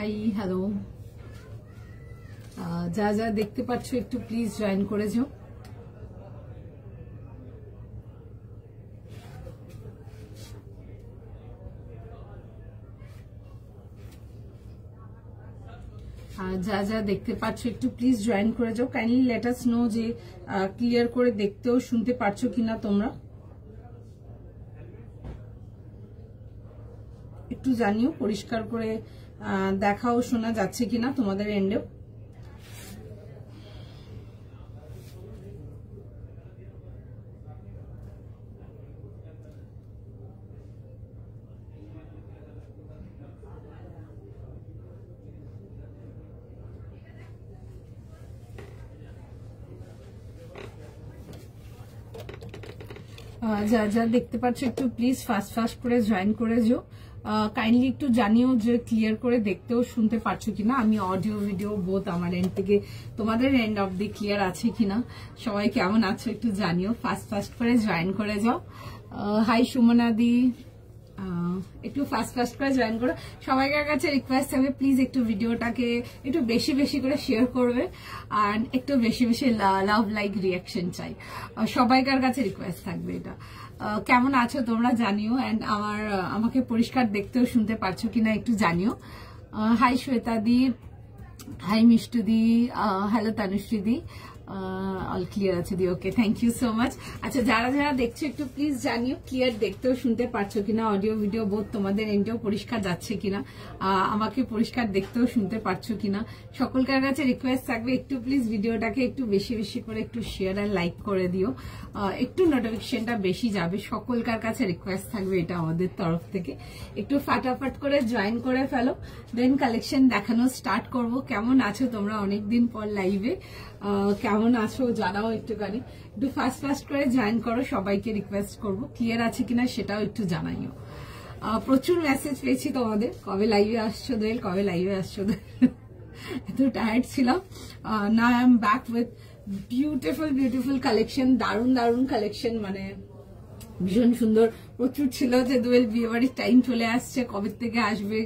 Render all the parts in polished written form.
Hi hello, যা যা দেখতে পাচ্ছ একটু প্লিজ জয়েন করে যাও। যা যা দেখতে পাচ্ছ একটু প্লিজ জয়েন করে যাও। কাইন্ডলি লেট আস নো যে ক্লিয়ার করে দেখতেও শুনতে পারছো কিনা তোমরা, একটু জানিও। পরিষ্কার করে দেখাও শোনা যাচ্ছে কিনা তোমাদের এন্ডেও। যা যা দেখতে পাচ্ছ একটু প্লিজ ফাস্ট করে জয়েন করে যাও। কাইন্ডলি একটু জানিও যে ক্লিয়ার করে দেখতেও শুনতে পারছো কিনা। আমি অডিও ভিডিও বোথ আমার এন্ড থেকে তোমাদের এন্ড অফ দি ক্লিয়ার আছে কিনা। সবাই কেমন আছো একটু জানিও, ফাস্ট করে জয়েন করে যাও। হাই সুমনাদি, একটু ফাস্ট করে জয়েন করো। সবাইকার কাছে রিকোয়েস্ট থাকবে প্লিজ একটু ভিডিওটাকে একটু বেশি করে শেয়ার করবে আর একটু বেশি লাভ লাইক রিয়াকশন চাই। সবাইকার কাছে রিকোয়েস্ট থাকবে এটা। কেমন আছো তোমরা জানিও, অ্যান্ড আমাকে পরিষ্কার দেখতেও শুনতে পারছো কিনা একটু জানিও। Hi Shweta di, hi Mishtu di, hello Tanushree di, all clear আছে di, okay thank you so much. আচ্ছা যারা যারা দেখছো একটু প্লিজ জানিও ক্লিয়ার দেখতেও শুনতে পারছো কিনা, অডিও ভিডিও বোধ তোমাদের এন্ডেও পরিষ্কার যাচ্ছে কিনা, আমাকে পরিষ্কার দেখতেও শুনতে পারছো কিনা। সকলকার কাছে রিকোয়েস্ট থাকবে একটু প্লিজ ভিডিওটাকে একটু বেশি করে একটু শেয়ার আর লাইক করে দিও, একটু নোটিফিকেশনটা বেশি যাবে। সকলকার কাছে রিকোয়েস্ট থাকবে এটা আমাদের তরফ থেকে। একটু ফাটাফাট করে জয়েন করে ফেলো, দেন কালেকশন দেখানো স্টার্ট করব। কেমন আছো তোমরা অনেকদিন পর লাইভে, কেমন আছো জানাও একটুখানি। একটু ফাস্ট করে জয়েন করো, সবাইকে রিকোয়েস্ট করবো। ক্লিয়ার আছে কিনা সেটাও একটু জানাইও। প্রচুর মেসেজ পেয়েছি তোমাদের, কবে লাইভে আসছো দোয়েল, কবে লাইভে আসছো দোয়েল। এত টায়ার্ড ছিলাম। Now I am back with beautiful collection, দারুণ কালেকশন, মানে ভীষণ সুন্দর। প্রচুর ছিল যে দোয়েল বিয়ে বাড়ির টাইম চলে আসছে, কবে থেকে আসবে,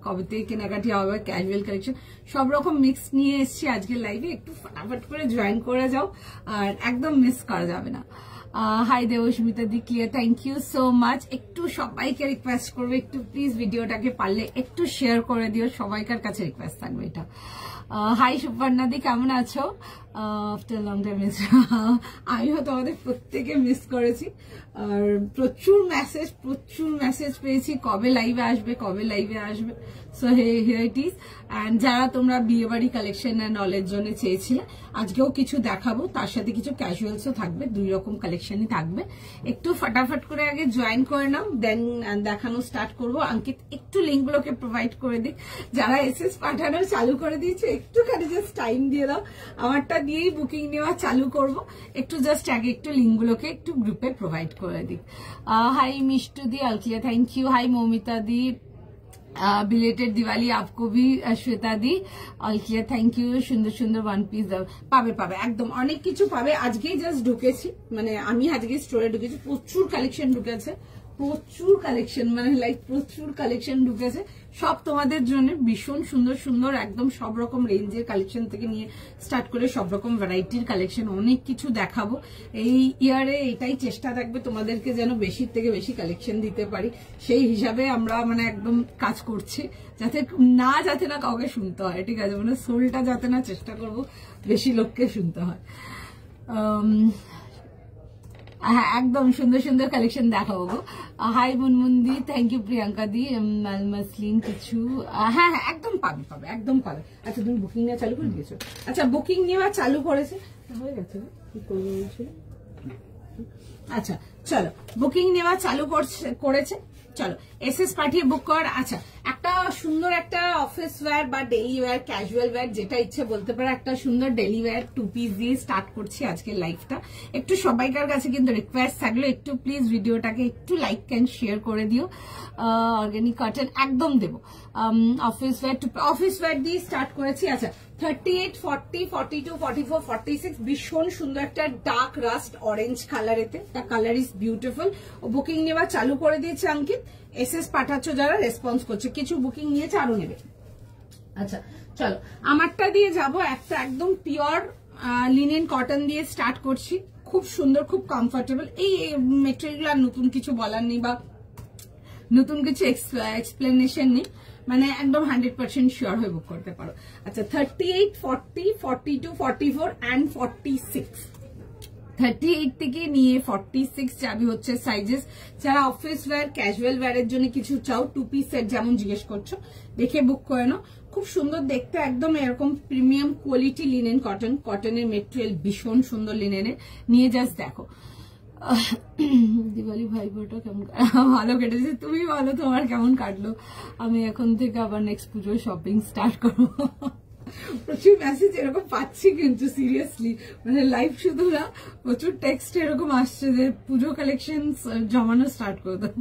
কবে থেকে কেনাকাটি হবে, ক্যাজুয়াল কালেকশন সব রকম মিক্স নিয়ে এসেছি আজকের লাইভে। একটু ফাটাফাট করে জয়েন করে যাও আর একদম মিস করা যাবে না। Hi Debasmita di, clear, thank you so much. একটু সবাইকে রিকোয়েস্ট করবে একটু প্লিজ ভিডিওটাকে পারলে একটু শেয়ার করে দিও, সবাইকার কাছে রিকোয়েস্ট থাকবে এটা। হাই সুপর্ণা দি, কেমন আছো? After long time miss. আমিও তোমাদের প্রত্যেকে মিস করেছি আর প্রচুর মেসেজ পেয়েছি কবে লাইভে আসবে। So here it is. And যারা তোমরা বিয়ে বাড়ি কালেকশন অ্যান্ড অলের জন্য চেয়েছিলে, আজকেও কিছু দেখাবো, তার সাথে কিছু ক্যাজুয়ালসও থাকবে, 2 রকম কালেকশনই থাকবে। একটু ফাটাফাট করে আগে জয়েন করে নাও, দেন দেখানো স্টার্ট করবো। অঙ্কিত একটু লিঙ্কগুলোকে প্রোভাইড করে দিক। যারা এসএস পাঠানো চালু করে দিয়েছে একটুখানি জাস্ট টাইম দিয়ে দাও, আমারটা দিয়েই বুকিং নেওয়া চালু করব। একটু জাস্ট আগে একটু লিঙ্কগুলোকে একটু গ্রুপে প্রোভাইড করে দিক। हाय मिष्टू दी, अलकिया thank you. Hi Moumita di, belated Diwali आपको भी। श्वेता दी, अलकिया थैंक यू। সুন্দর ওয়ান পিস পাবে একদম অনেক কিছু পাবে। আজকেই জাস্ট ঢুকেছি, মানে আমি আজকে স্টোরে ঢুকেছি, প্রচুর কালেকশন ঢুকেছে, মানে লাইক প্রচুর কালেকশন ঢুকেছে। সব তোমাদের জন্য ভীষণ সুন্দর একদম সব রকম রেঞ্জের কালেকশন থেকে নিয়ে স্টার্ট করে সব রকম ভ্যারাইটির কালেকশন অনেক কিছু দেখাবো। এই ইয়ারে এটাই চেষ্টা থাকবে তোমাদেরকে যেন বেশির থেকে বেশি কালেকশন দিতে পারি, সেই হিসাবে আমরা মানে একদম কাজ করছি, যাতে না কাউকে শুনতে হয়, ঠিক আছে, মানে সোলটা যাতে না চেষ্টা করব বেশি লোককে শুনতে হয়। হ্যাঁ একদম সুন্দর কালেকশন দেখাবো গো। Hi Munmundi, thank you. Priyanka di, muslin কিছু, হ্যাঁ একদম পাবে একদম পাবে। আচ্ছা তুমি বুকিং নেওয়া চালু করে দিয়েছো? আচ্ছা বুকিং নেওয়া চালু করেছে, হয়ে গেছে, কি করবো বলছিল? আচ্ছা চলো বুকিং নেওয়া চালু করেছে, চলো এসএস পাঠিয়ে বুক কর। আচ্ছা একটা সুন্দর একটা অফিস ওয়্যার বা ডেইলি ওয়্যার, ক্যাজুয়াল ওয়্যার, যেটা ইচ্ছে বলতে পারো, একটা সুন্দর ডেইলি ওয়্যার 2 পিস দিয়ে স্টার্ট করছি আজকের লাইফটা। একটু সবাইকার কাছে কিন্তু রিকোয়েস্ট থাকলো একটু প্লিজ ভিডিওটাকে একটু লাইক অ্যান্ড শেয়ার করে দিও। অর্গানিক কটন একদম দেবো। অফিস ওয়্যার দিয়ে স্টার্ট করেছি। আচ্ছা 38, 40, 42, 44, 46 ভীষণ সুন্দর একটা ডার্ক রাস্ট অরেঞ্জ কালারেতে, the colour is beautiful. Booking নেওয়া চালু করে দিয়েছে অঙ্কিত। এসএস পাঠাচ্ছ যারা, রেসপন্স করছে, কিছু বুকিং নিয়েছে, আরো নেবে। আচ্ছা চলো আমারটা দিয়ে যাব, একটা একদম পিওর লিনেন কটন দিয়ে স্টার্ট করছি। খুব সুন্দর, খুব কমফোর্টেবল। এই মেটেরিয়াল আর নতুন কিছু বলার নেই বা নতুন কিছু এক্সপ্লেনেশন নেই, মানে একদম 100% শিওর হয়ে বুক করতে পারো। আচ্ছা 38, 40, 42, 44 and 46, 38 থেকে নিয়ে 46 যাবে হচ্ছে সাইজেস। যারা অফিস ওয়্যার, ক্যাজুয়াল ওয়্যারের জন্য কিছু চাও, 2 পিস সেট যেমন জিজ্ঞেস করছো, দেখে বুক করে নাও। খুব সুন্দর দেখতে, একদম এরকম প্রিমিয়াম কোয়ালিটি লিনেন কটন, কটনের মেটেরিয়াল ভীষণ সুন্দর লিনেনের। নিয়ে জাস্ট দেখো। দিওয়ালি ভাইফোঁটা কেমন? ভালো কেটেছে, তুমি বলো তোমার কেমন কাটলো? আমি এখন থেকে আবার নেক্সট পুজোর শপিং স্টার্ট করবো। প্রচুর মেসেজ এরকম পাচ্ছি কিন্তু সিরিয়াসলি, মানে লাইভ শুধু না, প্রচুর টেক্সট এরকম আসছে যে পুজো কালেকশন জমানো স্টার্ট করে দাও।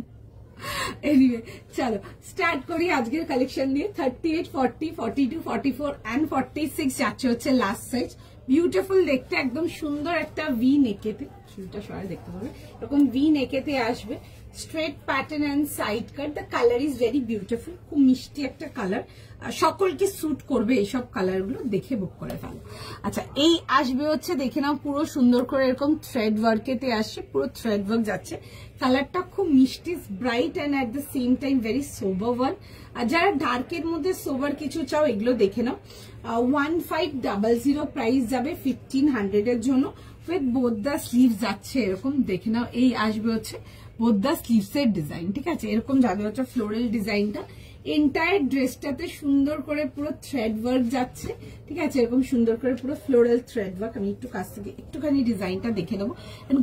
এনিওয়ে চলো স্টার্ট করি আজকের কালেকশন দিয়ে। 38, 40, 42, 44 and 46 যাচ্ছে হচ্ছে লাস্ট সাইজ। বিউটিফুল দেখতে, একদম সুন্দর একটা ভি নেকেতে, চুলটা সবাই দেখতে পাবে, এরকম ভি নেকেতে আসবে। Straight pattern and side cut. The colour is very beautiful, খুব মিষ্টি একটা কালার, সকলকে স্যুট করবে এইসব কালার গুলো, দেখে বুক করে ফেলো। আচ্ছা এই আসবে হচ্ছে, দেখে নাও, পুরো সুন্দর করে এরকম থ্রেড ওয়ার্কেতে আসছে, পুরো থ্রেড ওয়ার্ক যাচ্ছে। কালারটা খুব মিষ্টি, bright and at the same time very sober one. আর যারা ডার্কের মধ্যে সোবার কিছু চাও, এগুলো দেখে নাও। 1500 প্রাইস যাবে 1500 এর জন্য, উইথ বোথ দ্য স্লিভস যাচ্ছে এরকম, দেখে নাও। এই আসবে হচ্ছে বোথ দ্য স্লিভস এর ডিজাইন, ঠিক আছে, এরকম যাবে হচ্ছে ফ্লোরাল ডিজাইনটা। এন্টায়ার ড্রেসটাতে সুন্দর করে পুরো থ্রেড ওয়ার্ক যাচ্ছে, ঠিক আছে, এরকম সুন্দর করে পুরো ফ্লোরাল থ্রেড ওয়ার্ক। আমি একটু কাছ থেকে একটুখানি ডিজাইনটা দেখে নেবো।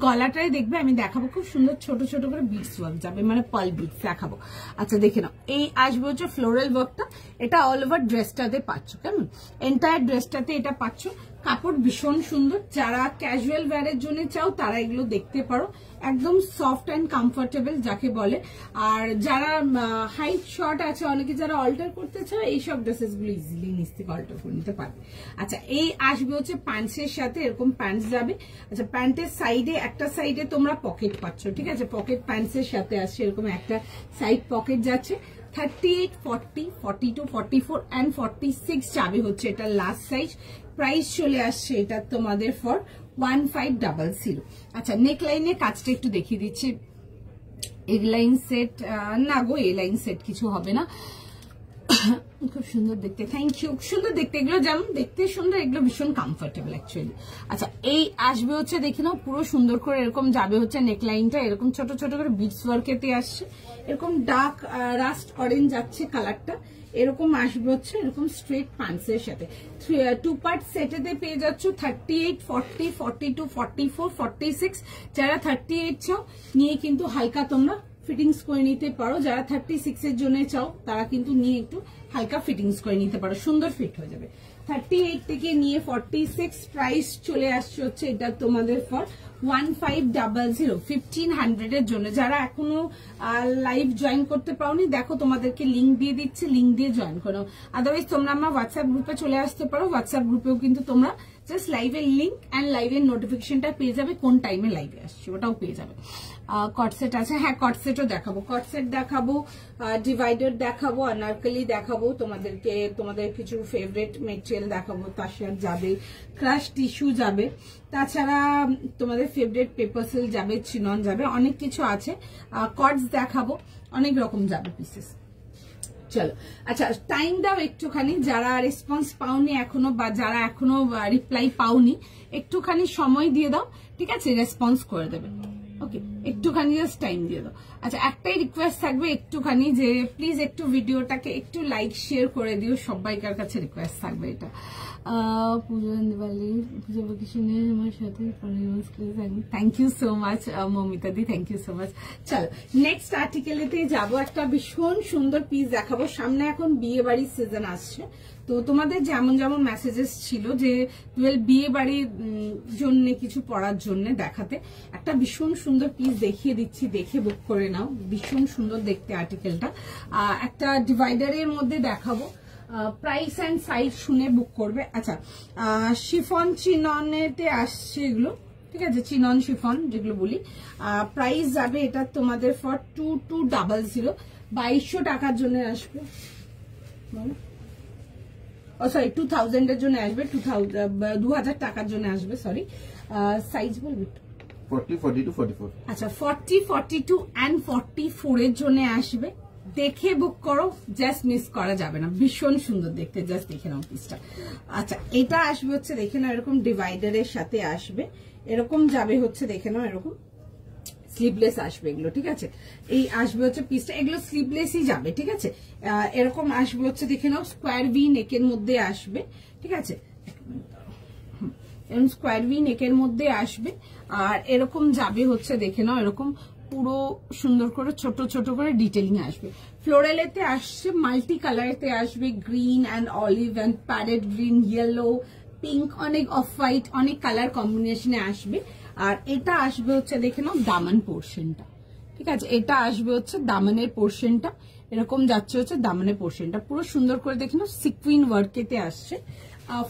গলাটাই দেখবে আমি দেখাবো, খুব সুন্দর ছোট ছোট করে বিটস ওয়ার্ক যাবে, মানে পার্ল বিটস দেখাবো। আচ্ছা দেখে নাও, এই আসবে হচ্ছে ফ্লোরাল ওয়ার্কটা, এটা অল ওভার ড্রেসটাতে পাচ্ছ, কেমন, এন্টায়ার ড্রেসটাতে এটা পাচ্ছ। কাপড় ভীষণ সুন্দর, যারা ক্যাজুয়াল ওয়্যারের জন্য চাও তারা এগুলো দেখতে পারো, একদম সফট অ্যান্ড কমফোর্টেবল যাকে বলে। আর যারা হাইট শর্ট আছে, অনেকে যারা অল্টার করতে চাও, এইসব ড্রেসেস গুলো ইজিলি নিচ থেকে অল্টার করে নিতে পারবে। আচ্ছা এই আসবে হচ্ছে প্যান্টসের সাথে, এরকম প্যান্টস যাবে। আচ্ছা প্যান্টের সাইডে, একটা সাইডে তোমরা পকেট পাচ্ছ, ঠিক আছে, পকেট প্যান্টসের সাথে আসছে, এরকম একটা সাইড পকেট যাচ্ছে। 38, 40, 42, 44 and 46 যাবে হচ্ছে এটা লাস্ট সাইজ। প্রাইস চলে আসছে এটা তোমাদের ফর 1500। আচ্ছা নেক লাইনের কাজটা একটু দেখিয়ে দিচ্ছি। এগ লাইন সেট না গো, এ লাইন সেট কিছু হবে না। খুব সুন্দর দেখতে, থ্যাংক ইউ, সুন্দর দেখতে, এগুলো যেমন দেখতে সুন্দর, এগুলো ভীষণ কমফোর্টেবল অ্যাকচুয়ালি। আচ্ছা এই আসবে হচ্ছে, দেখে নাও, পুরো সুন্দর করে এরকম যাবে হচ্ছে নেকলাইনটা, এরকম ছোট ছোট করে বিটস ওয়ার্কেতে আসছে, এরকম ডার্ক রাস্ট অরেঞ্জ যাচ্ছে কালারটা, এরকম আসবে হচ্ছে এরকম স্ট্রেট প্যান্টসের সাথে। 2 পার্ট সেটেতে পেয়ে যাচ্ছ 38, 40, 42, 44, 46। যারা 38 চাও নিয়ে কিন্তু হালকা তোমরা ফিটিংস করে নিতে পারো, যারা 36 এর জন্য চাও তারা কিন্তু নিয়ে একটু হালকা ফিটিংস করে নিতে পারো, সুন্দর ফিট হয়ে যাবে। 38 থেকে নিয়ে 46 প্রাইস চলে আসছে হচ্ছে এটা তোমাদের ফর 1500, 1500 এর জন্য। যারা এখনো লাইভ জয়েন করতে পারোনি, দেখো তোমাদেরকে লিঙ্ক দিয়ে দিচ্ছি, লিঙ্ক দিয়ে জয়েন করো। আদারওয়াইজ তোমরা আমার হোয়াটসঅ্যাপ গ্রুপে চলে আসতে পারো, হোয়াটসঅ্যাপ গ্রুপেও কিন্তু তোমরা জাস্ট লাইভের লিঙ্ক অ্যান্ড লাইভের নোটিফিকেশনটা পেয়ে যাবে, কোন টাইমে লাইভে আসছে ওটাও পেয়ে যাবে। কটসেট আছে, হ্যাঁ কটসেটও দেখাবো, কটসেট দেখাবো, ডিভাইডার দেখাবো, আনারকলি দেখাবো তোমাদেরকে, তোমাদের কিছু ফেভারিট মেটেরিয়াল দেখাবো, তার যাবে, ক্রাশ টিস্যু যাবে, তাছাড়া তোমাদের ফেভারিট পেপার সিল্ক যাবে, চিনন যাবে, অনেক কিছু আছে। কটস দেখাবো, অনেক রকম যাবে পিসেস। চলো আচ্ছা টাইম দাও একটুখানি, যারা রেসপন্স পাওনি এখনো বা যারা এখনো রিপ্লাই পাওনি, একটুখানি সময় দিয়ে দাও, ঠিক আছে, রেসপন্স করে দেবে। ওকে একটুখানি জাস্ট টাইম দিয়ে দাও। আচ্ছা একটাই রিকোয়েস্ট থাকবে একটুখানি, যে প্লিজ একটু ভিডিওটাকে একটু লাইক শেয়ার করে দিও, সবাইকার কাছে রিকোয়েস্ট থাকবে এটা। পুজো দিওয়ালি পুজো ভ্যাকেশনে আমার সাথে thank you so much Mamita di, thank you so much. চলো নেক্সট আর্টিকেলেতে যাবো, একটা ভীষণ সুন্দর পিস দেখাবো। সামনে এখন বিয়ে বাড়ির সিজন আসছে, তো তোমাদের যেমন যেমন মেসেজেস ছিল যে বিয়ে বাড়ির জন্য কিছু পড়ার জন্য দেখাতে, একটা ভীষণ সুন্দর পিস দেখিয়ে দিচ্ছি, দেখে বুক করে নাও, ভীষণ সুন্দর দেখতে আর্টিকেলটা। একটা ডিভাইডারের মধ্যে দেখাবো, প্রাইস অ্যান্ড সাইজ শুনে বুক করবে। আচ্ছা শিফন চিননেতে আসছে এগুলো, ঠিক আছে, চিনন শিফন যেগুলো বলি। প্রাইস যাবে এটা তোমাদের ফর 2200, 2200 টাকার জন্য আসবে। সরি 2000 এর জন্য আসবে, 2000 টাকার জন্য আসবে, সরি। সাইজ বলবি 40, 42, 44। আচ্ছা 40, 42 and 44 এর জন্য আসবে। দেখে বুক করো, জাস্ট মিস করা যাবে না, ভীষণ সুন্দর দেখতে, জাস্ট দেখে নাও পিসটা। আচ্ছা এটা আসবে হচ্ছে দেখে নাও এরকম ডিভাইডারের সাথে আসবে, এরকম যাবে হচ্ছে দেখে নাও এরকম স্লিভলেস আসবে এগুলো, ঠিক আছে। এই আসবে হচ্ছে পিসটা, এগুলো স্লিভলেসই যাবে, ঠিক আছে। এরকম আসবে হচ্ছে দেখে নাও স্কোয়ার ভি নেকের মধ্যে আসবে, ঠিক আছে, এরকম স্কোয়ার ভি নেকের মধ্যে আসবে। আর এরকম যাবে হচ্ছে দেখে নাও এরকম পুরো সুন্দর করে ছোট ছোট করে ডিটেলিং আসবে। ফ্লোরালেতে আসছে, মাল্টি কালারেতে আসবে, green and olive and parrot green, yellow, pink, অনেক অফ হোয়াইট, অনেক কালার কম্বিনেশনে আসবে। আর এটা আসবে হচ্ছে দেখে নাও দামান পোর্শনটা, ঠিক আছে, এটা আসবে হচ্ছে দামানের পোর্শনটা, এরকম যাচ্ছে হচ্ছে দামানের পোর্শনটা পুরো সুন্দর করে দেখে নাও সিকুইন ওয়ার্কেতে আসছে।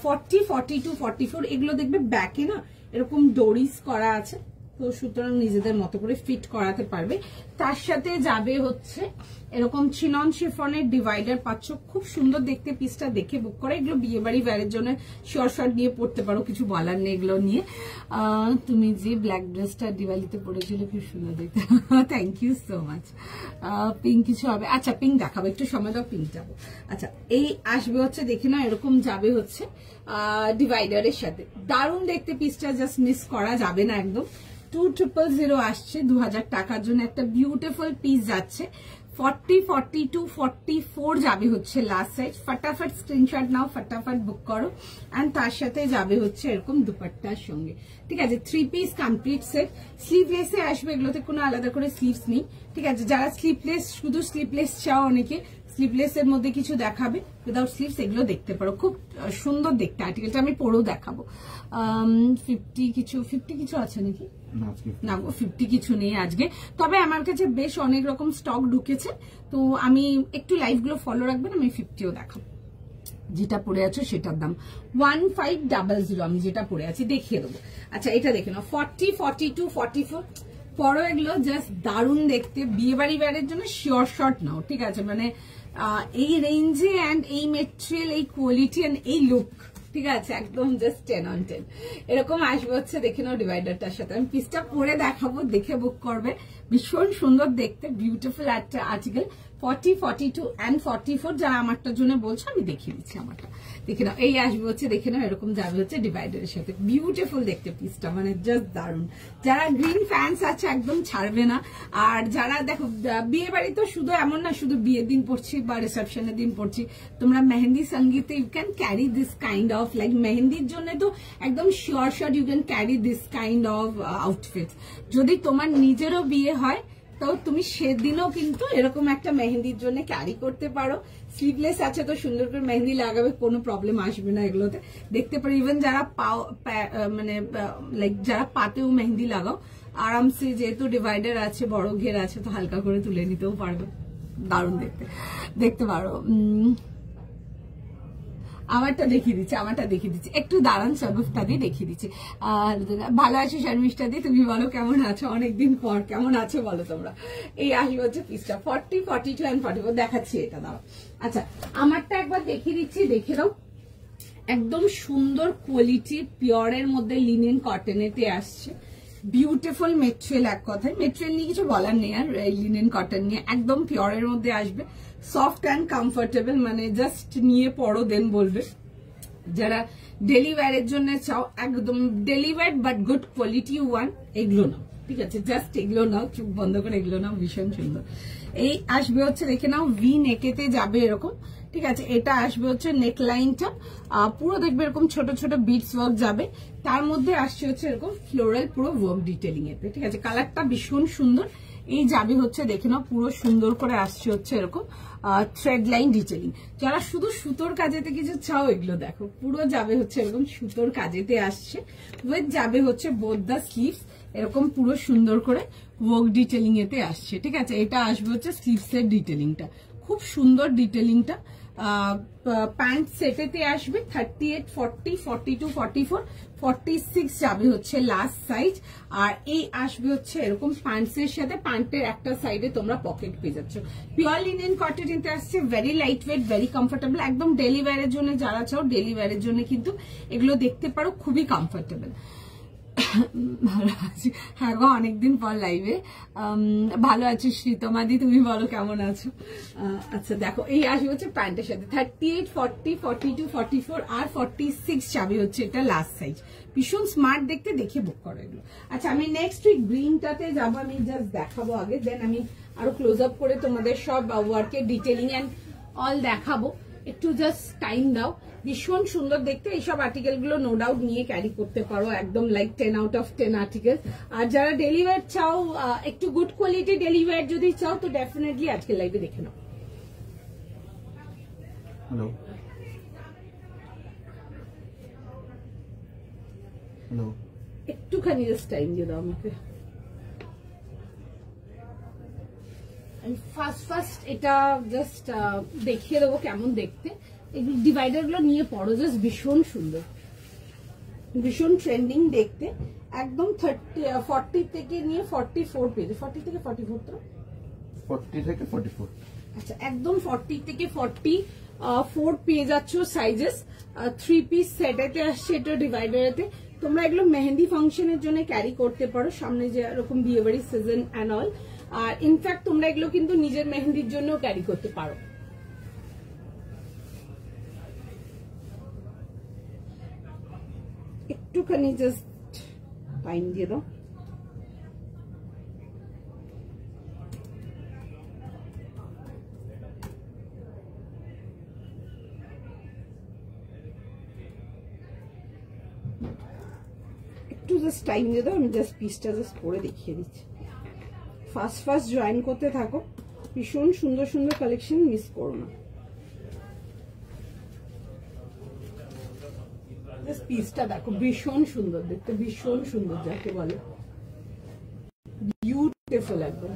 40, 42, 44 এগুলো দেখবে ব্যাকে না এরকম ডোরিস করা আছে, তো সুতরাং নিজেদের মতো করে ফিট করাতে পারবে। তার সাথে যাবে হচ্ছে এরকম চিনন শিফনের ডিভাইডার পাচ্ছ, খুব সুন্দর দেখতে পিসটা, দেখে বুক করে। এগুলো বিয়ে বাড়ি ওয়্যারের জন্য শর্ট শর্ট নিয়ে পড়তে পারো, কিছু বলার নেই এগুলো নিয়ে। তুমি যে ব্ল্যাক ড্রেসটা দিওয়ালিতে পরেছিল খুব সুন্দর দেখতে, thank you so much. Pink কিছু হবে, আচ্ছা পিঙ্ক দেখাবো, একটু সময় দাও, পিঙ্ক যাবো। আচ্ছা এই আসবে হচ্ছে দেখে না এরকম যাবে হচ্ছে ডিভাইডারের সাথে, দারুণ দেখতে পিসটা, জাস্ট মিস করা যাবে না একদম। 2000 আসছে 2000 টাকার জন্য একটা বিউটিফুল পিস যাচ্ছে। 40, 42, 44 যাবে হচ্ছে লাস্ট সাইজ। ফটাফট স্ক্রিনশট নাও, ফটাফট বুক করো। এন্ড তার সাথে যাবে হচ্ছে এরকম দুপাট্টার সঙ্গে, ঠিক আছে, 3 পিস কমপ্লিট সেট। স্লিভলেসে আসবে, এগুলোতে কোনো আলাদা করে স্লিভস নেই, ঠিক আছে। যারা স্লিভলেস, শুধু স্লিভলেস চাও অনেকে, স্লিভলেস এর মধ্যে কিছু দেখাবে উইদাউট স্লিভস, এগুলো দেখতে পারো, খুব সুন্দর দেখতে। আর্টিকেলটা আমি পরেও দেখাবো। 50 কিছু আছে নাকি? না 50 কিছু নেই আজকে, তবে আমার কাছে বেশ অনেক রকম স্টক ঢুকেছে, তো আমি একটু লাইভ গুলো ফলো রাখবেন, আমি 50ও দেখাবো। যেটা পরে আছো সেটার দাম 1500, আমি যেটা পরে আছি দেখিয়ে দেবো। আচ্ছা এটা দেখে নাও 40, 42, 44 পরো, এগুলো জাস্ট দারুণ দেখতে, বিয়ে বাড়ি ওয়্যারের জন্য শিওর শর্ট নাও, ঠিক আছে। মানে এই রেঞ্জে অ্যান্ড এই মেটেরিয়াল, এই কোয়ালিটি অ্যান্ড এই লুক, ঠিক আছে, একদম জাস্ট 10 on 10 এরকম আসবে হচ্ছে দেখে নাও ডিভাইডারটার সাথে। আমি পিসটা পরে দেখাবো, দেখে বুক করবে, ভীষণ সুন্দর দেখতে, বিউটিফুল একটা আর্টিকেল। 40, 42 and 44 যারা আমারটার জন্য বলছো আমি দেখিয়ে দিচ্ছি আমারটা, দেখে নাও। এই আসবে হচ্ছে দেখে নাও এরকম যাবে হচ্ছে ডিভাইডারের সাথে, বিউটিফুল দেখতে পিসটা, মানে জাস্ট দারুণ। যারা গ্রিন ফ্যান্স আছে একদম ছাড়বে না। আর যারা দেখো বিয়ে বাড়ি তো শুধু এমন না শুধু বিয়ের দিন পড়ছি বা রিসেপশনের দিন পড়ছি, তোমরা মেহেন্দি সঙ্গীতে you can carry this kind of, like মেহেন্দির জন্য তো একদম sure shot you can carry this kind of outfit. যদি তোমার নিজেরও বিয়ে হয় তো তুমি সেদিনও কিন্তু এরকম একটা মেহেন্দির জন্য ক্যারি করতে পারো। স্লিভলেস আছে তো সুন্দর করে মেহেন্দি লাগাবে, কোনো প্রবলেম আসবে না এগুলোতে, দেখতে পারো। ইভেন যারা মানে লাইক যারা পাতেও মেহেন্দি লাগাও আরামসে, যেহেতু ডিভাইডার আছে, বড় ঘের আছে, তো হালকা করে তুলে নিতেও পারবে, দারুণ দেখতে পারো। আমারটা দেখিয়ে দিচ্ছি, একটু দাঁড়ান, শরবফটা দিয়ে দেখিয়ে দিচ্ছি। ভালো আছো শর্মিষ্ঠা দি, তুমি বলো কেমন আছো, অনেকদিন পর কেমন আছো বলো তোমরা। এই আসবে হচ্ছে পিসটা 40, 42 and 44 দেখাচ্ছি, এটা দাও। আচ্ছা আমারটা একবার দেখিয়ে দিচ্ছি, দেখে দাও, একদম সুন্দর কোয়ালিটি, পিওরের মধ্যে লিনেন কটনেতে আসছে, বিউটিফুল মেটেরিয়াল। এক কথায় মেটেরিয়াল নিয়ে কিছু বলার নেই, আর লিনেন কটন নিয়ে একদম পিওরের মধ্যে আসবে, সফট অ্যান্ড কমফোর্টেবল, মানে জাস্ট নিয়ে পড়ো দেন বলবে। যারা ডেলি ওয়্যারের জন্য চাও, একদম daily wear but good quality one, এগুলো নাও, ঠিক আছে, জাস্ট এগুলো নাও, চুপ বন্ধ করে এগুলো নাও, ভীষণ সুন্দর। এই আসবে হচ্ছে দেখে নাও ভি নেকেতে যাবে এরকম, ঠিক আছে। এটা আসবে হচ্ছে নেক লাইনটা পুরো দেখবে এরকম ছোট ছোট বিটস ওয়ার্ক যাবে, তার মধ্যে আসছে হচ্ছে এরকম ফ্লোরাল পুরো ওয়ার্ক ডিটেলিং এতে, ঠিক আছে। কালারটা ভীষণ সুন্দর। এই যাবে হচ্ছে দেখে নাও পুরো সুন্দর করে আসছে হচ্ছে এরকম থ্রেড লাইন ডিটেলিং। যারা শুধু সুতোর কাজেতে কিছু চাও, এগুলো দেখো পুরো যাবে হচ্ছে এরকম সুতোর কাজেতে আসছে, উইথ যাবে হচ্ছে বোথ দা স্লিভস, এরকম পুরো সুন্দর করে ওয়ার্ক ডিটেলিং এতে আসছে, ঠিক আছে। এটা আসবে হচ্ছে স্লিভস এর ডিটেলিংটা, খুব সুন্দর ডিটেলিংটা, প্যান্ট সেটেতে আসবে 38, 40, 42, 44, 46 যাবে হচ্ছে লাস্ট সাইজ। আর এই আসবে হচ্ছে এরকম প্যান্টসের সাথে, প্যান্টের একটা সাইডে তোমরা পকেট পেয়ে যাচ্ছ। পিওর লিনেন কটন নিতে আসছে, very light weight, very comfortable, একদম ডেলি ওয়্যারের জন্য যারা চাও ডেলি ওয়্যারের জন্য কিন্তু এগুলো দেখতে পারো, খুবই কমফোর্টেবল। ভালো আছি, হ্যাঁ গো অনেকদিন পর লাইভে। ভালো আছি শ্রীতমাদি, তুমি বলো কেমন আছো? আচ্ছা দেখো, এই আসবে হচ্ছে প্যান্টের সাথে 38, 40, 42, 44 আর 46 যাবে হচ্ছে এটা লাস্ট সাইজ। ভীষণ স্মার্ট দেখতে, দেখে বুক করো এগুলো। আচ্ছা আমি নেক্সট উইক গ্রিনটাতে যাবো, আমি জাস্ট দেখাবো আগে, দেন আমি আরো ক্লোজ আপ করে তোমাদের সব ওয়ার্কের ডিটেলিং এন্ড অল দেখাবো। একটু জাস্ট টাইম দাও। ভীষণ সুন্দর দেখতে, এইসব আর্টিকেল গুলো নো ডাউট নিয়ে ক্যারি করতে পারো, একদম লাইক 10 আউট অফ 10 আর্টিকেল। আর যারা ডেলি ওয়্যার চাও, একটু গুড কোয়ালিটি ডেলি ওয়্যার যদি চাও, তো ডেফিনেটলি আজকে লাইভে দেখে নাও। হ্যালো হ্যালো, একটুখানি জাস্ট টাইম দিয়ে দাও আমাকে। ফার্স্ট এটা জাস্ট দেখিয়ে দেবো কেমন দেখতে। এগুলো ডিভাইডার গুলো নিয়ে পড়ো, জাস্ট ভীষণ সুন্দর, ভীষণ ট্রেন্ডিং দেখতে। একদম 40 থেকে নিয়ে 44 পেজ, 40 থেকে 44 তো 40 থেকে 44। আচ্ছা একদম 40 থেকে 44 পেয়ে যাচ্ছ সাইজেস। 3 পিস সেটেতে আসছে এটা ডিভাইডারেতে। তোমরা এগুলো মেহেন্দি ফাংশনের জন্য ক্যারি করতে পারো, সামনে যে এরকম বিয়ে বাড়ি সিজন অ্যান্ড অল। আর ইনফ্যাক্ট তোমরা এগুলো কিন্তু নিজের মেহেন্দির জন্য ক্যারি করতে পারো। একটুখানি জাস্ট টাইম দিয়ে দাও। একটু জাস্ট টাইম দিয়ে দাও, আমি জাস্ট পিসটা জাস্ট পরে দেখিয়ে দিচ্ছি। ফার্স্ট জয়েন করতে থাকো, ভীষণ সুন্দর সুন্দর কালেকশন, মিস করো না। পিসটা দেখো, ভীষণ সুন্দর দেখতে, ভীষণ সুন্দর যাকে বলে, বিউটিফুল একদম।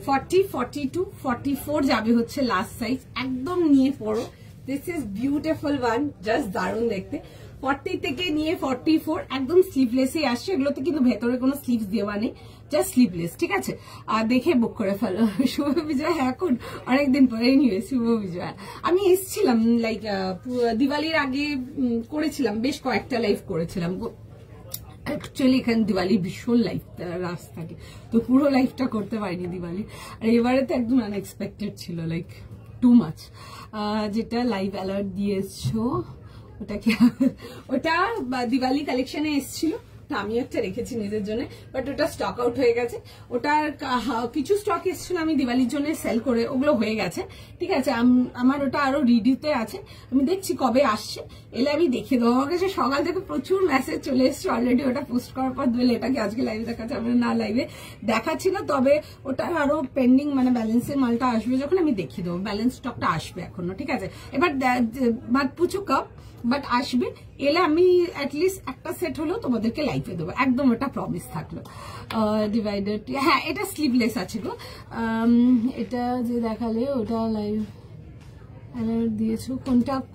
40, 42, 44 যাবে হচ্ছে লাস্ট সাইজ, একদম নিয়ে পড়ো। This is beautiful one, just দারুণ দেখতে। 40 থেকে নিয়ে 44 একদম স্লিভলেসই আসছে, এগুলোতে কিন্তু ভেতরে কোনো স্লিভস দেওয়া নেই, জাস্ট স্লিভলেস, ঠিক আছে? আর দেখে বুক করে ফেলো। শুভ বিজয় এখন অনেকদিন পরে নিয়ে, শুভ বিজয়। আমি এসেছিলাম লাইক দিওয়ালির আগে করেছিলাম, বেশ কয়েকটা লাইভ করেছিলাম। অ্যাকচুয়ালি এখানে দিওয়ালি ভীষণ লাইভ রাস থাকে, তো পুরো লাইভটা করতে পারিনি দিওয়ালি। আর এবারে তো একদম আনএক্সপেক্টেড ছিল, লাইক টু মাচ। যেটা লাইভ অ্যালার্ট দিয়ে এসছো ওটা কি, ওটা দিওয়ালি কালেকশনে এসছিল, আমি একটা রেখেছি নিজের জন্য, বাট ওটা স্টক আউট হয়ে গেছে। ওটার কিছু স্টক এসেছিল, আমি দিওয়ালির জন্য সেল করে, ওগুলো হয়ে গেছে, ঠিক আছে। আমার ওটা আরো রিডিতে আছে, আমি দেখছি কবে আসছে, এলে আমি দেখে দেবো। আমার কাছে সকাল থেকে প্রচুর মেসেজ চলে এসছে অলরেডি, ওটা পোস্ট করার পর দিলে এটাকে আজকে লাইভে দেখাচ্ছে, আমি না লাইভে দেখাচ্ছি না, তবে ওটা আরো পেন্ডিং, মানে ব্যালেন্সের মালটা আসবে যখন আমি দেখিয়ে দেবো, ব্যালেন্স স্টকটা আসবে এখনো, ঠিক আছে। এবার বাট পুচু কাপ বাট আসবে, এলে আমি অ্যাটলিস্ট একটা সেট হলেও তোমাদেরকে লাইভে দেবো, একদম ওটা প্রমিস থাকলো। ডিভাইডারটি হ্যাঁ এটা স্লিভলেস আছে গো, এটা যে দেখালে ওটা লাইভ দিয়েছো,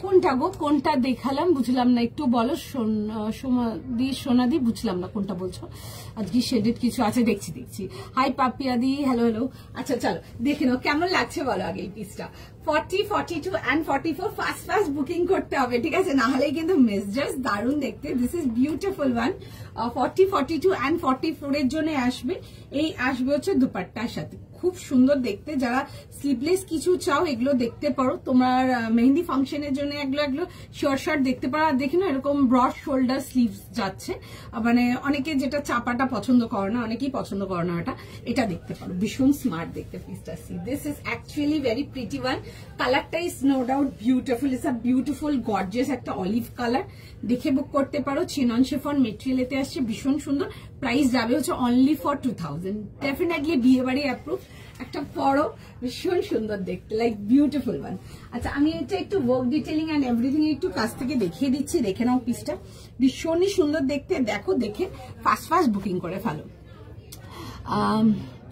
কোনটা গো, কোনটা দেখালাম বুঝলাম না, একটু বলো। সোনাদি বুঝলাম না কোনটা বলছো। আজকে শেডেড কিছু আছে, দেখছি। Hi Papiyadi, hello. আচ্ছা চলো দেখে নাও কেমন লাগছে বলো আগে এই পিসটা। 40, 42 and 44 ফার্স্ট বুকিং করতে হবে, ঠিক আছে, না হলে কিন্তু মিস। জাস্ট দারুণ দেখতে, this is beautiful one. 40, 42 and 44 এর জন্য আসবে। এই আসবে হচ্ছে দুপাট্টার সাথে, খুব সুন্দর দেখতে। যারা স্লিভলেস কিছু চাও এগুলো দেখতে পারো, তোমার মেহেন্দি ফাংশনের জন্য এগুলো শর্ট দেখতে পারো। আর দেখি না এরকম ব্রড শোল্ডার স্লিভস যাচ্ছে, মানে অনেকে যেটা চাপাটা পছন্দ করে না, অনেকেই পছন্দ করে না এটা দেখতে পারো, ভীষণ স্মার্ট দেখতে পিসটা। See this is actually very pretty one. কালারটা is no doubt beautiful, it's a beautiful gorgeous একটা অলিভ কালার, দেখে বুক করতে পারো। চিনন শিফন মেটেরিয়ালেতে আসছে, ভীষণ সুন্দর। প্রাইস যাবে হচ্ছে অনলি ফর 2000, ডেফিনেটলি বিয়ে বাড়ি অ্যাপ্রুভ। একটা পরো, ভীষণ সুন্দর দেখতে, লাইক বিউটিফুল ওয়ান। আচ্ছা আমি এটা একটু ওয়ার্ক ডিটেলিং এন্ড এভরিথিং একটু কাছ থেকে দেখিয়ে দিচ্ছি, দেখে নাও পিসটা, ভীষণই সুন্দর দেখতে। দেখো, দেখে ফার্স্ট বুকিং করে ফেলো।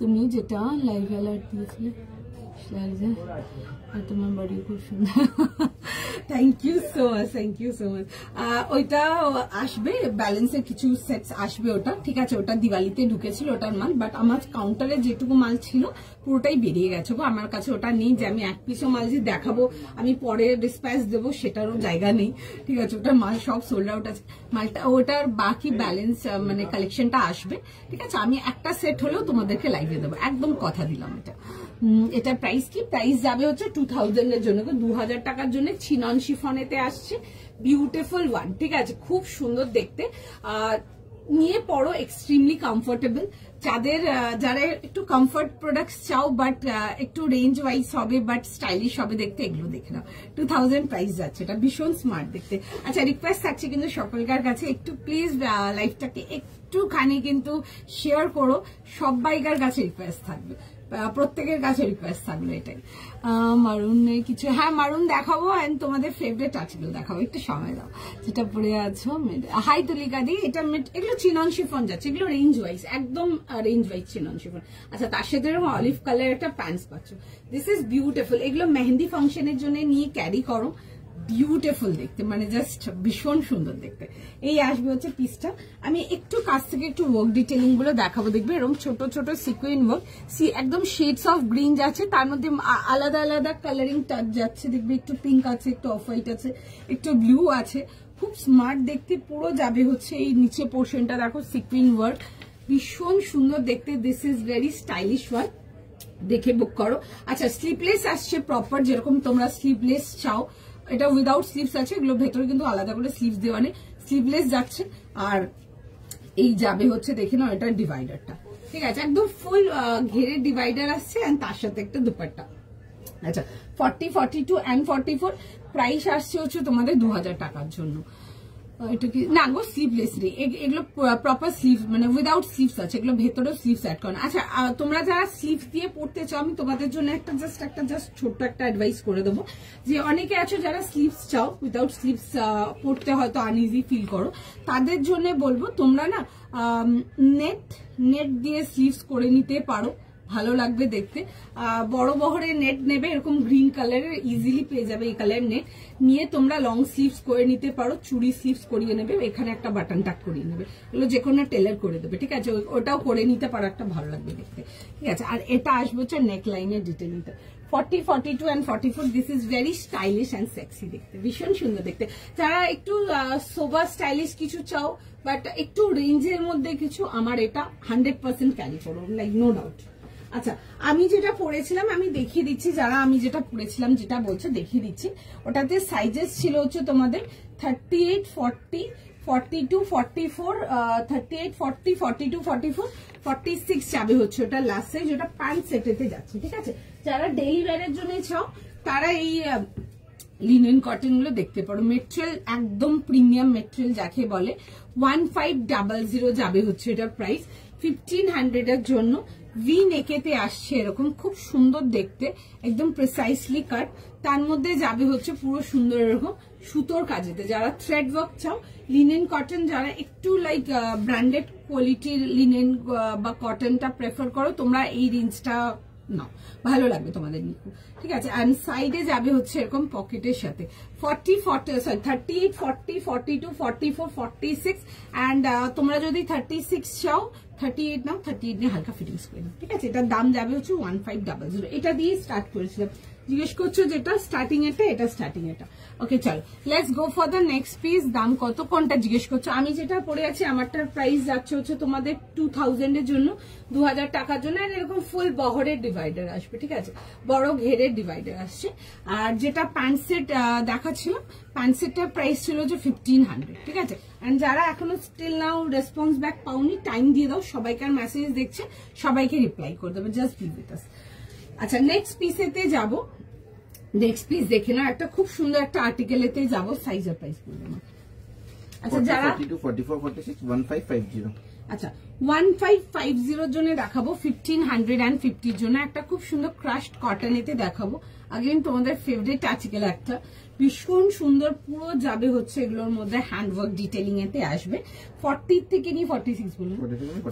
তুমি যেটা লাইভ অ্যালার্ট দিয়েছিলে তোমার বাড়ি খুব সুন্দর। Thank you so much, thank you so much. ওইটা আসবে, ব্যালেন্সের কিছু সেটস আসবে ওটা, ঠিক আছে। ওটা দিওয়ালিতে ঢুকেছিল ওটার মাল, বাট আমার কাউন্টারে যেটুকু মাল ছিল পুরোটাই বেরিয়ে গেছে গো। আমার কাছে ওটা নেই যে আমি এক পিসও মাল যে দেখাবো, আমি পরে ডিসপ্যাচ দেবো সেটারও জায়গা নেই, ঠিক আছে। ওটার মাল সব সোল্ড আউট আছে। মালটা ওটার বাকি ব্যালেন্স মানে কালেকশনটা আসবে, ঠিক আছে। আমি একটা সেট হলেও তোমাদেরকে লাইভে দেবো, একদম কথা দিলাম। এটা প্রাইস কি? প্রাইস যাবে হচ্ছে 2000 এর জন্য, 2000 টাকার জন্য চিনন শিফনেতে আসছে, বিউটিফুল ওয়ান, ঠিক আছে। খুব সুন্দর দেখতে, নিয়ে পড়ো, এক্সট্রিমলি কমফোর্টেবল। যারা একটু কমফোর্ট প্রোডাক্টস চাও বাট একটু রেঞ্জ ওয়াইজ হবে বাট স্টাইলিশ হবে দেখতে, এগুলো দেখে নাও। 2000 প্রাইস যাচ্ছে, এটা ভীষণ স্মার্ট দেখতে। আচ্ছা, রিকোয়েস্ট থাকছে কিন্তু সকলকার কাছে একটু প্লিজ লাইভটাকে একটুখানি কিন্তু শেয়ার করো, সবাইকার কাছে রিকোয়েস্ট থাকবে, প্রত্যেকের কাছে রিকোয়েস্ট থাকবে এটাই। মারুনের কিছু, হ্যাঁ মারুন দেখাবো, এন্ড তোমাদের ফেভারিট আর্টিকেল দেখাবো, একটু সময় দাও। যেটা পরে আছো হাই তুলিকা দি, এটা এগুলো চিনন শিফন যাচ্ছে, এগুলো রেঞ্জ ওয়াইজ, একদম রেঞ্জ ওয়াইজ চিনন শিফন। আচ্ছা, তার সাথে এরকম অলিভ কালার একটা প্যান্টস পাচ্ছ, দিস ইজ বিউটিফুল। এগুলো মেহেন্দি ফাংশনের জন্য নিয়ে ক্যারি করো, বিউটিফুল দেখতে, মানে জাস্ট ভীষণ সুন্দর দেখতে। এই আসবে হচ্ছে পিসটা। আমি একটু কাছ থেকে একটু ওয়ার্ক ডিটেলিং গুলো দেখাবো, দেখবে এরকম ছোট ছোট সিকুইন ওয়ার্ক, একদম শেডস অফ গ্রিন যাচ্ছে, তার মধ্যে আলাদা আলাদা কালারিং টাচ যাচ্ছে, দেখবে একটু পিঙ্ক আছে, একটু অফ হোয়াইট আছে, একটু ব্লু আছে, খুব স্মার্ট দেখতে। পুরো যাবে হচ্ছে এই নিচে পোর্শনটা দেখো সিকুইন ওয়ার্ক, ভীষণ সুন্দর দেখতে। This is very stylish one, দেখে বুক করো। আচ্ছা, স্লিপলেস আসছে প্রপার, যেরকম তোমরা স্লিপলেস চাও। এটা উইদাউট স্লিভস আছে, এগুলো ভেতরে কিন্তু আলাদা করে স্লিভস দেওয়া নেই, স্লিভলেস যাচ্ছে। আর এই যাবে হচ্ছে দেখে নাও, এটা ডিভাইডারটা, ঠিক আছে, একদম ফুল ঘেরের ডিভাইডার আসছে, এন্ড তার সাথে একটা দুপাট্টা। আচ্ছা, 40, 42 and 44 প্রাইস আসছে হচ্ছে তোমাদের 2000 টাকার জন্য। এটা কি না গো, স্লিভলেস নেই, এগুলো প্রপার স্লিভ মানে উইদাউট স্লিভস আছে, এগুলো ভেতরেও স্লিভস অ্যাড করে। আচ্ছা, তোমরা যারা স্লিভস দিয়ে পড়তে চাও, আমি তোমাদের জন্য একটা জাস্ট ছোট্ট একটা অ্যাডভাইস করে দেবো, যে অনেকে আছো যারা স্লিভস চাও, উইদাউট স্লিভস পড়তে হয়তো আনইজি ফিল করো, তাদের জন্য বলবো তোমরা না নেট দিয়ে স্লিভস করে নিতে পারো, ভালো লাগবে দেখতে। বড় বহরের নেট নেবে, এরকম গ্রিন কালারের ইজিলি পেয়ে যাবে এই কালার নেট, নিয়ে তোমরা লং স্লিভস করে নিতে পারো, চুড়ি স্লিভস করিয়ে নেবে, এখানে একটা বাটন টাক করিয়ে নেবে, এগুলো যে কোনো টেলার করে দেবে, ঠিক আছে, ওটাও করে নিতে পারো, একটা ভালো লাগবে দেখতে, ঠিক আছে। আর এটা আসবে হচ্ছে নেক লাইনের ডিটেলিংটা। 40, 42 and 44, this is very stylish and sexy দেখতে, ভীষণ সুন্দর দেখতে। যারা একটু সোবার স্টাইলিশ কিছু চাও বাট একটু রেঞ্জের মধ্যে কিছু, আমার এটা 100% ক্যারি করো, লাইক নো ডাউট। আচ্ছা, আমি যেটা পড়েছিলাম আমি দেখিয়ে দিচ্ছি, যারা আমি যেটা পড়েছিলাম যেটা বলছে দেখিয়ে দিচ্ছি। ওটাতে সাইজেস ছিল হচ্ছে তোমাদের 38, 40, 42, 44, 38, 40, 42, 44, 46 যাবে হচ্ছে ওটা লাস্ট সাইজ, ওটা প্যান্ট সেটেতে যাচ্ছে, ঠিক আছে। যারা ডেইলি ওয়্যারের জন্য চাও তারা এই লিনেন কটন গুলো দেখতে পারো, মেটেরিয়াল একদম প্রিমিয়াম মেটেরিয়াল যাকে বলে। 1500 যাবে হচ্ছে এটার প্রাইস, 1500 এর জন্য। ভি নেকেতে আসছে, এরকম খুব সুন্দর দেখতে, একদম প্রিসাইসলি কাট, তার মধ্যে যাবে হচ্ছে পুরো সুন্দর এরকম সুতোর কাজেতে। যারা থ্রেড ওয়ার্ক চাও, লিনেন কটন, যারা একটু লাইক ব্র্যান্ডেড কোয়ালিটির লিনেন বা কটনটা প্রেফার করো, তোমরা এই রেঞ্জটা নাও, ভালো লাগবে তোমাদের নিকু, ঠিক আছে। অ্যান্ড সাইডে যাবে হচ্ছে এরকম পকেটের সাথে 38, 40, 42, 44, 46 অ্যান্ড তোমরা যদি 36 চাও 38 নাও, 38 নিয়ে হালকা ফিটিংস করে নাও, ঠিক আছে। এটার দাম যাবে হচ্ছে 1500, এটা দিয়ে স্টার্ট করেছিলাম। জিজ্ঞেস করছো যেটা স্টার্টিং এটা স্টার্টিং এটা, ওকে চলো let's go for the next piece. দাম কত কোনটা জিজ্ঞেস করছো, আমি যেটা পরে আছি আমারটার প্রাইস যাচ্ছে হচ্ছে তোমাদের 2000 এর জন্য, 2000 টাকার জন্য। আর এরকম ফুল বহরের ডিভাইডার আসবে, ঠিক আছে, বড় ঘেরের ডিভাইডার আসছে। আর যেটা প্যান্ট সেট দেখাচ্ছিল, প্যান্ট সেটটার প্রাইস ছিল যে 1500, ঠিক আছে। এন্ড যারা এখনো স্টিল নাও রেসপন্স ব্যাক পাওনি, টাইম দিয়ে দাও, সবাইকার মেসেজ দেখছে, সবাইকে রিপ্লাই করে দেবে, জাস্ট বি উইথ আস। আচ্ছা, নেক্সট পিসেতে যাবো, নেক্সট পিস দেখে না, একটা খুব সুন্দর একটা আর্টিকেলেতে যাবো, সাইজ আর প্রাইস বলবো না। আচ্ছা যারা 42 44 46 1550 আচ্ছা 1550 জন্য দেখাবো, 1550 জন্য একটা খুব সুন্দর ক্রাশড কটনেতে দেখাবো। আগেন তোমাদের ফেভারিট আর্টিকেল একটা, ভীষণ সুন্দর, পুরো যাবে হচ্ছে এগুলোর মধ্যে হ্যান্ডওয়ার্ক ডিটেলিং এতে আসবে। 40 থেকে নিয়ে 46 বলুন,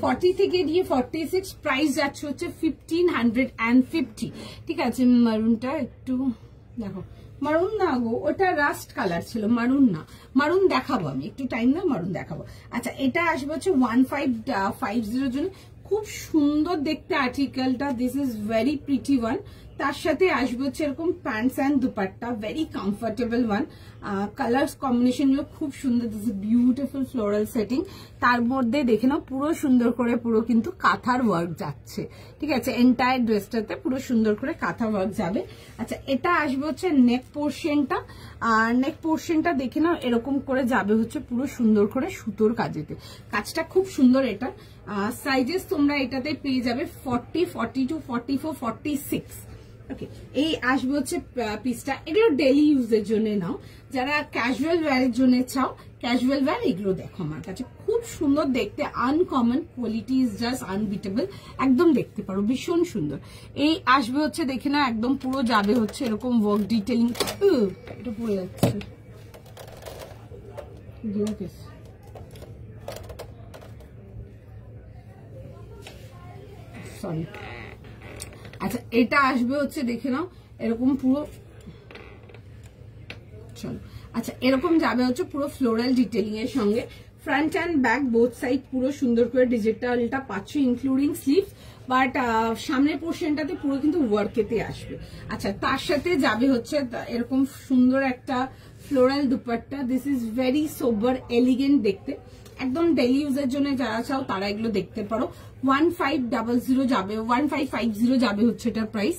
40 থেকে নিয়ে 46, প্রাইস যাচ্ছে হচ্ছে 1550। ঠিক আছে, মারুনটা একটু দেখো, মারুন না গো, ওটা রাস্ট কালার ছিল, মারুন না, মারুন দেখাবো আমি, একটু টাইম না, মারুন দেখাবো। আচ্ছা এটা আসবে হচ্ছে 1550 জন্য, খুব সুন্দর দেখতে আর্টিকেলটা, this is very pretty one. তার সাথে আসবে হচ্ছে এরকম pants and dupatta, very comfortable one, colours combination গুলো খুব সুন্দর, this is beautiful floral setting. তার মধ্যে দেখে নাও পুরো সুন্দর করে পুরো কিন্তু কাঁথার ওয়ার্ক যাচ্ছে। ঠিক আছে, এন্টায়ার ড্রেসটাতে পুরো সুন্দর করে কাঁথা ওয়ার্ক যাবে। আচ্ছা এটা আসবে হচ্ছে নেক পোর্শনটা, আর নেক পোর্শনটা দেখে নাও এরকম করে যাবে হচ্ছে পুরো সুন্দর করে সুতোর কাজেতে, কাজটা খুব সুন্দর। এটা সাইজেস তোমরা এটাতে পেয়ে যাবে 40, 42, 44, 46। ওকে, এই আসবে হচ্ছে পিসটা। এগুলো ডেইলি ইউজের জন্য নাও, যারা ক্যাজুয়াল ওয়্যারের জন্য চাও, ক্যাজুয়াল ওয়্যার এগুলো দেখো আমার কাছে খুব সুন্দর দেখতে, uncommon, quality is just unbeatable, একদম দেখতে পারো, ভীষণ সুন্দর। এই আসবে হচ্ছে দেখে না, একদম পুরো যাবে হচ্ছে এরকম ওয়ার্ক ডিটেলিং। এটা পড়ে যাচ্ছে, সরি। আচ্ছা এটা আসবে হচ্ছে দেখে নাও এরকম পুরো, চলো আচ্ছা এরকম যাবে হচ্ছে পুরো ফ্লোরাল ডিটেলিং এর সঙ্গে, front and back both side পুরো সুন্দর করে ডিজিটালটা পাচ্ছ, ইনক্লুডিং স্লিভস, বাট সামনের পোর্শনটাতে পুরো কিন্তু ওয়ার্কেতে আসবে। আচ্ছা তার সাথে যাবে হচ্ছে এরকম সুন্দর একটা floral dupatta, this is very sober elegant দেখতে, একদম ডেইলি ইউজের জন্য যারা চাও তারা এগুলো দেখতে পারো। 1500 যাবে, 1550 যাবে হচ্ছে এটার প্রাইস।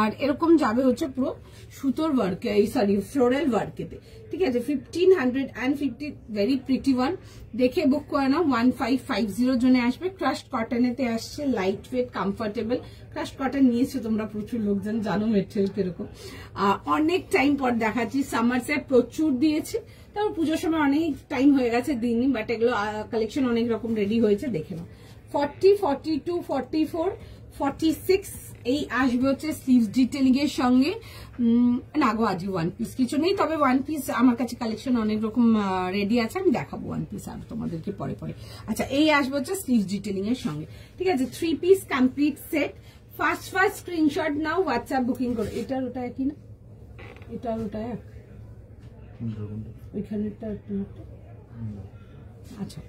আর এরকম যাবে হচ্ছে পুরো সুতোর ওয়ার্কে, সরি ফ্লোরাল ওয়ার্কেতে। ঠিক আছে, 1550, ভেরি প্রিটি ওয়ান, দেখে বুক করে নাও। 1550 জন্য আসবে, ক্রাশড কটনেতে আসছে, light weight, comfortable. Crushed cotton নিয়েছো তোমরা প্রচুর লোকজন, জানো মেটেরিয়াল কিরকম। অনেক টাইম পর দেখাচ্ছি, সামার সেট প্রচুর দিয়েছে, তারপর পুজোর সময় অনেক টাইম হয়ে গেছে দিইনি, বাট এগুলো কালেকশন অনেক রকম রেডি হয়েছে, দেখে নাও। 40, 42, 44, 46 এই আসবে হচ্ছে স্লিভস ডিটেলিং এর সঙ্গে। না গো আজকে ওয়ান পিস কিছু নেই, তবে ওয়ান পিস আমার কাছে কালেকশন অনেক রকম রেডি আছে, আমি দেখাবো ওয়ান পিস আর তোমাদেরকে পরে পরে। আচ্ছা এই আসবে হচ্ছে স্লিভস ডিটেলিং এর সঙ্গে। ঠিক আছে, 3 piece complete set. First screenshot নাও, হোয়াটসঅ্যাপ বুকিং করো। এটার ওটা একই না, এটার ওটা এক, ওইখানেরটা একটু। আচ্ছা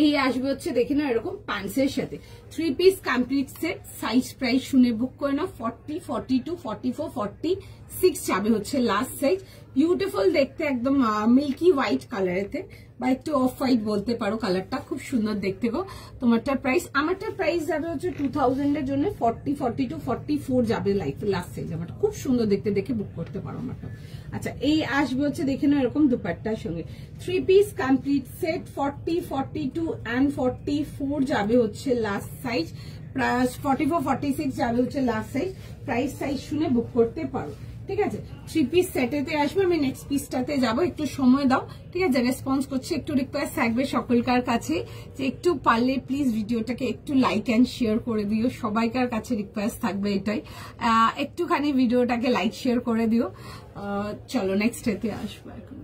এই আসবে হচ্ছে দেখে নাও এরকম প্যান্টসের সাথে, 3 piece complete set. Size price শুনে বুক করে নাও, 40, 42, 44, 46 যাবে হচ্ছে লাস্ট সাইজ। বিউটিফুল দেখতে, একদম মিল্কি হোয়াইট কালারেতে, বা একটু অফ হোয়াইট বলতে পারো, কালারটা খুব সুন্দর দেখতে গো। তোমারটার প্রাইস, আমারটার প্রাইস যাবে হচ্ছে 2000 এর জন্য, 40, 42, 44 যাবে লাস্ট সাইজ। আমারটা খুব সুন্দর দেখতে, দেখে বুক করতে পারো আমারটা। আচ্ছা এই আসবে হচ্ছে দেখে নাও এরকম দুপাট্টার সঙ্গে, 3 পিস কমপ্লিট সেট। 40, 42 and 44 যাবে হচ্ছে লাস্ট সাইজ, 44, 46 যাবে হচ্ছে লাস্ট সাইজ। প্রাইস সাইজ শুনে বুক করতে পারো। ঠিক আছে, 3 পিস সেটেতে আসবে, আমি নেক্সট পিসটাতে যাবো, একটু সময় দাও। ঠিক আছে, রেসপন্স করছে, একটু রিকোয়েস্ট থাকবে সকলকার কাছে যে একটু পারলে প্লিজ ভিডিওটাকে একটু লাইক অ্যান্ড শেয়ার করে দিও, সবাইকার কাছে রিকোয়েস্ট থাকবে এটাই, একটুখানি ভিডিওটাকে লাইক শেয়ার করে দিও। চলো নেক্সট এতে আসবো। এখন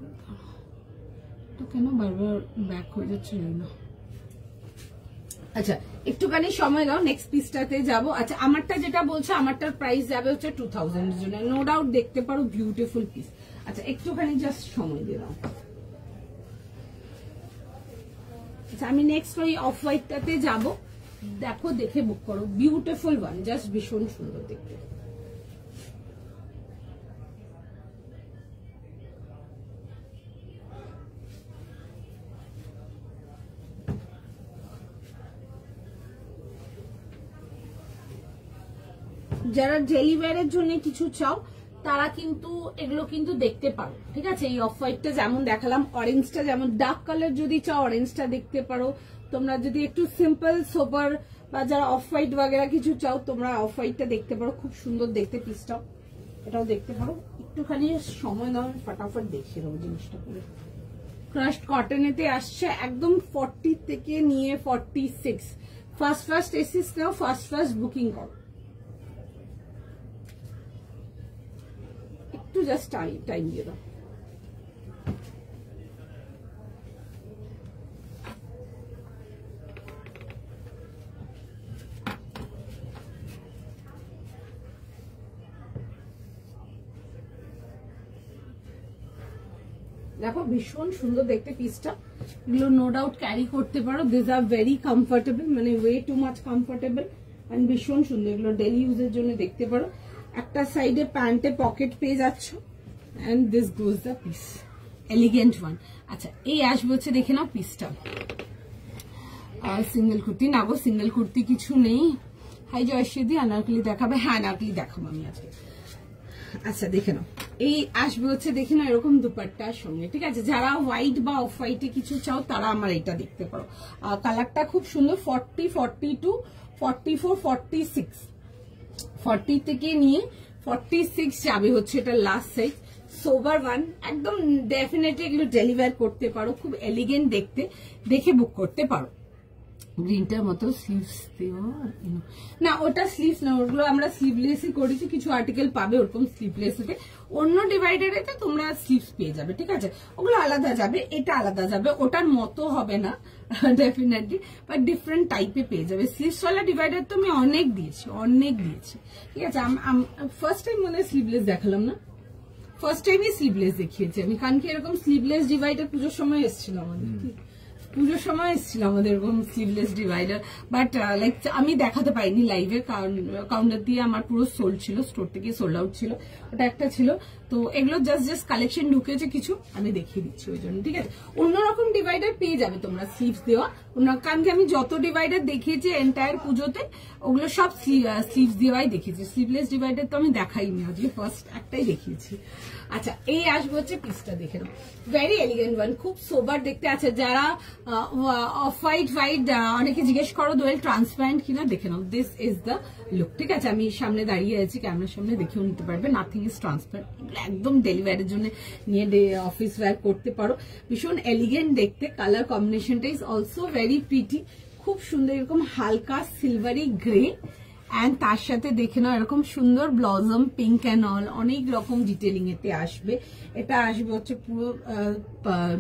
তো কেন বারবার ব্যাক হয়ে যাচ্ছে না, আচ্ছা একটুখানি সময় দাও, নেক্সট পিসটাতে যাবো। আচ্ছা আমারটা যেটা বলছে, আমারটার প্রাইস যাবে হচ্ছে 2000 এর জন্য, নো ডাউট দেখতে পারো, বিউটিফুল পিস। আচ্ছা একটুখানি জাস্ট সময় দিয়ে দাও। আচ্ছা আমি নেক্সট ওই অফ হোয়াইটটাতে যাবো, দেখো দেখে বুক করো, বিউটিফুল ওয়ান, জাস্ট ভীষণ সুন্দর দেখতে। যারা ডেইলি ওয়্যারের জন্য কিছু চাও তারা কিন্তু এগুলো কিন্তু দেখতে পারো। ঠিক আছে, এই অফ হোয়াইটটা যেমন দেখালাম, অরেঞ্জটা যেমন ডার্ক কালার যদি চাও অরেঞ্জটা দেখতে পারো। তোমরা যদি একটু সিম্পল সোবার বা যারা অফ হোয়াইট বাগেরা কিছু চাও, তোমরা অফ হোয়াইটটা দেখতে পারো, খুব সুন্দর দেখতে পিসটাও, এটাও দেখতে পারো। একটুখানি সময় দাও, ফটাফট দেখিয়ে দেবো জিনিসটা করে। ক্রাশড কটনেতে আসছে একদম 40 থেকে নিয়ে 46। ফার্স্ট এসিস নাও, ফার্স্ট বুকিং করো। একটু জাস্ট টাইম দিয়ে দাও। দেখো ভীষণ সুন্দর দেখতে পিসটা, এগুলো নো ডাউট ক্যারি করতে পারো। দিস আর ভেরি কমফোর্টেবল, মানে way too much comfortable and ভীষণ সুন্দর। এগুলো ডেলি ইউজের জন্য দেখতে পারো। একটা সাইডে প্যান্টে পকেট পেয়ে যাচ্ছ and this goes the piece, elegant one. আচ্ছা এই আসবে হচ্ছে, দেখে নাও পিসটা। সিঙ্গেল কুর্তি না গো, সিঙ্গেল কুর্তি কিছু নেই। হাই জয়শ্রী, আনারকলি দেখাবে? হ্যাঁ আনারকলি দেখাবো আমি আজকে। আচ্ছা দেখে নাও, এই আসবে হচ্ছে দেখে নাও এরকম দুপাট্টার সঙ্গে, ঠিক আছে। যারা হোয়াইট বা অফ হোয়াইটে কিছু চাও তারা আমার এটা দেখতে পারো। কালারটা খুব সুন্দর। 40, 42, 44, 46, 40 থেকে নিয়ে 46 যাবে হচ্ছে এটা লাস্ট সাইজ। সোবার ওয়ান, একদম ডেফিনেটলি এগুলো ডেলিভার করতে পারো। খুব এলিগেন্ট দেখতে, দেখে বুক করতে পারো। গ্রিনটার মতো স্লিভস দেওয়া না, ওটা স্লিভস না, ওগুলো আমরা স্লিভলেসই করেছি। কিছু আর্টিকেল পাবে ওরকম স্লিভলেস এতে, অন্য ডিভাইডারেতে তোমরা স্লিভস পেয়ে যাবে, ঠিক আছে। ওগুলো আলাদা যাবে, এটা আলাদা যাবে, ওটার মতো হবে না ডেফিনেটলি, বাট ডিফারেন্ট টাইপে পেয়ে যাবে। স্লিভস ওয়ালা ডিভাইডার তো আমি অনেক দিয়েছি, ঠিক আছে। ফার্স্ট টাইম মনে হয় স্লিভলেস দেখালাম না, ফার্স্ট টাইমই স্লিভলেস দেখিয়েছি আমি, কারণ কি এরকম স্লিভলেস ডিভাইডার পুজোর সময় এসেছিল আমাদের, এরকম স্লিভলেস ডিভাইডার, বাট লাইক আমি দেখাতে পাইনি লাইভে, কারণ কাউন্টার দিয়ে আমার পুরো সোল্ড ছিল, স্টোর থেকে সোল্ড আউট ছিল, ওটা একটা ছিল। তো এগুলো জাস্ট কালেকশন ঢুকেছে কিছু, আমি দেখিয়ে দিচ্ছি ওই জন্য, ঠিক আছে। অন্যরকম ডিভাইডার পেয়ে যাবে তোমরা স্লিভস দেওয়া, কারণ কি আমি যত ডিভাইডার দেখিয়েছি এন্টায়ার পুজোতে ওগুলো সব স্লিভস দেওয়াই দেখিয়েছি। স্লিভলেস ডিভাইডার তো আমি দেখাইনি, আজকে ফার্স্ট একটাই দেখিয়েছি। আচ্ছা এই আসবে হচ্ছে পিসটা, দেখে নাও, ভেরি এলিগেন্ট ওয়ান, খুব সোবার দেখতে আছে। যারা অফ হোয়াইট অনেকে জিজ্ঞেস করো দোয়েল ট্রান্সপারেন্ট কিনা, দেখে নাও, দিস ইজ দ্য লুক, ঠিক আছে। আমি সামনে দাঁড়িয়ে আছি, ক্যামেরার সামনে, দেখেও নিতে পারবে। নাথিং ইজ ট্রান্সপারেন্ট, একদম ডেলিভারির জন্য নিয়ে অফিস ওয়্যার করতে পারো। ভীষণ এলিগেন্ট দেখতে, কালার কম্বিনেশনটা ইজ অলসো ভেরি প্রিটি, খুব সুন্দর, এরকম হালকা সিলভারি গ্রে এন্ড তার সাথে দেখে নাও এরকম সুন্দর ব্লজম পিঙ্ক এন্ড অল, অনেক রকম ডিটেলিং এতে আসবে। এটা আসবে হচ্ছে পুরো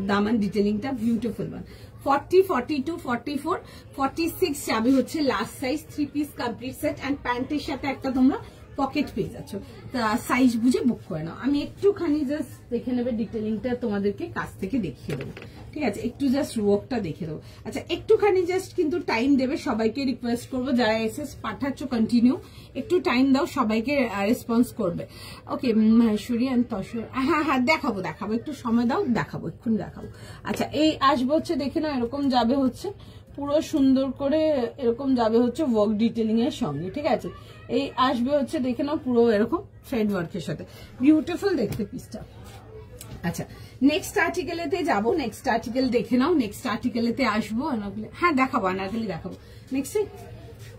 দামান ডিটেলিংটা বিউটিফুল ওয়ান। 40, 42, 44, 46 যাবে হচ্ছে last size. 3 piece complete set and প্যান্টের সাথে একটা তোমরা পকেট পেয়ে যাচ্ছ। সাইজ বুঝে বুক করে নাও। আমি একটুখানি জাস্ট দেখে নেবে ডিটেলিংটা, তোমাদেরকে কাছ থেকে দেখিয়ে দেবো, ঠিক আছে। একটু জাস্ট ওয়ার্কটা দেখে দেবো। আচ্ছা একটুখানি জাস্ট কিন্তু টাইম দেবে, সবাইকে রিকোয়েস্ট করবো যারা এসএস পাঠাচ্ছ কন্টিনিউ একটু টাইম দাও, সবাইকে রেসপন্স করবে। ওকে মহেশ্বরী এন্ড তসর, হ্যাঁ দেখাবো, একটু সময় দাও, দেখাবো, এক্ষুনি দেখাবো। আচ্ছা এই আসবে হচ্ছে দেখে নাও এরকম যাবে হচ্ছে পুরো সুন্দর করে, এরকম যাবে হচ্ছে ওয়ার্ক ডিটেলিং এর সঙ্গে, ঠিক আছে। এই আসবে হচ্ছে দেখে নাও পুরো এরকম থ্রেড ওয়ার্কের সাথে, বিউটিফুল দেখতে পিসটা। আচ্ছা নেক্সট আর্টিকেলেতে যাবো, নেক্সট আর্টিকেল দেখে নাও। নেক্সট আর্টিকেলেতে আসবো, হ্যাঁ দেখাবো, আনারকলি দেখাবো নেক্সট।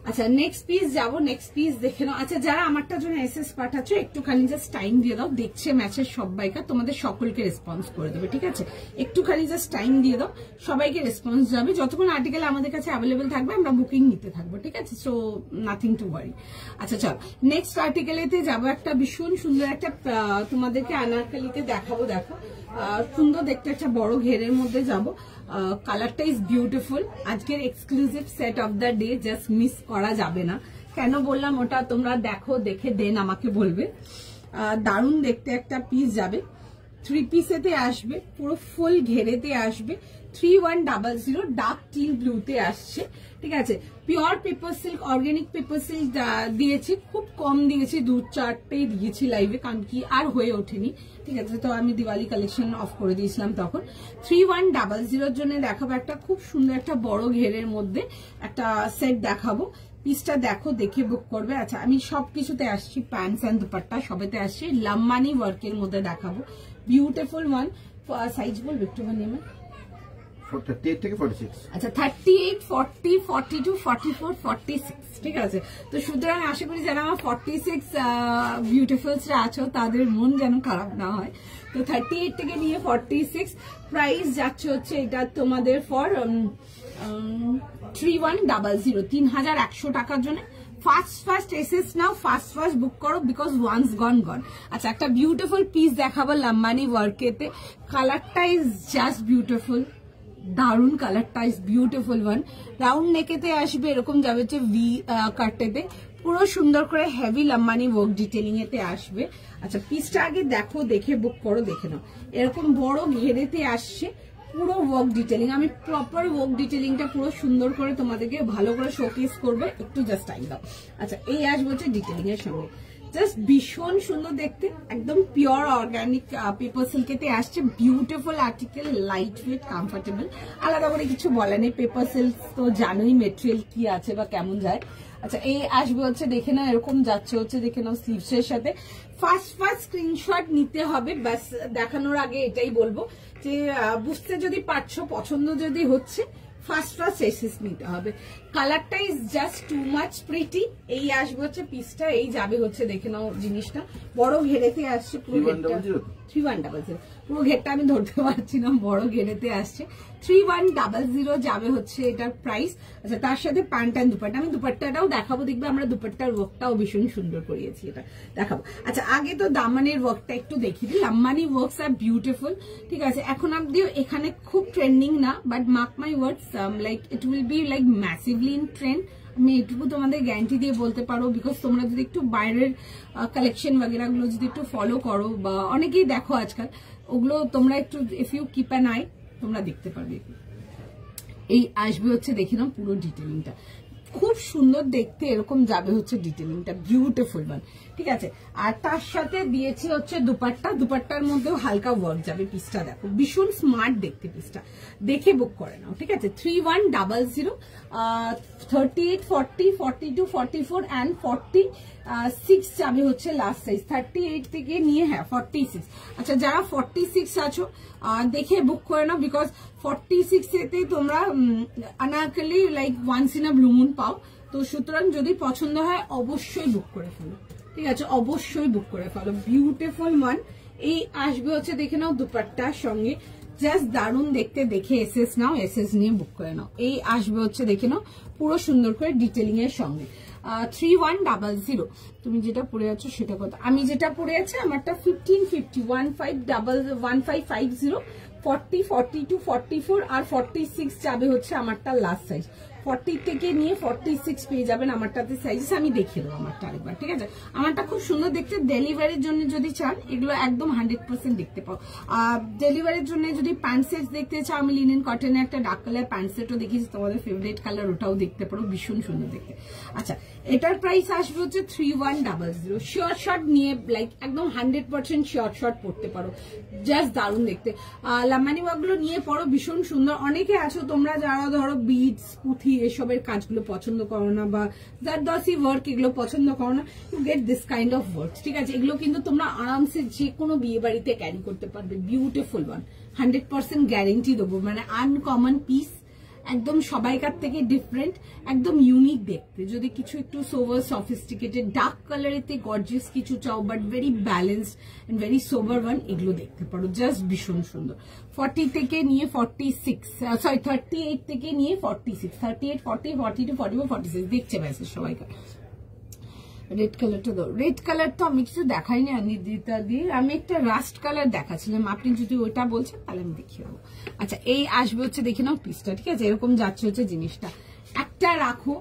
আচ্ছা নেক্সট পিস যাবো, নেক্সট পিস দেখে নাও। আচ্ছা যারা আমারটার জন্য এসএস পাঠাচ্ছ একটুখানি জাস্ট টাইম দিয়ে দাও, দেখছে ম্যাচের সবাইকা, তোমাদের সকলকে রেসপন্স করে দেবে, ঠিক আছে। একটুখানি জাস্ট টাইম দিয়ে দাও, সবাইকে রেসপন্স যাবে। যতক্ষণ আর্টিকেল আমাদের কাছে অ্যাভেলেবেল থাকবে আমরা বুকিং নিতে থাকবো, ঠিক আছে। So nothing to worry. আচ্ছা চল নেক্সট আর্টিকেলেতে যাবো, একটা ভীষণ সুন্দর একটা তোমাদেরকে আনারকলিতে দেখাবো। দেখো সুন্দর দেখতে একটা বড় ঘেরের মধ্যে যাবো। কালারটা ইজ বিউটিফুল, আজকের exclusive set of the day, just miss করা যাবে না। কেন বললাম ওটা তোমরা দেখো, দেখে দেন আমাকে বলবে। দারুণ দেখতে একটা পিস যাবে, 3 পিসেতে আসবে, পুরো ফুল ঘেরেতে আসবে। 3100 ডার্ক টিল ব্লুতে আসছে, ঠিক আছে। Pure paper silk, organic paper silk দিয়েছি, খুব কম দিয়েছি, 2-4টেই দিয়েছি লাইভে, কারণ কি আর হয়ে ওঠেনি, ঠিক আছে। তো আমি দিওয়ালি কালেকশন অফ করে দিয়েছিলাম তখন। 3100 জন্য দেখাবো একটা খুব সুন্দর একটা বড় ঘেরের মধ্যে একটা সেট দেখাবো। পিসটা দেখো, দেখে বুক করবে। আচ্ছা আমি সবকিছুতে আসছি, প্যান্টস এন্ড দুপাট্টা সবেতে আসছি। লাম্বানি ওয়ার্কের মধ্যে দেখাবো, বিউটিফুল ওয়ান। সাইজ বলবো একটুখানি আমার 38 থেকে 46। আচ্ছা 38, 40, 42, 44, 46 ঠিক আছে। তো সুতরাং আশা করি যারা আমার 46 বিউটিফুলসরা আছো তাদের মন যেন খারাপ না হয়। তো 38 থেকে নিয়ে 46 প্রাইস যাচ্ছে হচ্ছে এটা তোমাদের ফর 3100, 3100 টাকার জন্য। ফার্স্ট এসেস নাও, ফার্স্ট বুক করো বিকজ ওয়ান্স গন। আচ্ছা একটা বিউটিফুল পিস দেখাবো লাম্বানি ওয়ার্কেতে, কালারটা ইজ জাস্ট বিউটিফুল, দারুন কালারটা ইজ বিউটিফুল ওয়ান। রাউন্ড নেকেতে আসবে, এরকম যাবে হচ্ছে ভি কাটেতে, পুরো সুন্দর করে হেভি লাম্বানি ওয়ার্ক ডিটেলিং এতে আসবে। আচ্ছা পিসটা আগে দেখো, দেখে বুক করো, দেখে নাও। এরকম বড় ঘেরেতে আসছে, পুরো ওয়ার্ক ডিটেলিং। আমি প্রপার ওয়ার্ক ডিটেলিংটা পুরো সুন্দর করে তোমাদেরকে ভালো করে শোকেস করবে, একটু জাস্ট টাইম দাও। আচ্ছা এই আসবে হচ্ছে ডিটেলিং এর সঙ্গে, জাস্ট ভীষণ সুন্দর দেখতে, একদম পিওর অর্গানিক পেপার সিল্কেতে আসছে। Beautiful article, light weight, comfortable, আলাদা করে কিছু বলা নেই। পেপার সিল্ক তো জানোই মেটেরিয়াল কি আছে বা কেমন যায়। আচ্ছা এই আসবে হচ্ছে দেখে নাও, এরকম যাচ্ছে হচ্ছে দেখে নাও স্লিভস এর সাথে। ফার্স্ট স্ক্রিনশট নিতে হবে, ব্যাস দেখানোর আগে এটাই বলবো যে বুঝতে যদি পারছো, পছন্দ যদি হচ্ছে, ফার্স্ট এসেস নিতে হবে। কালারটা is just too much pretty. এই আসবে হচ্ছে পিসটা, এই যাবে হচ্ছে দেখে নাও জিনিসটা, বড় ঘেরেতে আসছে পুরো ঘেরটা, 3100 পুরো ঘেরটা আমি ধরতে পারছি না, বড় ঘেরেতে আসছে 3100 যাবে হচ্ছে এটার প্রাইস। আচ্ছা তার সাথে প্যান্ট অ্যান্ড দুপাট্টা, আমি দুপাট্টাটাও দেখাবো, দেখবে আমরা দুপাট্টার ওয়ার্কটাও ভীষণ সুন্দর করিয়েছি, এটা দেখাবো। আচ্ছা আগে তো দামানের ওয়ার্কটা একটু দেখিয়ে দিই। লাম্বানি ওয়ার্কস আর বিউটিফুল, ঠিক আছে। এখন অব্দিও এখানে খুব ট্রেন্ডিং না, but mark my words like it will be like massively in trend. আমি এটুকু তোমাদের গ্যারান্টি দিয়ে বলতে পারো, বিকজ তোমরা যদি একটু বাইরের কালেকশন বগেরা গুলো যদি একটু ফলো করো, বা অনেকেই দেখো আজকাল, ওগুলো তোমরা একটু if you keep an eye তোমরা দেখতে পারবে। এই আসবে হচ্ছে দেখে নাও পুরো ডিটেলিংটা, খুব সুন্দর দেখতে, এরকম যাবে হচ্ছে ডিটেলিংটা, বিউটিফুল ওয়ান, ঠিক আছে। আর তার সাথে দিয়েছি হচ্ছে দুপাট্টা, দুপাট্টার মধ্যেও হালকা ওয়ার্ক যাবে। পিসটা দেখো, ভীষণ স্মার্ট দেখতে, পিসটা দেখে বুক করে নাও, ঠিক আছে। 3100, 38, 40, 42, 44 অ্যান্ড 46 যাবে হচ্ছে লাস্ট সাইজ। 38 থেকে নিয়ে 46। আচ্ছা যারা 46 আছো দেখে বুক করে নাও, বিকজ 46 এতে তোমরা Anarkali like once in a blue moon পাও। তো সুতরাং যদি পছন্দ হয় অবশ্যই বুক করে ফেলো, ঠিক আছে, অবশ্যই বুক করে ফেলো। Beautiful one. এই আসবে হচ্ছে দেখে নাও দুপাট্টার সঙ্গে, জাস্ট দারুন দেখতে, দেখে এসএস নাও, এসএস নিয়ে বুক করে নাও। এই আসবে হচ্ছে দেখে নাও পুরো সুন্দর করে ডিটেলিং এর সঙ্গে। 3100 তুমি যেটা পরে আছো সেটা কত? আমি যেটা পরে আছি আমারটা 1550, 1550, 40, 42, 44 আর 46 যাবে হচ্ছে আমারটা লাস্ট সাইজ। 40 থেকে নিয়ে 46 পেয়ে যাবেন আমারটাতে সাইজেস। আমি দেখিয়ে দেবো আমারটা আরেকবার, ঠিক আছে। আমারটা খুব সুন্দর দেখতে, ডেলিভারির জন্য যদি চান এগুলো একদম 100% দেখতে পাও। ডেলিভারির জন্য যদি প্যান্ট সেট দেখতে চাও, আমি লিনেন কটনের একটা ডার্ক কালার প্যান্ট সেটও দেখিয়েছি, তোমাদের ফেভারিট কালার, ওটাও দেখতে পারো, ভীষণ সুন্দর দেখতে। আচ্ছা এটার প্রাইস আসবে হচ্ছে 3100। শিওর শর্ট নিয়ে লাইক একদম 100% শিওর শর্ট পড়তে পারো, জাস্ট দারুণ দেখতে। লাম্বানি ওয়ার্কগুলো নিয়ে পড়ো, ভীষণ সুন্দর। অনেকে আছো তোমরা যারা ধরো বিডস, পুঁথি এসবের কাজগুলো পছন্দ করো না, বা জারদস্তি ওয়ার্ক এগুলো পছন্দ করো না, to get this kind of work, ঠিক আছে। এগুলো কিন্তু তোমরা আরামসে যে কোনো বিয়ে বাড়িতে ক্যারি করতে পারবে। বিউটিফুল ওয়ান, 100% গ্যারেন্টি দেবো, মানে আনকমন পিস, একদম সবাইকার থেকে ডিফারেন্ট, একদম ইউনিক দেখতে। যদি কিছু একটু সোভার সফিস্টিকেটেড ডার্ক কালারেতে গর্জিয়াস কিছু চাও, but very balanced and very sober one, এগুলো দেখতে পারো, জাস্ট ভীষণ সুন্দর। 40 থেকে নিয়ে 46, সরি 38 থেকে নিয়ে 46, 38, 40, 42, 44, 46 দেখছে ব্যাসের সবাইকার। রেড কালারটা দাও। রেড কালারটা আমি কিছু দেখাইনি অনিদিতা দিয়ে, আমি একটা রাস্ট কালার দেখাচ্ছিলাম, আপনি যদি ওইটা বলছেন তাহলে আমি দেখিয়ে দেবো। আচ্ছা এই আসবে হচ্ছে দেখে নাও পিসটা, ঠিক আছে, এরকম যাচ্ছে হচ্ছে জিনিসটা, একটা রাখো,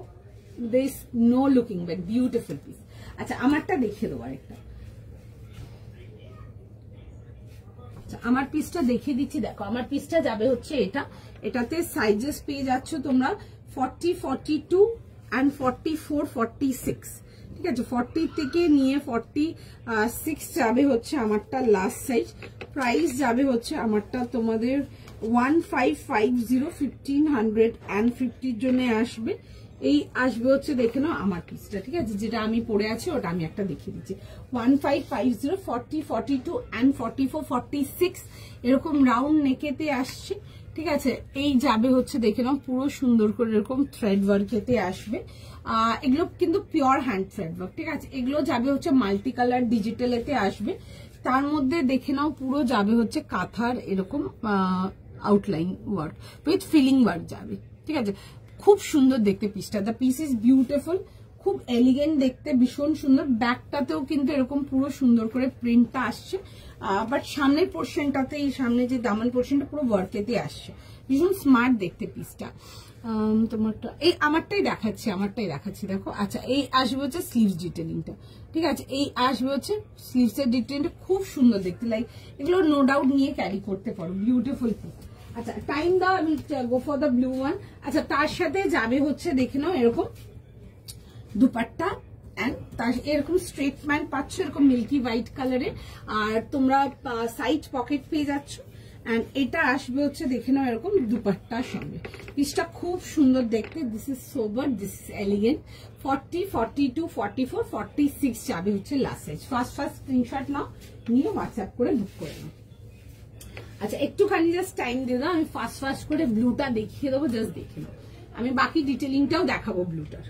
this no looking bad, beautiful piece. আচ্ছা আমারটা দেখিয়ে দেবো আরেকটা। আচ্ছা আমার পিসটা দেখিয়ে দিচ্ছি, দেখো আমার পিসটা যাবে হচ্ছে এটা, এটাতে সাইজেস পেয়ে যাচ্ছ তোমরা 40, 42 অ্যান্ড 44, 46, ঠিক আছে। 40 থেকে নিয়ে 46 যাবে হচ্ছে আমারটা লাস্ট সাইজ। প্রাইস যাবে হচ্ছে আমারটা তোমাদের 1550, 1550 জন্য আসবে। এই আসবে হচ্ছে দেখে নাও আমার পিসটা, ঠিক আছে, যেটা আমি পরে আছি ওটা আমি একটা দেখিয়ে দিচ্ছি। 1550, 40, 42 অ্যান্ড 44, 46 এরকম রাউন্ড নেকেতে আসছে, ঠিক আছে। এই যাবে হচ্ছে দেখে নাও পুরো সুন্দর করে এরকম থ্রেড ওয়ার্কেতে আসবে। এগুলো কিন্তু পিওর হ্যান্ড থ্রেড ওয়ার্ক, ঠিক আছে। এগুলো যাবে হচ্ছে মাল্টি কালার ডিজিটালেতে আসবে, তার মধ্যে দেখে নাও পুরো যাবে হচ্ছে কাঁথার এরকম outline work with filling work যাবে, ঠিক আছে। খুব সুন্দর দেখতে পিসটা, দ্য পিস ইজ বিউটিফুল, খুব এলিগেন্ট দেখতে, ভীষণ সুন্দর। ব্যাকটাতেও কিন্তু এরকম পুরো সুন্দর করে প্রিন্টটা আসছে, বাট সামনের পোর্শনটাতে, এই সামনে যে দামান পোর্শনটা পুরো ওয়ার্কেতে আসছে, ভীষণ স্মার্ট দেখতে পিসটা। তোমারটা এই আমারটাই দেখাচ্ছি দেখো। আচ্ছা, এই আসবে হচ্ছে স্লিভস ডিটেলিংটা, ঠিক আছে। এই আসবে হচ্ছে স্লিভস এর ডিটেলিংটা, খুব সুন্দর দেখতে, লাইক এগুলো নো ডাউট নিয়ে ক্যারি করতে পারো, বিউটিফুল পিস। আচ্ছা, টাইম দাও, আমি গো ফর দ্য ব্লু ওয়ান। আচ্ছা, তার সাথে যাবে হচ্ছে দেখে নাও এরকম দুপাট্টা, এন্ড তার এরকম স্ট্রেট প্যান্ট পাচ্ছ এরকম মিল্কি হোয়াইট কালারের, আর তোমরা সাইড পকেট পেয়ে যাচ্ছ। এন্ড এটা আসবে হচ্ছে দেখে নাও এরকম দুপাট্টার সঙ্গে। পিসটা খুব সুন্দর দেখতে, this is sober, this is elegant. 40, 42, 44, 46 যাবে হচ্ছে লাস্ট সাইজ। ফার্স্ট স্ক্রিনশট নাও, নিয়ে হোয়াটসঅ্যাপ করে বুক করে নাও। আচ্ছা, একটুখানি জাস্ট টাইম দিয়ে দাও, আমি ফার্স্ট করে ব্লুটা দেখিয়ে দেবো, জাস্ট দেখে নাও। আমি বাকি ডিটেলিংটাও দেখাবো ব্লুটার।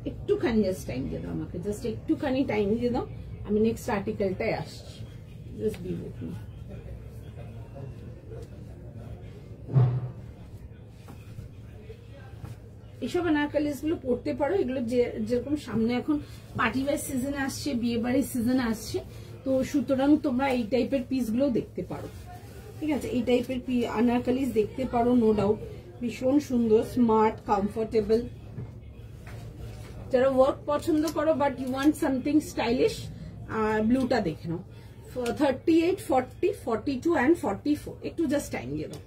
একটুখানি জাস্ট টাইম দিয়ে দাও আমাকে, জাস্ট একটুখানি টাইম দিয়ে দাও, আমি নেক্সট আর্টিকেলটাই আসছি, জাস্ট বি উইথ মি। এইসব অ্যানারকালিস গুলো পড়তে পারো, এগুলো যেরকম সামনে এখন পার্টি ওয়্যার সিজন আসছে, বিয়ে বাড়ির সিজন আসছে, তো সুতরাং তোমরা এই টাইপের পিস গুলো দেখতে পারো, ঠিক আছে। এই টাইপের অ্যানারকালিস দেখতে পারো, নো ডাউট ভীষণ সুন্দর, স্মার্ট, কমফোর্টেবল। যারা ওয়ার্ক পছন্দ করো but you want something stylish, ব্লুটা দেখে নাও। 38, 40, 42 and 44, একটু জাস্ট টাইম দিয়ে দাও।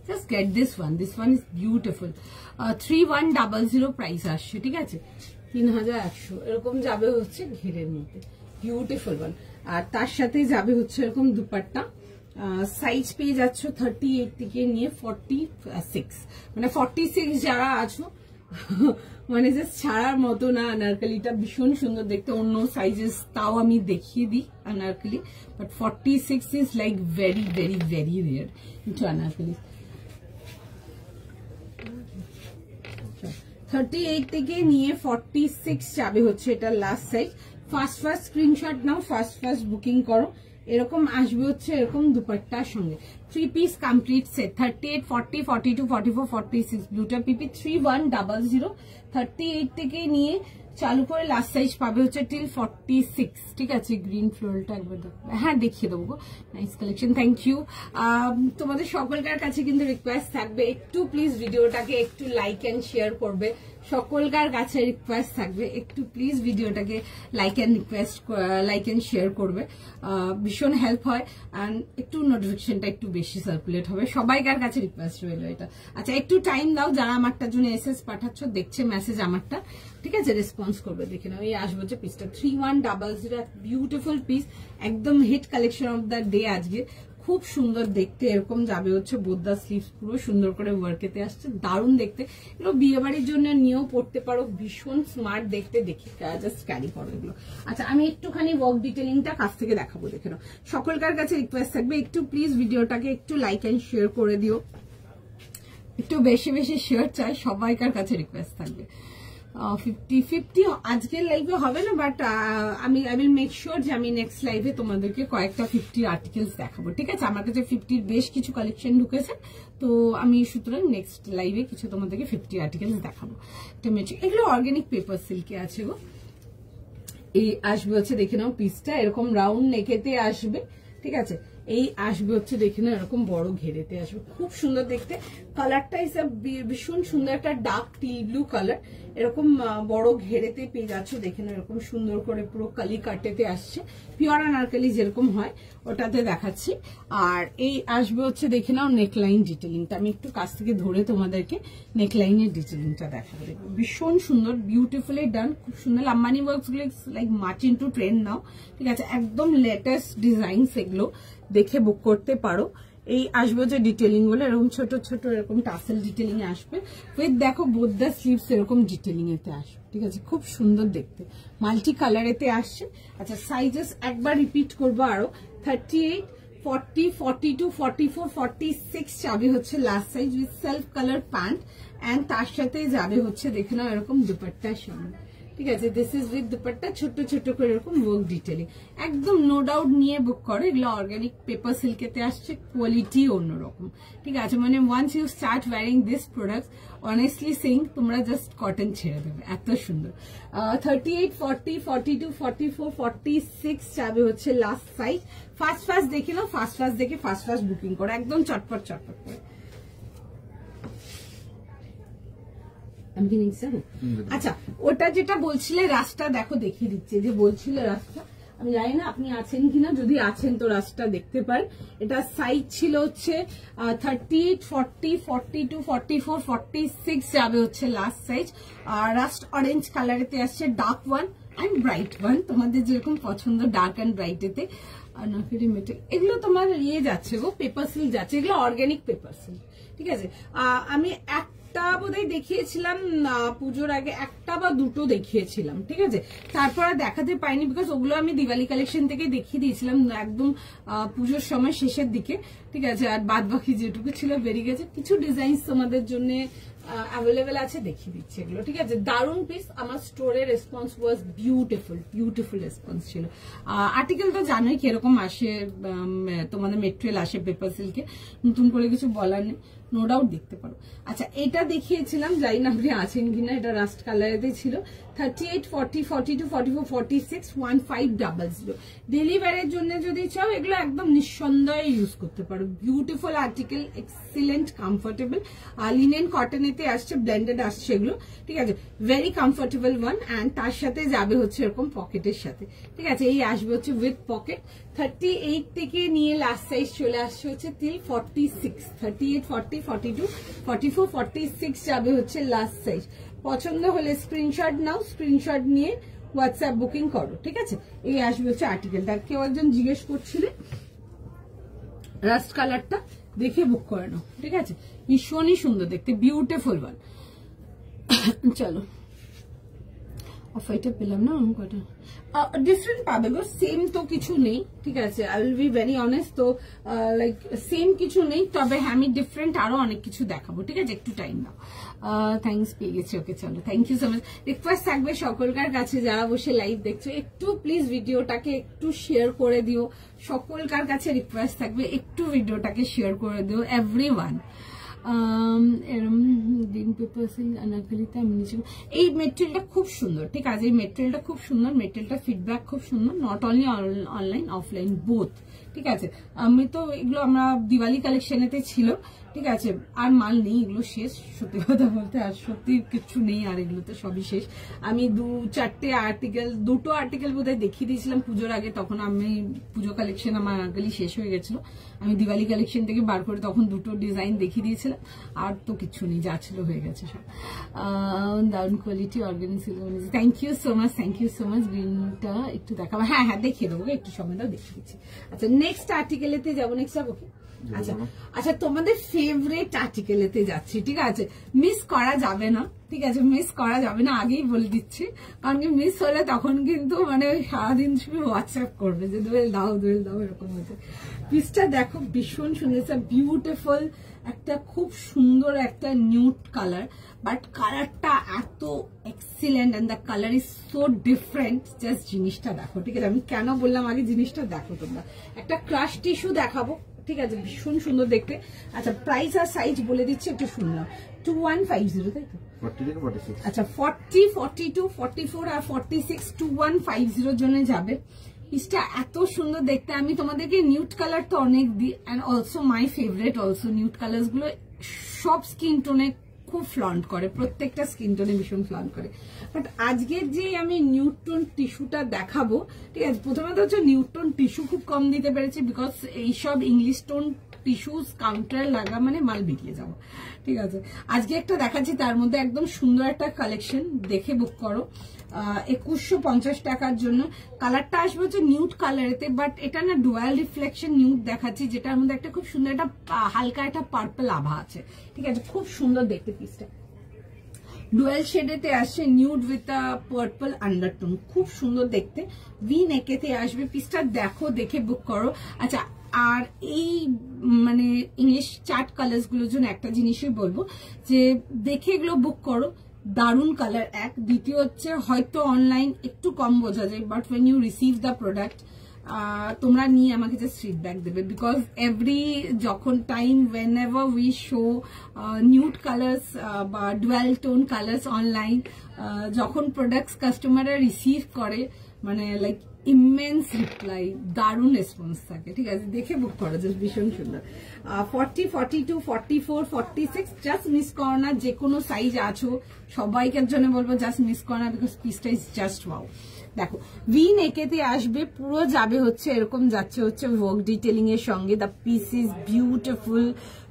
Just get this one is beautiful. 3100 price আসছে, ঠিক আছে। 3100 এরকম যাবে হচ্ছে ঘেরের মধ্যে, বিউটিফুল ওয়ান। আর তার সাথে যাবে হচ্ছে এরকম দুপাট্টা, সাইজ পেয়ে যাচ্ছ 38 থেকে নিয়ে 46, মানে 46 যারা আছো মানে জাস্ট ছাড়ার মতো না। আনারকলিটা ভীষণ সুন্দর দেখতে, অন্য সাইজেস তাও আমি দেখিয়ে দিই Anarkali, but 46 is like very very very rare into Anarkali. 38 থেকে নিয়ে 46 যাবে হচ্ছে এটা লাস্ট সাইজ। ফার্স্ট স্ক্রিনশট নাও, ফার্স্ট বুকিং করো। এরকম আসবে হচ্ছে এরকম দুপাট্টার সঙ্গে, 3 পিস কমপ্লিট সেট। 38, 40, 42, 44, 46 ব্লুটা পিপি 3100। 38 থেকে নিয়ে চালু করে লাস্ট সাইজ পাবে হচ্ছে টিল 46, ঠিক আছে। গ্রিন ফ্লোরালটা একবার হ্যাঁ দেখিয়ে দেবো, নাইস কালেকশন, থ্যাংক ইউ। তোমাদের সকলকার কাছে কিন্তু রিকোয়েস্ট থাকবে, একটু প্লিজ ভিডিওটাকে একটু লাইক এন্ড শেয়ার করবে। সকলকার কাছে রিকোয়েস্ট থাকবে, একটু প্লিজ ভিডিওটাকে লাইক এন্ড শেয়ার করবে, ভীষণ হেল্প হয়। অ্যান্ড একটু নোটিফিকেশনটা একটু বেশি সার্কুলেট হবে, সবাইকার কাছে রিকোয়েস্ট রইল এটা। আচ্ছা, একটু টাইম দাও, যারা আমারটার জন্য এসএস পাঠাচ্ছ, দেখছে মেসেজ আমারটা, ঠিক আছে, রেসপন্স করবে, দেখে নাও। এই আসবে হচ্ছে পিসটা 3100, বিউটিফুল পিস, একদম hit collection of the day আজকে, খুব সুন্দর দেখতে। এরকম যাবে হচ্ছে বোদ্দা স্লিভস, পুরো সুন্দর করে ওয়ার্কেতে আসছে, দারুণ দেখতে। এগুলো বিয়ে বাড়ির জন্য নিয়েও পড়তে পারো, ভীষণ স্মার্ট দেখতে, দেখে জাস্ট ক্যারি করো এগুলো। আচ্ছা, আমি একটুখানি ওয়ার্ক ডিটেলিংটা কাছ থেকে দেখাবো, দেখে নাও। সকলকার কাছে রিকোয়েস্ট থাকবে, একটু প্লিজ ভিডিওটাকে একটু লাইক এন্ড শেয়ার করে দিও, একটু বেশি বেশি শেয়ার চাই, সবাইকার কাছে রিকোয়েস্ট থাকবে। 50 আজকের লাইভে হবে না, but I will make sure যে আমি নেক্সট লাইভে তোমাদেরকে কয়েকটা 50 আর্টিকেলস দেখাবো, ঠিক আছে। আমার কাছে 50 বেশ কিছু কালেকশন ঢুকেছে, তো আমি সুতরাং নেক্সট লাইভে কিছু তোমাদেরকে 50 আর্টিকেলস দেখাবো। এগুলো অর্গানিক পেপার সিল্কে আছে গো। এই আসবে হচ্ছে দেখে নাও পিসটা এরকম রাউন্ড নেকেতে আসবে, ঠিক আছে। এই আসবে হচ্ছে দেখে না এরকম বড় ঘেরেতে আসবে, খুব সুন্দর দেখতে। কালারটা হিসাব ভীষণ সুন্দর, একটা ডার্ক টিল ব্লু কালার, এরকম বড় ঘেরেতে পেয়ে যাচ্ছ দেখে না, এরকম সুন্দর করে পুরো কালি কাটেতে আসছে, পিওর আনারকলি যেরকম হয় ওটাতে দেখাচ্ছি। আর এই আসবে হচ্ছে দেখে নাও নেকলাইন ডিটেলিংটা, আমি একটু কাছ থেকে ধরে তোমাদেরকে নেকলাইনের ডিটেলিংটা দেখাবো। দেখো ভীষণ সুন্দর, বিউটিফুলি ডান, খুব সুন্দর। লাম্বানি ওয়ার্কস গুলো লাইক মাচ ইনটু ট্রেন্ড নাও, ঠিক আছে, একদম লেটেস্ট ডিজাইন, সেগুলো দেখে বুক করতে পারো। এই আসবে যে ডিটেলিং গুলো এরকম ছোট ছোট এরকম টাসেল ডিটেলিং আসবে, উইথ দেখো বোথ দ্য স্লিভস এরকম ডিটেলিং এতে আসবে, ঠিক আছে, খুব সুন্দর দেখতে, মাল্টি কালার এতে আসছে। আচ্ছা সাইজেস একবার রিপিট করবো আরো, 38, 40, 42, 44, 46 যাবে হচ্ছে last size, with self colour pant, and তার সাথে যাবে হচ্ছে দেখে নাও এরকম দুপাট্টার সঙ্গে, ঠিক আছে, দিস ইজ উইথ দুপাট্টা, ছোট্ট ছোট্ট করে এরকম ওয়ার্ক ডিটেলিং, একদম নো ডাউট নিয়ে বুক করো। এগুলো অর্গানিক পেপার সিল্কেতে আসছে, কোয়ালিটি অন্যরকম, ঠিক আছে, মানে once you start wearing this product, honestly saying তোমরা জাস্ট কটন ছেড়ে দেবে, এত সুন্দর। 38, 40, 42, 44, 46 যাবে হচ্ছে লাস্ট সাইজ। ফার্স্ট দেখে নাও, ফার্স্ট দেখে ফার্স্ট বুকিং করো, একদম চটপট চটপট করে। আচ্ছা ওটা যেটা বলছিলে রাস্তা দেখো, দেখিয়ে দিচ্ছে যে বলছিলে রাস্তা, আমি জানি না আপনি আছেন কিনা, যদি আছেন তো রাস্তা দেখতে পারেন। এটা সাইজ ছিল হচ্ছে 38, 40, 42, 44, 46 যাবে হচ্ছে লাস্ট সাইজ। আর রাস্ট অরেঞ্জ কালারেতে আসছে, dark one and bright one, তোমাদের যেরকম পছন্দ ডার্ক অ্যান্ড ব্রাইট এতে। আর নাফিরি মেটেল এগুলো তোমার ইয়ে যাচ্ছে গো, পেপার সিল্ক যাচ্ছে, এগুলো অর্গানিক পেপার সিল্ক, ঠিক আছে। আমি একটা বোধহয় দেখিয়েছিলাম পুজোর আগে, একটা বা দুটো দেখিয়েছিলাম, ঠিক আছে, তারপর আর দেখাতে পাইনি, বিকজ ওগুলো আমি দিওয়ালি কালেকশন থেকে দেখিয়ে দিয়েছিলাম একদম পুজোর সময় শেষের দিকে, ঠিক আছে। আর বাদ বাকি যেটুকু ছিল বেরিয়ে গেছে, কিছু ডিজাইন তোমাদের জন্য অ্যাভেলেবেল আছে, দেখিয়ে দিচ্ছি এগুলো, ঠিক আছে। দারুণ পিস, আমার স্টোরের রেসপন্স ওয়াজ বিউটিফুল রেসপন্স ছিল। আর্টিকেল তো জানোই কিরকম আসে, তোমাদের মেটেরিয়াল আসে পেপার সিল্কে, নতুন করে কিছু বলার নেই, নো ডাউট দেখতে পারো। আচ্ছা এটা দেখিয়েছিলাম, জানি না আপনি আছেন কিনা, এটা রাস্ট কালারেতে ছিল, 38, 40, 42, 44, 46, 1500। ডেলি ওয়্যারের জন্য যদি চাও এগুলো একদম নিঃসন্দেহে ইউজ করতে পারো, beautiful article, excellent comfortable, linen কটনেতে আসছে, ব্লেন্ডেড আসছে এগুলো, ঠিক আছে, ভেরি কমফোর্টেবল ওয়ান। অ্যান্ড তার সাথে যাবে হচ্ছে এরকম পকেটের সাথে, ঠিক আছে, এই আসবে হচ্ছে উইথ পকেট। 38 থেকে নিয়ে লাস্ট সাইজ চলে আসছে হচ্ছে till 46, 38, 40, 42, 44, 46 যাবে হচ্ছে লাস্ট সাইজ। পছন্দ হলে স্ক্রিনশট নাও, স্ক্রিনশট নিয়ে হোয়াটসঅ্যাপ বুকিং করো, ঠিক আছে। এই আসবে হচ্ছে আর্টিকেলটা। কেউ একজন জিজ্ঞেস করছিলে রাস্ট কালারটা, দেখে বুক করে নাও, ঠিক আছে, ভীষণই সুন্দর দেখতে, বিউটিফুল ওয়ান। চলো অফ এটা পেলাম না, কটা ডিফারেন্ট পাবে গো, সেম তো কিছু নেই, ঠিক আছে, I will be very honest, তো লাইক সেম কিছু নেই, তবে হ্যাঁ আমি ডিফারেন্ট আরো অনেক কিছু দেখাবো, ঠিক আছে, একটু টাইম দাও। থ্যাংকস পেয়ে গেছি, ওকে চলো, thank you so much. Request থাকবে সকলকার কাছে যারা বসে লাইভ দেখছো, একটু প্লিজ ভিডিওটাকে একটু শেয়ার করে দিও, সকলকার কাছে রিকোয়েস্ট থাকবে একটু ভিডিওটাকে শেয়ার করে দিও, এভরিওয়ান। এই মেটেরিয়ালটা খুব সুন্দর, ঠিক আছে, এই মেটেরিয়ালটা খুব সুন্দর, মেটেরিয়ালটা ফিডব্যাক খুব সুন্দর, not only online offline both, ঠিক আছে। আমি তো এগুলো আমরা দিওয়ালি কালেকশনেতে ছিল, ঠিক আছে, আর মাল নেই, এগুলো শেষ, সত্যি কথা বলতে, আর সত্যি কিছু নেই, আর এগুলোতে সবই শেষ। আমি দুটো আর্টিকেল বোধহয় দেখিয়ে দিয়েছিলাম পুজোর আগে, তখন আমি পুজো কালেকশন আমার আঙ্কেলই শেষ হয়ে গেছিল, আমি দিওয়ালি কালেকশন থেকে বার করে তখন দুটো ডিজাইন দেখিয়ে দিয়েছিলাম, আর তো কিছু নেই, যা ছিল হয়ে গেছে সব। দারুন quality, organic, thank you so much. গ্রিনটা একটু দেখাবো, হ্যাঁ দেখিয়ে দেবো, একটু সময় দাও, দেখিয়ে দিচ্ছি। আচ্ছা নেক্সট আর্টিকেলেতে যাবো, নেক্সট যাবো কি, আচ্ছা তোমাদের ফেভারিট আর্টিকেলেতে যাচ্ছি, ঠিক আছে, মিস করা যাবে না, ঠিক আছে, মিস করা যাবে না, আগেই বলে দিচ্ছি, কারণ কি মিস হলে তখন কিন্তু মানে সারাদিন শুধু হোয়াটসঅ্যাপ করবে যে দোয়েল দাও এরকম হয়েছে। পিসটা দেখো ভীষণ সুন্দর, বিউটিফুল একটা, খুব সুন্দর একটা নিউড কালার, বাট কালারটা এত excellent and the colour is so different, just জিনিসটা দেখো, ঠিক আছে, আমি কেন বললাম আগে জিনিসটা দেখো তোমরা। একটা ক্রাশ টিস্যু দেখাবো, ঠিক আছে, ভীষণ সুন্দর দেখতে। আচ্ছা প্রাইস আর সাইজ বলে দিচ্ছি, একটু শুনলাম, 2150, তাই তো, আচ্ছা 40, 42, 44 আর 46 2150 জন্য যাবে। পিসটা এত সুন্দর দেখতে। আমি তোমাদেরকে নিউড কালার তো অনেক দিই, and also my favourite also nude colours গুলো সব স্কিন টোনে খুব ফ্লন্ট করে, প্রত্যেকটা স্কিন টোনে ভীষণ ফ্লন্ট করে। বাট আজকের যে আমি নিউড টোন টিস্যুটা দেখাবো, ঠিক আছে, প্রথমত হচ্ছে নিউড টোন টিস্যু খুব কম দিতে পেরেছি, বিকজ এইসব ইংলিশ টোন টিস্যুস কাউন্টার লাগা মানে মাল বিকিয়ে যাবো, ঠিক আছে। আজকে একটা দেখাচ্ছি, তার মধ্যে একদম সুন্দর একটা কালেকশন, দেখে বুক করো। 2150 টাকার জন্য। কালারটা আসবে হচ্ছে নিউড কালারেতে, বাট এটা না ডুয়াল রিফ্লেকশন নিউড দেখাচ্ছি, যেটার মধ্যে একটা খুব সুন্দর একটা হালকা একটা পার্পল আভা আছে, ঠিক আছে, খুব সুন্দর দেখতে পিসটা। ডুয়াল শেডেতে আসছে nude with a purple undertone, খুব সুন্দর দেখতে। ভি নেকেতে আসবে পিসটা, দেখো দেখে বুক করো। আচ্ছা, আর এই মানে ইংলিশ চার্ট কালার্স গুলোর জন্য একটা জিনিসই বলবো যে দেখে এগুলো বুক করো, দারুন কালার এক। দ্বিতীয় হচ্ছে হয়তো অনলাইন একটু কম বোঝা যায়, but when you receive the product তোমরা নিয়ে আমাকে জাস্ট ফিডব্যাক দেবে, বিকজ এভরি যখন time whenever we show nude colours বা ডুয়াল টোন কালার্স অনলাইন, যখন প্রোডাক্টস কাস্টমাররা রিসিভ করে মানে লাইক ইমেন্স রিপ্লাই, দারুণ রেসপন্স থাকে, ঠিক আছে, দেখে বুক করো, জাস্ট ভীষণ সুন্দর। 40, 42, 44, 46 জাস্ট মিস করো না, যে কোনো সাইজ আছো সবাইকার জন্য বলবো জাস্ট মিস করো না, বিকজ পিসটা ইজ জাস্ট ওয়াও। দেখো ভি নেকেতে আসবে, পুরো যাবে হচ্ছে এরকম, যাচ্ছে হচ্ছে ওয়ার্ক ডিটেলিং এর সঙ্গে। দ্য পিস ইজ বিউটিফুল,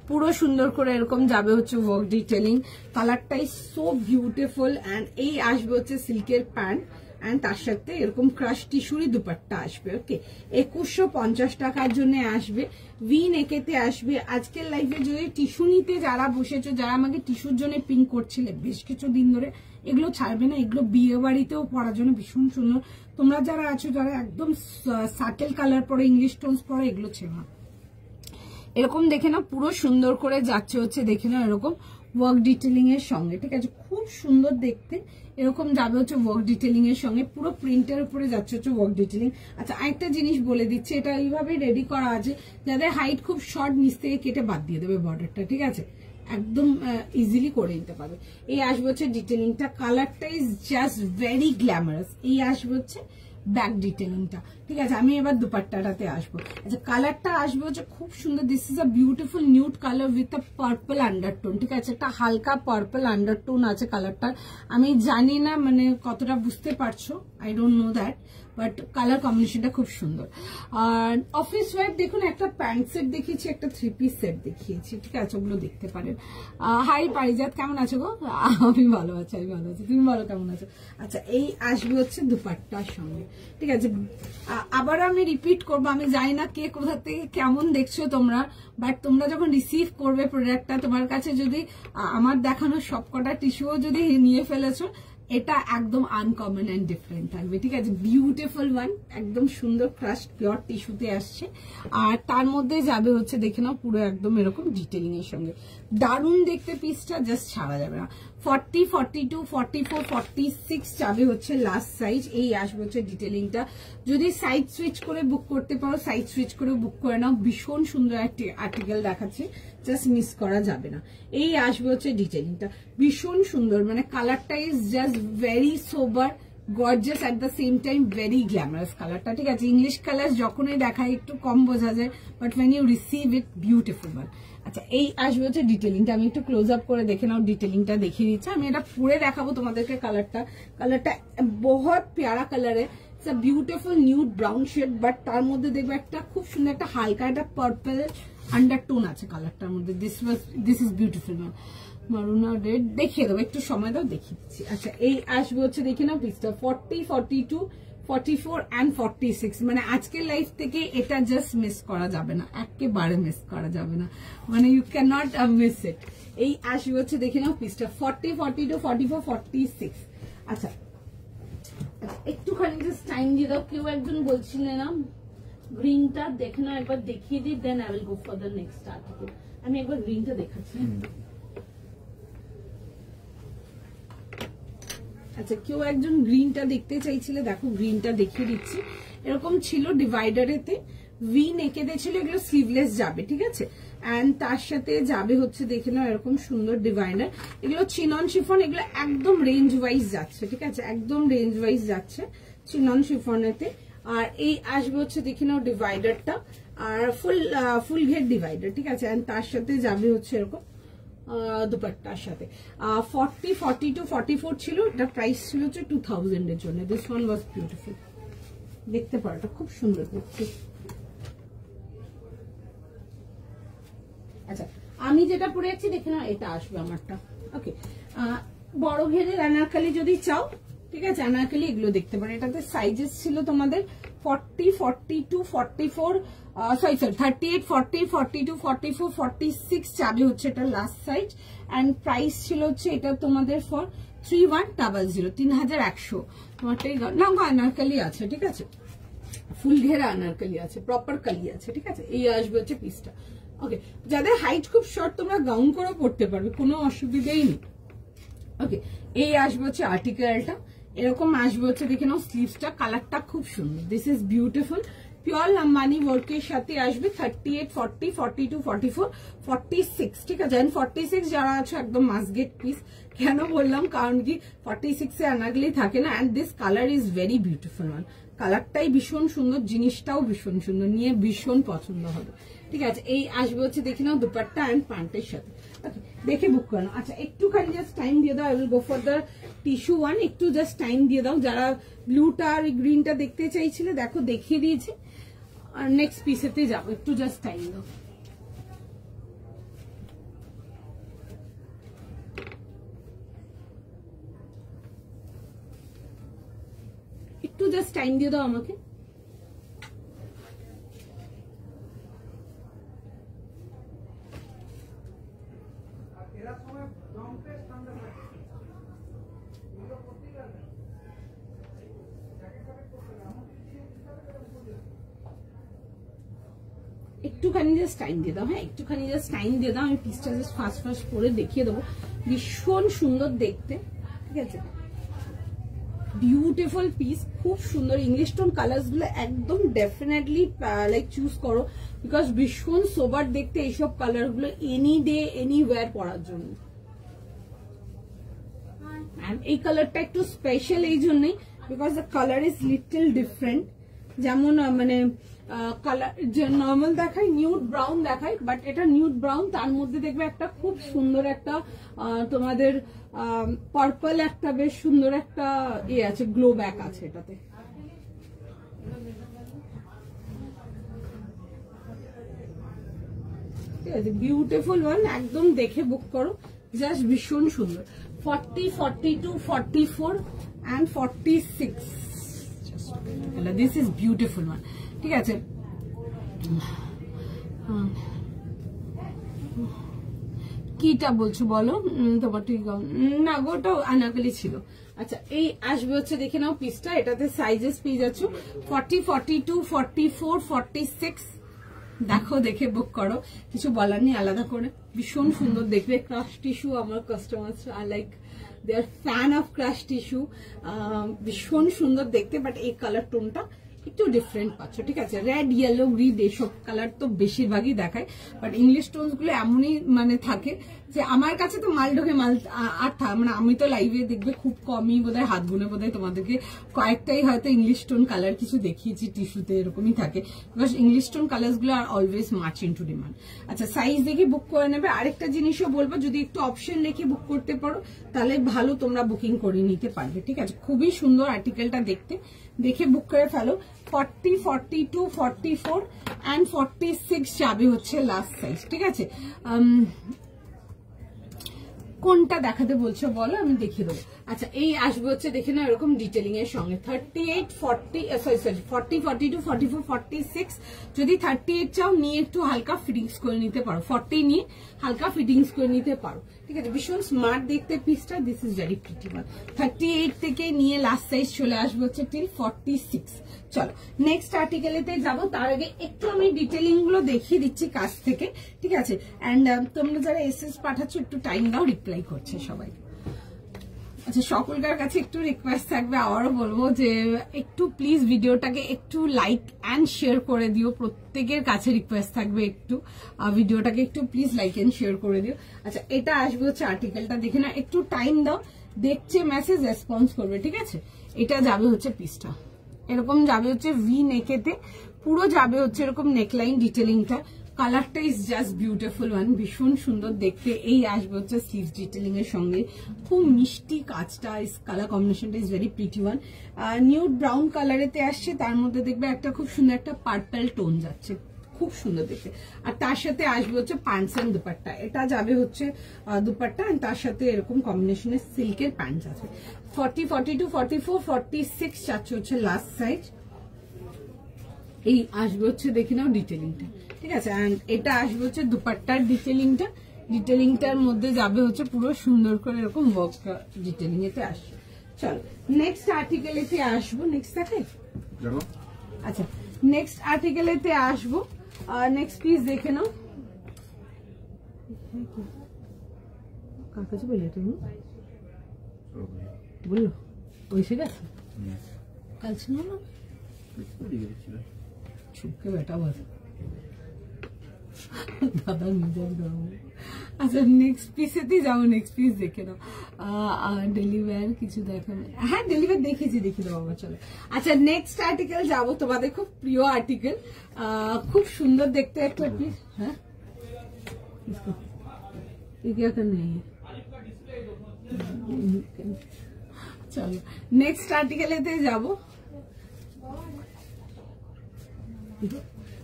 পুরো সুন্দর করে এরকম যাবে হচ্ছে ওয়ার্ক ডিটেলিং। কালারটা ইজ সো বিউটিফুল, অ্যান্ড এই আসবে হচ্ছে সিল্কের প্যান্ট, অ্যান্ড তার সাথে এরকম ক্রাশ টিস্যুরি দুপাট্টা আসবে। ওকে, 2150 টাকার জন্য আসবে। ভি নেকেতে আসবে। আজকের লাইফে যদি টিস্যু নিতে যারা বসেছো, যারা আমাকে টিস্যুর জন্য পিন করছিলে বেশ কিছু দিন ধরে, এগুলো ছাড়বে না, এগুলো বিয়ে বাড়িতেও পরার জন্য ভীষণ সুন্দর। তোমরা যারা আছো যারা একদম সাটেল কালার পরে, ইংলিশ টোনস পরে, এগুলো ছিল না। এরকম দেখে না পুরো সুন্দর করে যাচ্ছে হচ্ছে, দেখে না এরকম ওয়ার্ক ডিটেলিং এর সঙ্গে, ঠিক আছে, খুব সুন্দর দেখতে। এরকম যাবে হচ্ছে ওয়ার্ক ডিটেলিং এর সঙ্গে, পুরো প্রিন্টের উপরে যাচ্ছে হচ্ছে ওয়ার্ক ডিটেলিং। আচ্ছা, আরেকটা জিনিস বলে দিচ্ছি, এটা এইভাবে রেডি করা আছে, যাদের হাইট খুব শর্ট নিচ থেকে কেটে বাদ দিয়ে দেবে বর্ডারটা, ঠিক আছে, একদম ইজিলি করে নিতে পারবে। এই আসবে হচ্ছে ডিটেলিংটা, কালারটা ইজ জাস্ট ভেরি গ্ল্যামারাস। এই আসবে হচ্ছে ব্যাক ডিটেলিংটা, ঠিক আছে। আমি এবার দুপাট্টাটাতে আসবো। আচ্ছা, কালারটা আসবে হচ্ছে খুব সুন্দর, this is a beautiful nude colour with a purple undertone, ঠিক আছে, একটা হালকা পার্পল আন্ডারটোন আছে কালারটার। আমি জানি না মানে কতটা বুঝতে পারছো, I don't know that, but colour কম্বিনেশনটা খুব সুন্দর। আর অফিস ওয়্যার দেখুন, একটা প্যান্ট সেট দেখিয়েছি, একটা 3 পিস সেট দেখিয়েছি, ঠিক আছে, ওগুলো দেখতে পারেন। হাই পারিজাত, কেমন আছো গো? আমি ভালো আছি, আমি ভালো আছি, তুমি বলো কেমন আছো? আচ্ছা, এই আসবে হচ্ছে দুপাট্টার সঙ্গে, ঠিক আছে। আবার আমি রিপিট করবো, আমি জানি না কে কোথা থেকে কেমন দেখছো তোমরা, বাট তোমরা যখন রিসিভ করবে প্রোডাক্টটা, তোমার কাছে যদি আমার দেখানো সবকটা টিস্যুও যদি নিয়ে ফেলেছো, এটা একদম আনকমন এন্ড ডিফারেন্ট থাকবে, ঠিক আছে, বিউটিফুল ওয়ান, একদম সুন্দর ক্রাশড পিওর টিস্যুতে আসছে। আর তার মধ্যে যাবে হচ্ছে দেখে নাও পুরো একদম এরকম ডিটেলিং এর সঙ্গে, দারুণ দেখতে পিসটা, জাস্ট ছাড়া যাবে না। 40, 42, 44, 46 যাবে হচ্ছে লাস্ট সাইজ। এই আসবে হচ্ছে ডিটেলিংটা। যদি সাইজ সুইচ করে বুক করতে পারো, সাইজ সুইচ করে বুক করে নাও, ভীষণ সুন্দর একটি আর্টিকেল দেখাচ্ছে, জাস্ট মিস করা যাবে না। এই আসবে হচ্ছে ডিটেলিংটা, ভীষণ সুন্দর, মানে কালারটা is just very sober, gorgeous, at the same time very glamorous কালারটা, ঠিক আছে। ইংলিশ কালার যখনই দেখায় একটু কম বোঝা যায়, but when you receive it beautiful one. আচ্ছা, এই আসবে হচ্ছে ডিটেলিংটা, আমি একটু ক্লোজ আপ করে দেখে নাও, ডিটেলিংটা দেখিয়ে দিচ্ছি। আমি এটা পরে দেখাবো তোমাদেরকে কালারটা বহুত প্যারা কালারে, it's a beautiful nude brown shade, but তার মধ্যে দেখবে একটা খুব সুন্দর একটা হালকা একটা পার্পল আন্ডারটোন আছে কালারটার মধ্যে। This is beautiful ma'am. মারুন আর রেড দেখিয়ে দেবো, একটু সময় দাও, দেখিয়ে দিচ্ছি। আচ্ছা, এই আসবে হচ্ছে দেখে নাও পিসটা, 40, 42, 44 and 46, মানে আজকের লাইফ থেকে এটা জাস্ট মিস করা যাবে না, একেবারে মিস করা যাবে না, মানে you can not miss it. এই আসবে হচ্ছে দেখে নাও পিসটা, 40, 42, 44, 46। আচ্ছা, একটুখানি জাস্ট টাইম দিয়ে দাও। কেউ একজন বলছিলে না গ্রিনটা দেখে নাও, একবার দেখিয়ে দিই, then I will go for the next article. আমি একবার গ্রিনটা দেখাচ্ছি। আচ্ছা, কেউ একজন গ্রিনটা দেখতে চাইছিলে, দেখো গ্রিনটা দেখিয়ে দিচ্ছি। এরকম ছিল ডিভাইডারেতে, ভি নেকেতে ছিল, এগুলো স্লিভলেস যাবে, ঠিক আছে। এন্ড তার সাথে যাবে হচ্ছে দেখে নাও এরকম সুন্দর ডিভাইডার, এগুলো চিনন শিফন, এগুলো একদম রেঞ্জ ওয়াইজ যাচ্ছে, ঠিক আছে, একদম রেঞ্জ ওয়াইজ যাচ্ছে চিনন শিফনেতে। আর এই আসবে হচ্ছে দেখে নাও ডিভাইডারটা, আর ফুল ঘের ডিভাইডার, ঠিক আছে। এন্ড তার সাথে যাবে হচ্ছে এরকম দুপাট্টার সাথে 40, 42, 44 ছিল, এটা প্রাইস ছিল হচ্ছে 2000 এর জন্য। দিস ওয়ান ওয়াজ বিউটিফুল, দেখতে পারো এটা খুব সুন্দর দেখতে। আচ্ছা আমি যেটা পরে আছি দেখে নাও, এটা আসবে আমারটা। ওকে, বড় ঘেরের আনারকলি যদি চাও, ঠিক আছে, আনারকলি এগুলো দেখতে পারো। এটাতে সাইজেস ছিল তোমাদের 40, 42, 44, সরি 38, 40, 42, 44, 46 চাবে হচ্ছে এটা লাস্ট সাইজ। এন্ড প্রাইস ছিল হচ্ছে এটা তোমাদের ফর 3100, 3100। তোমারটাই না আনারকলি আছে, ঠিক আছে, ফুল ঘেরা আনারকলি আছে, প্রপার কালি আছে, ঠিক আছে। এই আসবে হচ্ছে পিসটা। ওকে, যাদের হাইট খুব শর্ট তোমরা গাউন করেও পড়তে পারবে, কোনো অসুবিধাই নেই। ওকে, এই আসবে হচ্ছে আর্টিকেলটা, এরকম আসবে হচ্ছে দেখে নাও স্লিভসটা, কালারটা খুব সুন্দর। This is beautiful, pure Lambani ওয়ার্কের সাথে আসবে। 38, 40, 42, 44, 46, ঠিক আছে। 46 যারা আছে একদম মাস্ট গেট পিস। কেন বললাম, কারণ কি 46 এ আনারকলি থাকে না। And this colour is very beautiful one, কালারটাই ভীষণ সুন্দর, জিনিসটাও ভীষণ সুন্দর, নিয়ে ভীষণ পছন্দ হবে, ঠিক আছে। এই আসবে হচ্ছে দেখে নাও দুপাট্টা এন্ড প্যান্টের সাথে। দেখে বুক করো। আচ্ছা একটুখানি জাস্ট টাইম দিয়ে দাও, I will go for the tissue one. একটু জাস্ট টাইম দিয়ে দাও, যারা ব্লুটা আর গ্রিনটা দেখতে চাইছিলে দেখো দেখিয়ে দিয়েছে। আর নেক্সট পিসেতে যাবো, একটু জাস্ট টাইম দাও। একটু জাস্ট টাইম দিয়ে দাও আমাকে। একটুখানি জাস্ট টাইম দিয়ে দাও, হ্যাঁ একটুখানি জাস্ট টাইম দিয়ে দাও। আমি পিসটা জাস্ট ফার্স্ট করে দেখিয়ে দেবো, ভীষণ সুন্দর দেখতে, ঠিক আছে। বিউটিফুল পিস, খুব সুন্দর। ইংলিশ টোন কালার্স গুলো একদম ডেফিনেটলি লাইক চুজ করো, বিকজ ভীষণ সোবার দেখতে এইসব কালার গুলো এনি ডে এনি ওয়্যার পরার জন্য। এই কালারটা একটু স্পেশাল এই জন্যই, because the colour is little different. যেমন মানে কালার নর্মাল দেখায়, নিউড ব্রাউন দেখায়, বাট এটা নিউড ব্রাউন, তার মধ্যে দেখবে একটা খুব সুন্দর একটা তোমাদের পার্পল একটা বেশ সুন্দর একটা আছে, গ্লো ব্যাক আছে এটাতে। ঠিক আছে, বিউটিফুল ওয়ান, একদম দেখে বুক করো, জাস্ট ভীষণ সুন্দর। 40, 42, 44 and 46, this is beautiful one, ঠিক আছে। কিটা বলছো বলো, তোমার ঠিক না গোটা আনারকলি ছিল। আচ্ছা এই আসবে হচ্ছে দেখে নাও পিসটা, এটাতে সাইজেস পেয়ে যাচ্ছ 40, 42, 44, 46। দেখো দেখে বুক করো, কিছু বলার নেই আলাদা করে, ভীষণ সুন্দর দেখবে। ক্রাশ টিস্যু, আমার কাস্টমার্স আর like they are fan of crush tissue, ভীষণ সুন্দর দেখতে। বাট এই কালার টোনটা একটু ডিফারেন্ট পাচ্ছ, ঠিক আছে। রেড, ইয়েলো, গ্রিন এইসব কালার তো বেশিরভাগই দেখায়, বাট ইংলিশ টোনস গুলো এমনই মানে থাকে যে আমার কাছে তো মাল ঢোকে মাল আর মানে আমি তো লাইভে দেখবে খুব কমই বোধহয়, হাত গুনে বোধহয় তোমাদেরকে কয়েকটাই হয়তো ইংলিশ টোন কালার কিছু দেখিয়েছি, টিস্যুতে এরকমই থাকে, বিকজ ইংলিশ টোন কালার্স গুলো আর always much in to demand. আচ্ছা সাইজ দেখে বুক করে নেবে। আরেকটা জিনিসও বলবো, যদি একটু অপশন রেখে বুক করতে পারো তাহলে ভালো, তোমরা বুকিং করে নিতে পারবে, ঠিক আছে। খুবই সুন্দর আর্টিকেলটা দেখতে, দেখে বুক করে ফেলো। 40, 42, 44 and 46 যাবে হচ্ছে লাস্ট সাইজ, ঠিক আছে। কোনটা দেখাতে বলছো বলো, আমি দেখিয়ে দেবো। আচ্ছা এই আসবে হচ্ছে দেখে না এরকম ডিটেলিং এর সঙ্গে 38, 40, 40, 42, 44, 46। যদি 38 চাও নিয়ে একটু হালকা ফিটিংস করে নিতে পারো, 40 নিয়ে হালকা ফিটিংস করে নিতে পারো, ঠিক আছে। ভীষণ স্মার্ট দেখতে পিসটা, this is very pretty one. 38 থেকে নিয়ে লাস্ট সাইজ চলে আসবে হচ্ছে টিল 46। চলো নেক্সট আর্টিকেলেতে যাবো, তার আগে একটু আমি ডিটেলিং গুলো দেখিয়ে দিচ্ছি কাছ থেকে, ঠিক আছে। অ্যান্ড তোমরা যারা এসএস পাঠাচ্ছ একটু টাইম দাও, রিপ্লাই করছে সবাই। আচ্ছা সকলকার কাছে একটু রিকোয়েস্ট থাকবে, আবারও বলবো যে একটু প্লিজ ভিডিওটাকে একটু লাইক অ্যান্ড শেয়ার করে দিও, প্রত্যেকের কাছে রিকোয়েস্ট থাকবে একটু ভিডিওটাকে একটু প্লিজ লাইক অ্যান্ড শেয়ার করে দিও। আচ্ছা এটা আসবে হচ্ছে আর্টিকেলটা, দেখে না একটু টাইম দাও, দেখছে মেসেজ রেসপন্স করবে, ঠিক আছে। এটা যাবে হচ্ছে পিসটা, এরকম যাবে হচ্ছে ভি নেকেতে, পুরো যাবে হচ্ছে এরকম নেকলাইন ডিটেলিংটা। কালারটা ইজ জাস্ট বিউটিফুল ওয়ান, ভীষণ সুন্দর দেখতে। এই আসবে হচ্ছে স্লিভস ডিটেলিং এর সঙ্গে, খুব মিষ্টি কাজটা, কালার কম্বিনেশনটা is very pretty one. Nude brown কালারেতে আসছে, তার মধ্যে দেখবে একটা খুব সুন্দর একটা পার্পল টোন যাচ্ছে, খুব সুন্দর দেখতে। আর তার সাথে আসবে হচ্ছে প্যান্টস এন্ড দুপাট্টা, এটা যাবে হচ্ছে দুপাট্টা, আর তার সাথে এরকম কম্বিনেশনের সিল্কের প্যান্ট আছে। 40, 42, 44, 46 যাচ্ছে হচ্ছে লাস্ট সাইজ। এই আসবে হচ্ছে দেখে নাও ডিটেলিংটা, ঠিক আছে। এন্ড এটা আসবে হচ্ছে দুপাট্টার ডিটেলিংটা, ডিটেলিংটার মধ্যে যাবে হচ্ছে পুরো সুন্দর করে এরকম ওয়ার্ক ডিটেলিং এতে আসবে। চলো নেক্সট আর্টিকেলেতে আসবো। নেক্সট থাকে, আচ্ছা নেক্সট আর্টিকেলেতে আসবো। নেক্সট পিস দেখে নাও, কার কাছে বলে তুমি বললো ওইসে গেছে কাল ছিল না, ছুপকে বেটা বল দাদা নিজের গরম। আচ্ছা নেক্সট পিসেতেই যাবো, নেক্সট পিস দেখে নাও। ডেলিভার কিছু দেখাবে, হ্যাঁ ডেলিভার দেখেছি, দেখে দাও বাবা। চলো আচ্ছা নেক্সট আর্টিকেল যাবো, তোমাদের খুব প্রিয় আর্টিকেল, খুব সুন্দর দেখতে একটা পিস। হ্যাঁ নেই, চলো নেক্সট আর্টিকেলেতে যাবো।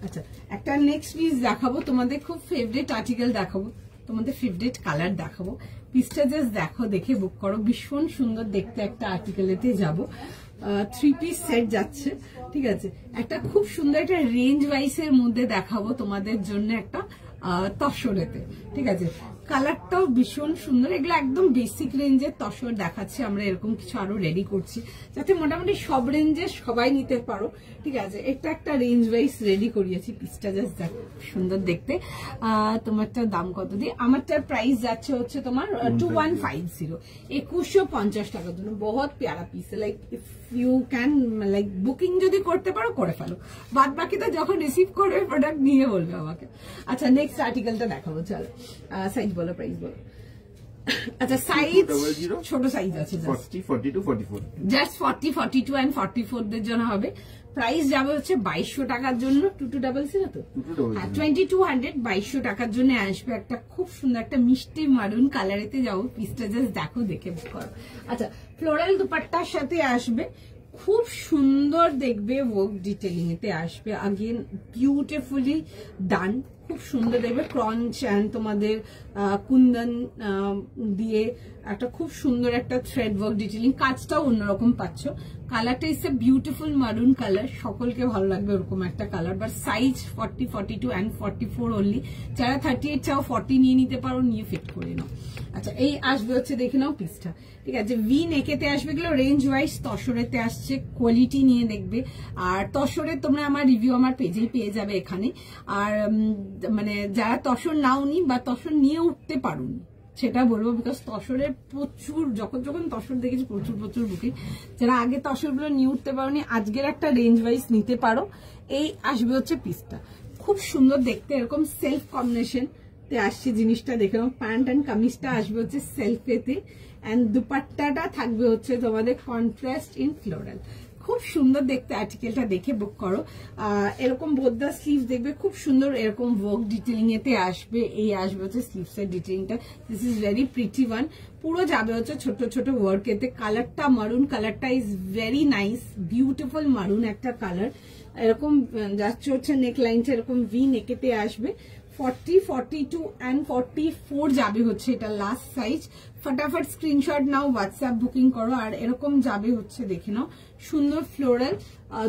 আচ্ছা একটা নেক্সট পিস দেখাবো তোমাদের, খুব ফেভারিট আর্টিকেল দেখাবো তোমাদের, ফেভারিট কালার দেখাবো। পিসটা জাস্ট দেখো, দেখে বুক করো, ভীষণ সুন্দর দেখতে একটা আর্টিকেলেতে যাবো। 3 পিস সেট যাচ্ছে, ঠিক আছে। একটা খুব সুন্দর একটা রেঞ্জ ওয়াইজ এর মধ্যে দেখাবো তোমাদের জন্য, একটা তসরেতে, ঠিক আছে। কালারটাও ভীষণ সুন্দর, এগুলো একদম বেসিক রেঞ্জের তসর দেখাচ্ছি আমরা, এরকম কিছু আরো রেডি করছি যাতে মোটামুটি সব রেঞ্জে সবাই নিতে পারো, ঠিক আছে। এটা একটা রেঞ্জ ওয়াইজ রেডি করিয়েছি, পিসটা জাস্ট দেখো সুন্দর দেখতে। তোমারটার দাম কত দিয়ে? আমারটার প্রাইস যাচ্ছে হচ্ছে তোমার 2150, 2150 টাকার জন্য। বহুত প্যারা piece, like if you can like booking যদি করতে পারো করে ফেলো, বাদ বাকি তো যখন রিসিভ করবে প্রোডাক্ট নিয়ে বলবে আমাকে। আচ্ছা নেক্সট আর্টিকেলটা দেখাবো, চলো সাইজ বলো, প্রাইস বলো। আচ্ছা সাইজ ছোট সাইজ আছে, 40, 42, 44, জাস্ট 40, 42 এন্ড 44 দের জন্য হবে। প্রাইস যাবে হচ্ছে 2200 টাকার জন্য, 2200 তো 2200, 2200 টাকার জন্য আসবে। একটা খুব সুন্দর একটা মিষ্টি মারুন কালারেতে যাবো, পিসটা জাস্ট দেখো, দেখে বুক করো। আচ্ছা ফ্লোরাল দুপাট্টার সাথে আসবে, খুব সুন্দর দেখবে, ওয়ার্ক ডিটেলিং এতে আসবে, আগেন বিউটিফুলি ডান, খুব সুন্দর দেখবে। ক্রঞ্চ অ্যান্ড তোমাদের কুন্দন দিয়ে একটা খুব সুন্দর একটা থ্রেড ওয়ার্ক ডিটেলিং, কাজটাও অন্যরকম পাচ্ছ। কালারটা ইস এ বিউটিফুল মারুন কালার, সকলকে ভালো লাগবে ওরকম একটা colour. But size 40, 42 and 44 only. যারা 38 চাও 40 নিয়ে নিতে পারো, নিয়ে ফিট করে নাও। আচ্ছা এই আসবে হচ্ছে দেখে নাও পিসটা, ঠিক আছে। ভি নেকেতে আসবে, এগুলো রেঞ্জ ওয়াইজ তসরেতে আসছে, কোয়ালিটি নিয়ে দেখবে। আর তসরে তোমরা আমার রিভিউ আমার পেজেই পেয়ে যাবে এখানে। আর মানে যারা তসর নাওনি বা তসর নিয়ে উঠতে পারোনি সেটা বলবো, বিকজ তসরের প্রচুর, যখন তসর দেখেছি প্রচুর বুকিং। যারা আগে তসরগুলো নিয়ে উঠতে পারোনি, আজকের একটা রেঞ্জ ওয়াইজ নিতে পারো। এই আসবে হচ্ছে পিসটা, খুব সুন্দর দেখতে, এরকম সেলফ কম্বিনেশন তে আসছে জিনিসটা দেখে। প্যান্ট অ্যান্ড কামিজটা আসবে হচ্ছে সেলফেতে, অ্যান্ড দুপাট্টাটা থাকবে হচ্ছে তোমাদের কন্ট্রাস্ট ইন ফ্লোরাল। খুব সুন্দর দেখতে আর্টিকেলটা, দেখে বুক করো। এরকম বোদ্দা স্লিভ দেখবে, খুব সুন্দর এরকম ওয়ার্ক ডিটেলিং এতে আসবে। এই আসবে হচ্ছে স্লিভস এর ডিটেলিংটা, this is very pretty one. পুরো যাবে হচ্ছে ছোট ছোট ওয়ার্ক এতে। কালারটা মারুন কালারটা ইজ ভেরি নাইস, বিউটিফুল মারুন একটা কালার। এরকম যাচ্ছে হচ্ছে নেক লাইনটা এরকম ভি নেকেতে আসবে। 40, 42 অ্যান্ড 44 যাবে হচ্ছে এটা লাস্ট সাইজ। ফটাফট স্ক্রিনশট নাও, হোয়াটসঅ্যাপ বুকিং করো। আর এরকম যাবে হচ্ছে দেখে নাও সুন্দর ফ্লোরাল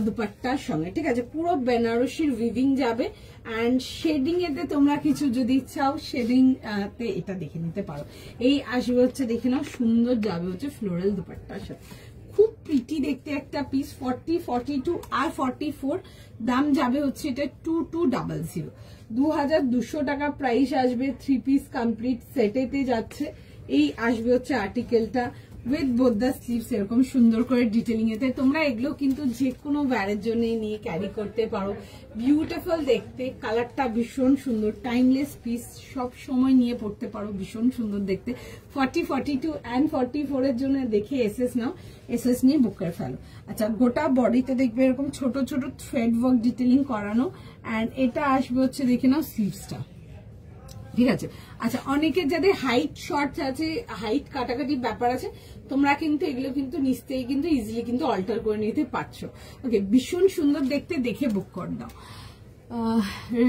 দুপাট্টার সঙ্গে, ঠিক আছে। পুরো বেনারসির উইভিং যাবে, অ্যান্ড শেডিং এতে তোমরা কিছু যদি চাও শেডিং তে এটা দেখে নিতে পারো। এই আসবে হচ্ছে দেখে নাও সুন্দর যাবে হচ্ছে ফ্লোরাল দুপাট্টার সাথে, খুব প্রিটি দেখতে একটা পিস। 40, 42 আর 44 দাম যাবে হচ্ছে এটা 2200, 2200 টাকা প্রাইস আসবে। 3 পিস কমপ্লিট সেটেতে যাচ্ছে। এই আসবে হচ্ছে আর্টিকেলটা, উইথ বোথ দ্য স্লিভস এরকম সুন্দর করে ডিটেলিং এতে। তোমরা এগুলো কিন্তু যে কোনো ওয়্যারের জন্য নিয়ে ক্যারি করতে পারো। বিউটিফুল দেখতে, কালারটা ভীষণ সুন্দর, টাইমলেস পিস, সব সময় নিয়ে পড়তে পারো, ভীষণ সুন্দর দেখতে। 40, 42 and 44 এর জন্য দেখে এসএস নাও, এসএস নিয়ে বুক করে ফেলো। আচ্ছা, গোটা বডিতে দেখবে এরকম ছোট ছোট থ্রেড ওয়ার্ক ডিটেলিং করানো, অ্যান্ড এটা আসবে হচ্ছে দেখে নাও স্লিভসটা, ঠিক আছে। আচ্ছা, অনেকের যাদের হাইট শর্ট আছে, হাইট কাটাকাটি ব্যাপার আছে, তোমরা কিন্তু এগুলো কিন্তু নিশ্চয়ই কিন্তু ইজিলি কিন্তু অল্টার করে নিতে পারছো। ওকে, ভীষণ সুন্দর দেখতে, দেখে বুক করে দাও।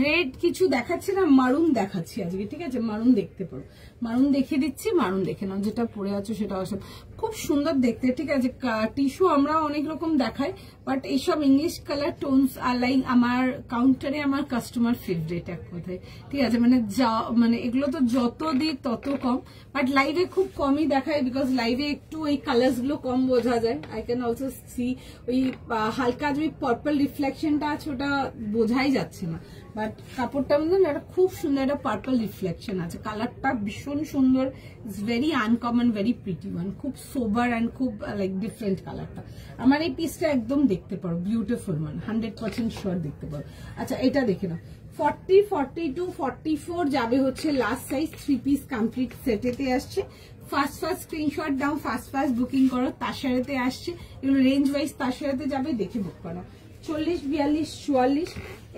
রেড কিছু দেখাচ্ছে না, মারুন দেখাচ্ছি আজকে, ঠিক আছে। মারুন দেখতে পারো, মারুন দেখিয়ে দিচ্ছি, মারুন দেখে নাও, যেটা পরে আছো সেটা আসলে খুব সুন্দর দেখতে, ঠিক আছে। টিস্যু আমরা অনেক রকম দেখাই, বাট এইসব ইংলিশ কালার টোনস আর লাইন আমার কাউন্টারে আমার কাস্টমার ফেভারিট এক কথায়, ঠিক আছে। মানে মানে এগুলো তো যত দিক তত কম, বাট লাইভে খুব কমই দেখায়, বিকজ লাইভে একটু এই কালার্স গুলো কম বোঝা যায়। আই ক্যান অলসো সি ওই হালকা যে পার্পল রিফ্লেকশনটা আছে ওটা বোঝাই যাচ্ছে না, বাট কাপড়টা মধ্যে একটা খুব সুন্দর একটা পার্পল রিফ্লেকশন আছে। কালারটা ভীষণ সুন্দর, it's very uncommon, very pretty one, খুব সোবার অ্যান্ড খুব লাইক ডিফারেন্ট কালারটা। আমার এই পিসটা একদম দেখতে পারো, বিউটিফুল ওয়ান, 100% শিওর দেখতে পারো। আচ্ছা, এটা দেখে নাও, 40, 42, 44 যাবে হচ্ছে লাস্ট সাইজ, 3 পিস কমপ্লিট সেটেতে আসছে। ফার্স্ট স্ক্রিনশট দাও, ফার্স্ট বুকিং করো, তার সাথে আসছে এগুলো রেঞ্জ ওয়াইজ, তার সাথে যাবে, দেখে বুক করো। 40, 42, 44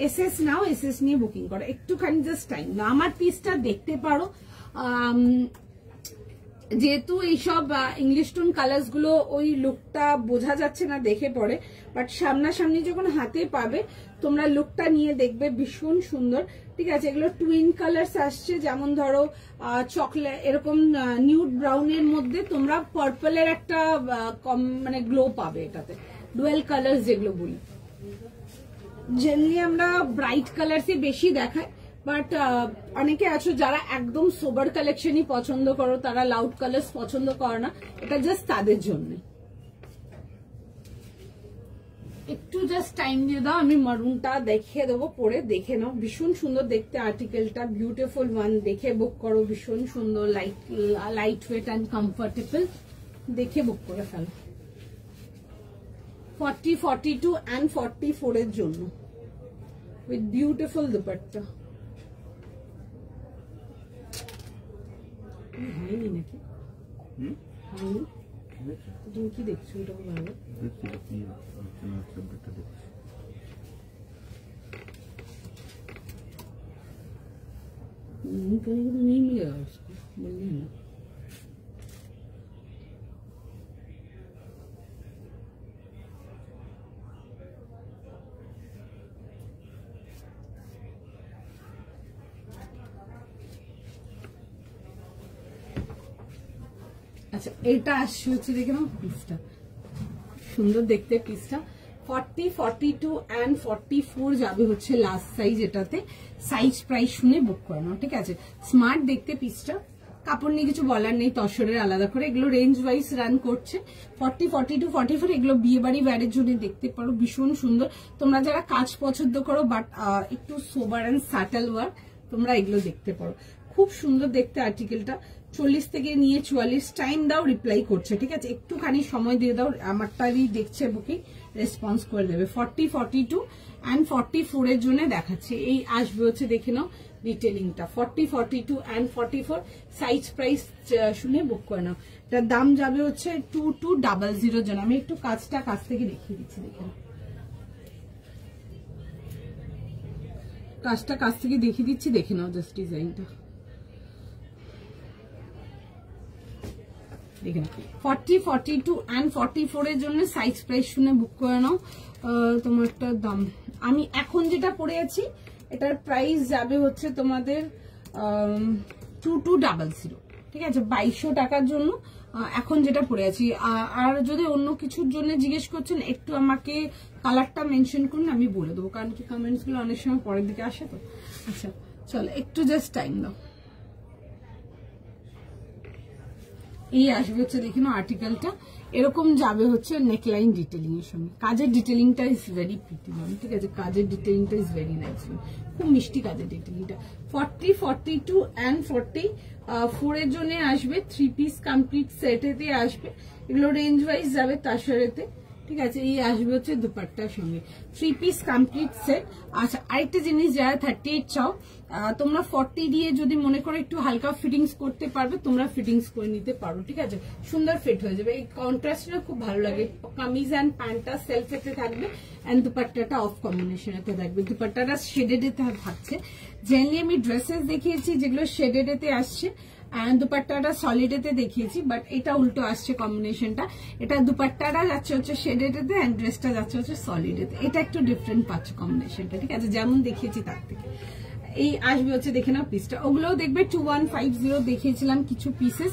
এসএস নাও, এসএস নিয়ে বুকিং করো, একটুখানি জাস্ট টাইম না। আমার পিসটা দেখতে পারো, যেহেতু এইসব ইংলিশ টোন কালার্স গুলো ওই লুকটা বোঝা যাচ্ছে না দেখে পড়ে, বাট সামনাসামনি যখন হাতে পাবে তোমরা লুকটা নিয়ে দেখবে, ভীষণ সুন্দর, ঠিক আছে। এগুলো টুইন কালার্স আসছে, যেমন ধরো চকলেট এরকম নিউড ব্রাউনের মধ্যে তোমরা পার্পলের একটা মানে গ্লো পাবে এটাতে, ডুয়েল কালার্স যেগুলো বলি। জেনারেলি আমরা ব্রাইট কালার্সই বেশি দেখাই, বাট অনেকে আছো যারা একদম সোবার কালেকশনই পছন্দ করো, তারা লাউড কালার্স পছন্দ করো না, এটা জাস্ট তাদের জন্য। একটু জাস্ট টাইম দিয়ে দাও, আমি মারুনটা দেখিয়ে দেবো, পরে দেখে নাও, ভীষণ সুন্দর দেখতে আর্টিকেলটা, বিউটিফুল ওয়ান, দেখে বুক করো, ভীষণ সুন্দর, লাইট ওয়েট অ্যান্ড কমফোর্টেবল, দেখে বুক করে ফেলো। 40, 42 and 44 এর জন্য উইথ বিউটিফুল দুপাট্টা। হয়নি নাকি? হয়নি? তুমি কি দেখছো? এটা ভালো नहीं मिलेगा उसको, बोलिए ना। আচ্ছা, এটা আসছে হচ্ছে দেখে নাও, পিসটা সুন্দর দেখতে, পিসটা 40, 42 and 44 যাবে হচ্ছে লাস্ট সাইজ। এটাতে সাইজ প্রাইস শুনে বুক করে নাও, ঠিক আছে। স্মার্ট দেখতে পিসটা, কাপড় নিয়ে কিছু বলার নেই, তসরের আলাদা করে, এগুলো রেঞ্জ ওয়াইজ রান করছে। 40, 42, 44 এগুলো বিয়ে বাড়ি ওয়্যারের জন্য দেখতে পারো, ভীষণ সুন্দর। তোমরা যারা কাজ পছন্দ করো বাট একটু সোবার অ্যান্ড সাটেল ওয়ার্ক, তোমরা এগুলো দেখতে পারো, খুব সুন্দর দেখতে আর্টিকেলটা। 40 থেকে নিয়ে 44 টাইম দাও, রিপ্লাই করছে, ঠিক আছে। একটুখানি সময় দিয়ে দাও, আমারটারই দেখছে বুকিং, রেসপন্স করে দেবে। 40, 42 and 44 এর জন্য দেখাচ্ছে, এই আসবে হচ্ছে দেখে নাও ডিটেলিংটা। 40, 42 and 44 সাইজ প্রাইস শুনে বুক করে নাও। এটার দাম যাবে হচ্ছে 2200 জন। আমি একটু কাজটা কাছ থেকে দেখিয়ে দিচ্ছি, দেখে নাও, কাজটা কাছ থেকে দেখিয়ে দিচ্ছি, দেখে নাও জাস্ট ডিজাইনটা। 40, 42 and 44 এর জন্য সাইজ প্রাইস শুনে বুক করে নাও। তোমারটা দাম আমি এখন যেটা পরে আছি এটার প্রাইস যাবে হচ্ছে তোমাদের 2200, ঠিক আছে, 2200 টাকার জন্য এখন যেটা পরে আছি। আর যদি অন্য কিছুর জন্য জিজ্ঞেস করছেন একটু আমাকে কালারটা মেনশন করুন, আমি বলে দেবো, কারণ কি কমেন্টস গুলো অনেক সময় পরের দিকে আসে তো। আচ্ছা চলো, একটু জাস্ট টাইম দাও। এই আসবে হচ্ছে দেখে নাও আর্টিকেলটা, এরকম যাবে হচ্ছে নেকলাইন ডিটেলিং এর সঙ্গে। কাজের ডিটেলিংটা ইজ ভেরি প্রিটি ম্যাম, ঠিক আছে, কাজের ডিটেলিংটা ইজ ভেরি নাইস, খুব মিষ্টি কাজের ডিটেলিংটা। 40, 42 and 44 এর জন্য আসবে, 3 পিস কমপ্লিট সেটেতে আসবে, এগুলো রেঞ্জ ওয়াইজ যাবে তাসারেতে, ঠিক আছে। এই আসবে হচ্ছে দুপাট্টার সঙ্গে 3 পিস কমপ্লিট সেট। আচ্ছা আরেকটা জিনিস, যারা 38 চাও তোমরা 40 দিয়ে যদি মনে করো একটু হালকা ফিটিংস করতে পারবে, তোমরা ফিটিংস করে নিতে পারো, ঠিক আছে, সুন্দর ফিট হয়ে যাবে। এই কন্ট্রাস্টটা খুব ভালো লাগে। কামিজ অ্যান্ড প্যান্টটা সেলফ এতে থাকবে অ্যান্ড দুপাট্টাটা অফ কম্বিনেশনেতে থাকবে। দুপাট্টাটা শেডেডে থাকছে। জেনারেলি আমি ড্রেসেস দেখিয়েছি যেগুলো শেডেডেতে আসছে, দুপাট্টাটা সলিডেতে দেখিয়েছি, বাট এটা উল্টো আসছে কম্বিনেশনটা। এটা দুপাট্টাটা যাচ্ছে হচ্ছে শেডেডেতে এন্ড ড্রেসটা যাচ্ছে হচ্ছে সলিডেতে। এটা একটু ডিফারেন্ট পাচ্ছে কম্বিনেশনটা, ঠিক আছে, যেমন দেখিয়েছি তার থেকে। এই আসবে হচ্ছে দেখে নাও পিসটা, ওগুলোও দেখবে 2150 দেখিয়েছিলাম কিছু পিসেস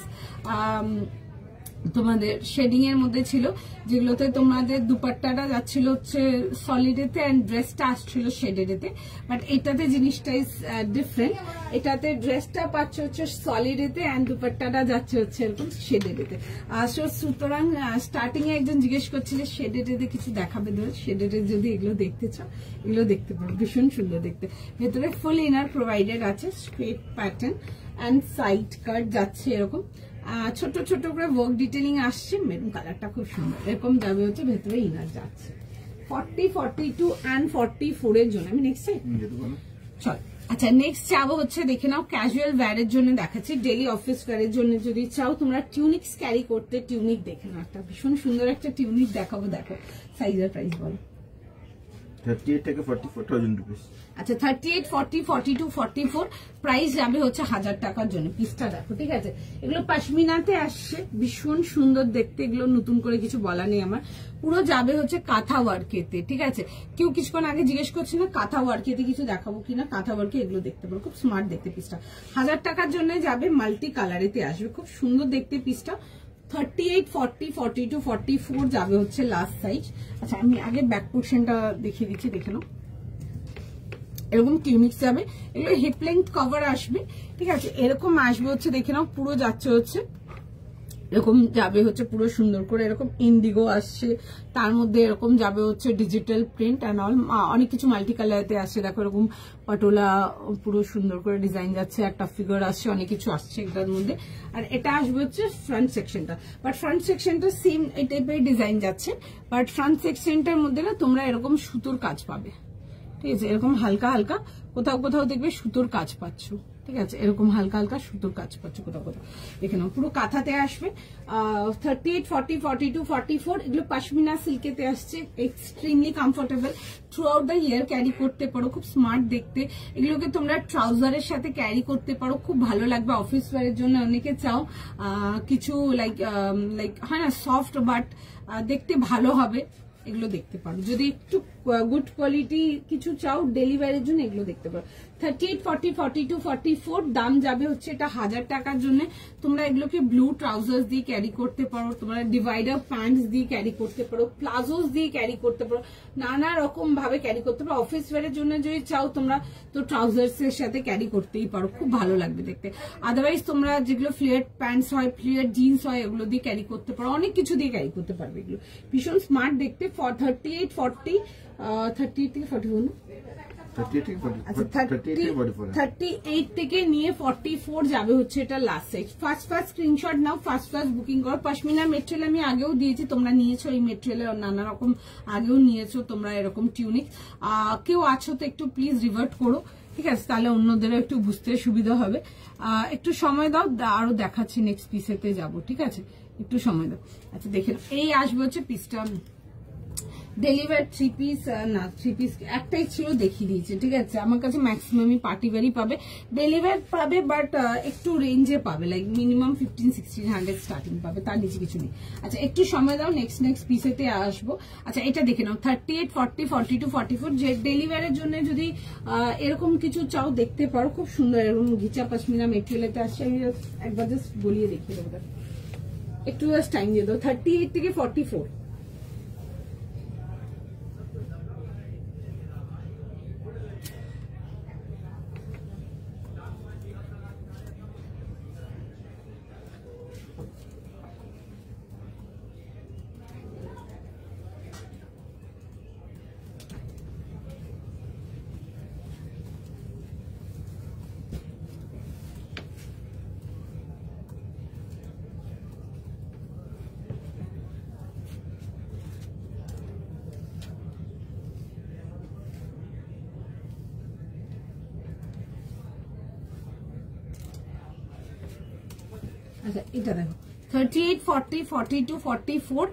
তোমাদের শেডিং এর মধ্যে ছিল, যেগুলোতে তোমাদের দুপাট্টাটা যাচ্ছিল হচ্ছে সলিডেতে এন্ড ড্রেসটা আসছিল শেডেডেতে, বাট এটাতে জিনিসটা ইজ ডিফারেন্ট। এটাতে ড্রেসটা পাচ্ছে হচ্ছে সলিডেতে এন্ড দুপাট্টাটা যাচ্ছে হচ্ছে এরকম শেডেডেতে। সুতরাং স্টার্টিং এ একজন জিজ্ঞেস করছিল শেডেডেতে কিছু দেখাবে, ধরে শেডেডে যদি এগুলো দেখতে চাও এগুলো দেখতে পারো, ভীষণ সুন্দর দেখতে। ভেতরে ফুল ইনার প্রোভাইডেড আছে, straight pattern and side cut যাচ্ছে এরকম, ছোট ছোট করে ওয়ার্ক ডিটেলিং আসছে, মেরুন কালারটা খুব সুন্দর, এরকম যাবে হচ্ছে ভেতরে ইনার যাচ্ছে। 40, 42 and 44 এর জন্য আমি নেক্সট চল। আচ্ছা নেক্সট যাবো হচ্ছে দেখে নাও ক্যাজুয়াল ওয়্যারের জন্য দেখাচ্ছি, ডেইলি অফিস ওয়্যারের জন্য যদি চাও তোমরা টিউনিক্স ক্যারি করতে, টিউনিক দেখে নাও, একটা ভীষণ সুন্দর একটা টিউনিক দেখাবো। দেখো সাইজের প্রাইস বলো। 38 থেকে 44,000 রুপিস। আচ্ছা 38, 40, 42, 44 প্রাইস যাবে হচ্ছে 1000 টাকার জন্য। পিসটা দেখো, ঠিক আছে, এগুলো পশমিনাতে আসছে, ভীষণ সুন্দর দেখতে, এগুলো নতুন করে কিছু বলা নেই আমার। পুরো যাবে হচ্ছে কাঁথা ওয়ার্কেতে, ঠিক আছে। কেউ কিছুক্ষণ আগে জিজ্ঞেস করছে না কাঁথা ওয়ার্কেতে কিছু দেখাবো কিনা, কাঁথা ওয়ার্কে এগুলো দেখতে পারো, খুব স্মার্ট দেখতে পিসটা। 1000 টাকার জন্য যাবে, মাল্টি কালারেতে আসবে, খুব সুন্দর দেখতে পিসটা। 38, 40, 42, 44 যাবে হচ্ছে লাস্ট সাইজ। আচ্ছা আমি আগে ব্যাক পোর্শনটা দেখিয়ে দিচ্ছি, দেখে নাও, এরকম টিউনিক্স যাবে, এগুলো হিপ লেন্থ কভার আসবে, ঠিক আছে, এরকম আসবে হচ্ছে দেখে নাও, পুরো যাচ্ছে হচ্ছে এরকম যাবে হচ্ছে পুরো সুন্দর করে, এরকম ইন্ডিগো আসছে, তার মধ্যে এরকম যাবে হচ্ছে ডিজিটাল প্রিন্ট অ্যান্ড অল, অনেক কিছু মাল্টি কালারেতে আসছে। দেখো এরকম পাটোলা পুরো সুন্দর করে ডিজাইন যাচ্ছে, একটা ফিগার আসছে, অনেক কিছু আসছে এটার মধ্যে। আর এটা আসবে হচ্ছে ফ্রন্ট সেকশনটা, বাট ফ্রন্ট সেকশনটা সেম এই টাইপের ডিজাইন যাচ্ছে, বাট ফ্রন্ট সেকশনটার মধ্যে না তোমরা এরকম সুতোর কাজ পাবে, ঠিক আছে, এরকম হালকা হালকা কোথাও কোথাও দেখবে সুতোর কাজ পাচ্ছ, ঠিক আছে, এরকম হালকা হালকা সুতোর কাজ পাচ্ছ কোথাও কোথাও, দেখে নাও পুরো কাঁথাতে আসবে। 38, 40, 42, 44 এগুলো পশমিনা সিল্কেতে আসছে, extremely comfortable, through out the year carry করতে পারো, খুব স্মার্ট দেখতে। এগুলোকে তোমরা ট্রাউজারের সাথে ক্যারি করতে পারো, খুব ভালো লাগবে অফিস ওয়্যারের জন্য। অনেকে চাও কিছু লাইক হয় না সফট বাট দেখতে ভালো হবে, এগুলো দেখতে পারো। যদি একটু গুড কোয়ালিটি কিছু চাও ডেলিভারির জন্য এগুলো দেখতে পারো। 38, 40, 42, 44 দাম যাবে হচ্ছে এটা 1000 টাকার জন্য। তোমরা এগুলোকে ব্লু ট্রাউজার্স দিয়ে ক্যারি করতে পারো, তোমরা ডিভাইডার প্যান্টস দিয়ে ক্যারি করতে পারো, প্লাজোস দিয়ে ক্যারি করতে পারো, নানা রকম ভাবে ক্যারি করতে পারো। অফিস ওয়্যারের জন্য যদি চাও তোমরা তো ট্রাউজার্স এর সাথে ক্যারি করতেই পারো, খুব ভালো লাগবে দেখতে। আদারওয়াইজ তোমরা যেগুলো ফ্লেয়ার প্যান্টস হয়, ফ্লেয়ার জিন্স হয়, এগুলো দিয়ে ক্যারি করতে পারো, অনেক কিছু দিয়ে ক্যারি করতে পারবে, এগুলো ভীষণ স্মার্ট দেখতে। 38, 40, 38 থেকে 41 না, 38 থেকে নিয়ে 44 যাবে হচ্ছে এটা লাস্ট সাইজ। ফার্স্ট স্ক্রিনশট নাও, ফার্স্ট বুকিং করো। পশমিনা মেটেরিয়াল আমি আগেও দিয়েছি, তোমরা নিয়েছো এই মেটেরিয়ালের নানা রকম, আগেও নিয়েছো তোমরা এরকম টিউনিক। কেউ আছো তো একটু প্লিজ রিভার্ট করো, ঠিক আছে, তাহলে অন্যদেরও একটু বুঝতে সুবিধা হবে। একটু সময় দাও, আরো দেখাচ্ছি নেক্সট পিসেতে যাব, ঠিক আছে, একটু সময় দাও। আচ্ছা দেখে এই আসবে হচ্ছে পিসটা ডেলিভার 3 পিস না 3 পিস একটাই ছিল দেখিয়ে দিয়েছে, ঠিক আছে। আমার কাছে ম্যাক্সিমামই পার্টি ওয়্যারই পাবে, ডেলিভার পাবে, বাট একটু রেঞ্জে পাবে, লাইক মিনিমাম 1500-1600 স্টার্টিং পাবে, তার নিচে কিছু নেই। আচ্ছা একটু সময় দাও, নেক্সট পিসেতে আসবো। আচ্ছা এটা দেখে নাও 38, 40, 42, 44 যে ডেলিভারের জন্য যদি এরকম কিছু চাও দেখতে পারো, খুব সুন্দর এরকম ঘিচা পশমিনা মেটেরিয়ালতে আসছে। আমি একবার জাস্ট বলিয়ে দেখিয়ে দেবো, একটু জাস্ট টাইম দিয়ে দাও। 38 থেকে 44 38 আচ্ছা এটা দেখো 38, 40, 42, 44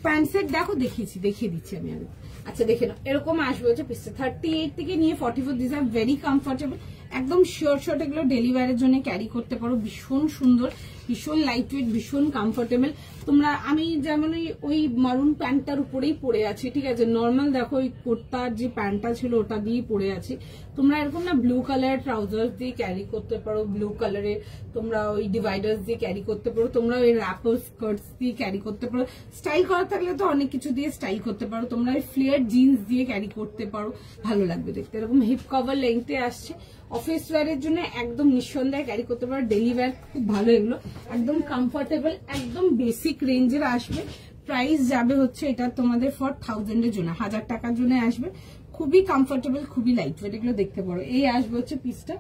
প্যান্ট সেট দেখো, দেখিয়ে দিচ্ছি আমি আগে। আচ্ছা দেখে নাও, এরকম আসবে হচ্ছে পিসটা 38 থেকে নিয়ে 44। দিস আর ভেরি কমফোর্টেবল, একদম শিওর শর্ট, এগুলো ডেলি ওয়্যারের জন্য ক্যারি করতে পারো। ভীষণ সুন্দর, ভীষণ লাইট ওয়েট, ভীষণ কমফোর্টেবল। তোমরা আমি যেমন ওই মারুন প্যান্টটার উপরেই পরে আছি, ঠিক আছে। নর্মাল দেখো ওই কুর্তার যে প্যান্টটা ছিল ওটা দিয়েই পরে আছি। তোমরা এরকম না ব্লু কালার ট্রাউজার্স দিয়ে ক্যারি করতে পারো, ব্লু কালারে তোমরা ওই ডিভাইডার্স দিয়ে ক্যারি করতে পারো, তোমরা ওই র্যাপার স্কার্টস দিয়ে ক্যারি করতে পারো। স্টাইল করা থাকলে তো অনেক কিছু দিয়ে স্টাইল করতে পারো। তোমরা ওই ফ্লেয়ার জিন্স দিয়ে ক্যারি করতে পারো, ভালো লাগবে দেখতে। এরকম হিপ কভার লেংথে আসছে, অফিস ওয়্যারের জন্য একদম নিঃসন্দেহে ক্যারি করতে পারো। ডেলি ওয়্যার খুব ভালো, এগুলো একদম কমফোর্টেবল, একদম বেসিক রেঞ্জের আসবে। প্রাইস যাবে হচ্ছে এটা তোমাদের ফর 1000 এর জন্য, 1000 টাকার জন্য আসবে। খুবই কমফোর্টেবল, খুবই লাইট ওয়েট, এগুলো দেখতে পারো। এই আসবে হচ্ছে পিসটা,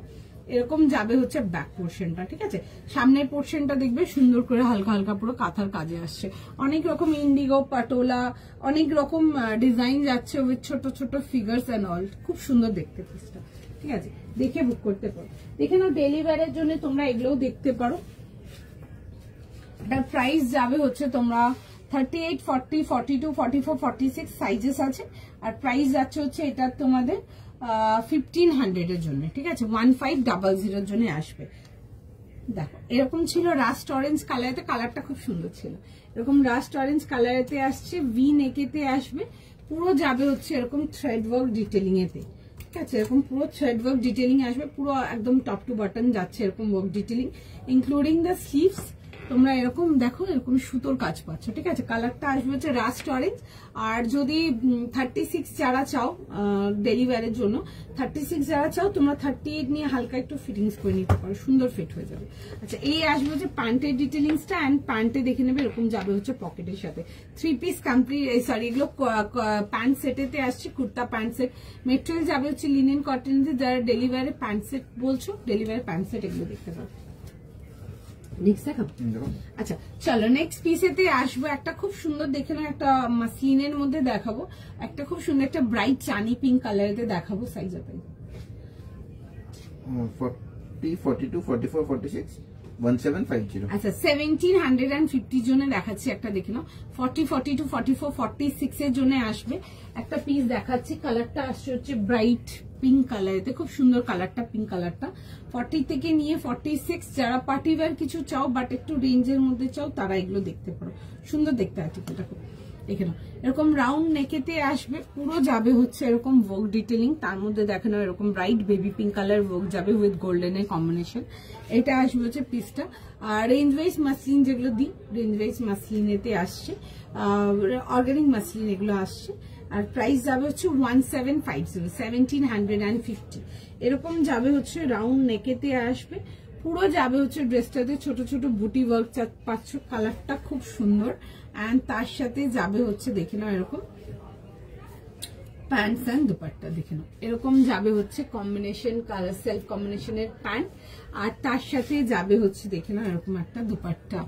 এরকম যাবে হচ্ছে ব্যাক পোর্শনটা, ঠিক আছে। সামনের পোর্শনটা দেখবে সুন্দর করে হালকা হালকা পুরো কাঁথার কাজে আসছে। অনেক রকম ইন্ডিগো, পাটোলা, অনেক রকম ডিজাইন যাচ্ছে উইথ ছোট ছোট ফিগার্স এন্ড অল। খুব সুন্দর দেখতে পিসটা, ঠিক আছে। দেখে বুক করতে পারো, দেখে নাও। ডেলি ওয়্যারের জন্য তোমরা এগুলোও দেখতে পারো। এটার প্রাইস যাবে হচ্ছে তোমরা 38, 40, 42, 44, 46 সাইজেস আছে। আর প্রাইস যাচ্ছে হচ্ছে এটা তোমাদের 1500 এর জন্য, ঠিক আছে। 1500 এর জন্য আসবে। দেখো এরকম ছিল রাস্ট অরেঞ্জ কালারেতে, কালারটা খুব সুন্দর ছিল। এরকম রাস্ট অরেঞ্জ কালারেতে আসছে, ভি নেকেতে আসবে। পুরো যাবে হচ্ছে এরকম থ্রেড ওয়ার্ক ডিটেলিং এতে, ঠিক আছে। এরকম পুরো থ্রেড ওয়ার্ক ডিটেলিং আসবে, পুরো একদম টপ টু বটন যাচ্ছে এরকম work detailing, including the sleeves. তোমরা এরকম দেখো এরকম সুতোর কাজ পাচ্ছ, ঠিক আছে। কালারটা আসবে হচ্ছে রাস্ট অরেঞ্জ। আর যদি 36 যারা চাও ডেলি ওয়্যারের জন্য, 36 যারা চাও তোমরা 38 নিয়ে হালকা একটু ফিটিংস করে নিতে পারো, সুন্দর ফিট হয়ে যাবে। আচ্ছা এই আসবে হচ্ছে প্যান্টের ডিটেলিংসটা, অ্যান্ড প্যান্টে দেখে নেবে এরকম যাবে হচ্ছে পকেটের সাথে। 3 পিস কমপ্লিট, সরি এগুলো প্যান্ট সেটেতে আসছে, কুর্তা প্যান্ট সেট। মেটেরিয়াল যাবে হচ্ছে লিনেন কটন, যারা ডেলি ওয়্যারে প্যান্ট সেট বলছো, ডেলি ওয়্যার প্যান্ট সেট এগুলো দেখতে পারো। আচ্ছা চলো নেক্সট পিসেতে আসবো। একটা খুব সুন্দর দেখে না, একটা মাসলিনের মধ্যে দেখাবো। একটা খুব সুন্দর একটা ব্রাইট চানি পিঙ্ক কালারেতে দেখাবো। সাইজ হবে 40, 42, 44, 46, 1750। আচ্ছা 1750 জন্য দেখাচ্ছি একটা, দেখে নাও। 40, 42, 44, 46 এর জন্য আসবে। একটা পিস দেখাচ্ছি, কালারটা আসছে হচ্ছে ব্রাইট পিঙ্ক কালারেতে, খুব সুন্দর কালারটা, পিঙ্ক কালারটা। 40 থেকে নিয়ে 46 যারা পার্টি ওয়্যার কিছু চাও বাট একটু রেঞ্জের মধ্যে চাও, তারা এগুলো দেখতে পারো। সুন্দর দেখতে আর্টিকেলটা খুব। এখানে এরকম রাউন্ড নেকেতে আসবে, পুরো যাবে হচ্ছে এরকম ওয়ার্ক ডিটেলিং। তার মধ্যে দেখেন এরকম bright baby pink colour work যাবে উইথ গোল্ডেনের কম্বিনেশন। এটা আসবে হচ্ছে পিসটা। আর রেঞ্জ ওয়াইজ মাসলিন যেগুলো দিই, রেঞ্জ ওয়াইজ মাসলিনেতে আসছে, অর্গানিক মাসলিন এগুলো আসছে। আর প্রাইস যাবে হচ্ছে 1750, 1750 এরকম যাবে হচ্ছে। রাউন্ড নেকেতে আসবে, পুরো যাবে হচ্ছে ড্রেসটাতে ছোট ছোট বুটি ওয়ার্ক পাচ্ছ। কালারটা খুব সুন্দর, অ্যান্ড তার সাথে যাবে হচ্ছে দেখে নাও এরকম প্যান্টস অ্যান্ড দুপাট্টা, দেখে নাও এরকম যাবে হচ্ছে কম্বিনেশন কালার, সেলফ কম্বিনেশনের প্যান্ট। আর তার সাথে যাবে হচ্ছে দেখে নাও এরকম একটা দুপাট্টা।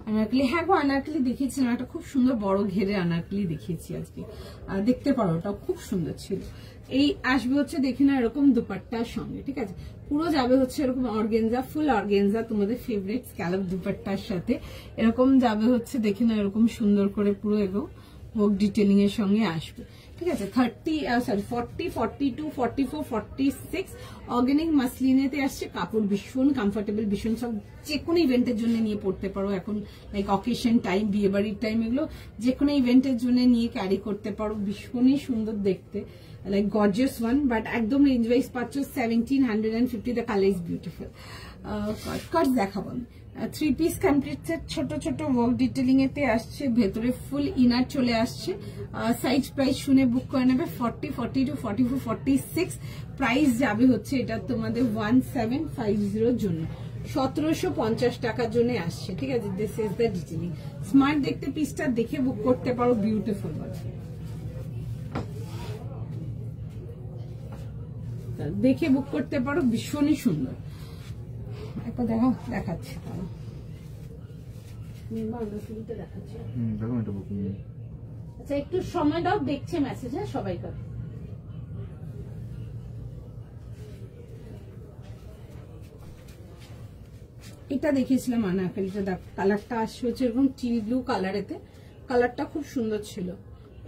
আনারকলি, হ্যাঁ গো আনারকলি দেখিয়েছিলাম, একটা খুব সুন্দর বড় ঘেরে আনারকলি দেখিয়েছি আজকে, দেখতে পারো, ওটাও খুব সুন্দর ছিল। এই আসবে হচ্ছে দেখে নাও এরকম দুপাট্টার সঙ্গে, ঠিক আছে। পুরো যাবে হচ্ছে এরকম অর্গেনজা, ফুল অর্গেনজা, তোমাদের ফেভারিট স্ক্যালপ দুপাট্টার সাথে। এরকম যাবে হচ্ছে দেখে নাও এরকম সুন্দর করে পুরো এগুলো ওয়ার্ক ডিটেলিং এর সঙ্গে আসবে, ঠিক আছে। 40, 42, 44, 46 অর্গানিক মাসলিনেতে আসছে। কাপড় ভীষণ কমফোর্টেবল, ভীষণ সব, যে কোনো ইভেন্টের জন্য নিয়ে পড়তে পারো এখন, লাইক অকেশন টাইম, বিয়ে বাড়ির টাইম, এগুলো যে কোনো ইভেন্টের জন্য নিয়ে ক্যারি করতে পারো। ভীষণই সুন্দর দেখতে, লাইক গর্জিয়াস ওয়ান, বাট একদম রেঞ্জ ওয়াইজ পাচ্ছ 1750। The colour is beautiful. Cut দেখাবো আমি। 3 পিস কমপ্লিট সেট, ছোট ছোট ওয়ার্ক ডিটেলিং এতে আসছে, ভেতরে ফুল ইনার চলে আসছে। সাইজ প্রাইস শুনে বুক করে নেবে। 40, 42, 44, 46 প্রাইস যাবে হচ্ছে এটা তোমাদের 1750 জন্য, 1750 টাকার জন্য আসছে, ঠিক আছে। This is the detailing. Smart দেখতে পিসটা, দেখে বুক করতে পারো, বিউটিফুল। দেখে বুক করতে পারো, ভীষণই সুন্দর। একটা দেখো, দেখাচ্ছি আচ্ছা একটু সময় দাও, দেখছে মেসেজ, হ্যাঁ সবাইকার। এটা দেখিয়েছিলাম আনারকলিটা, দেখো কালারটা আসছে হচ্ছে এরকম টিল ব্লু কালারেতে, কালারটা খুব সুন্দর ছিল।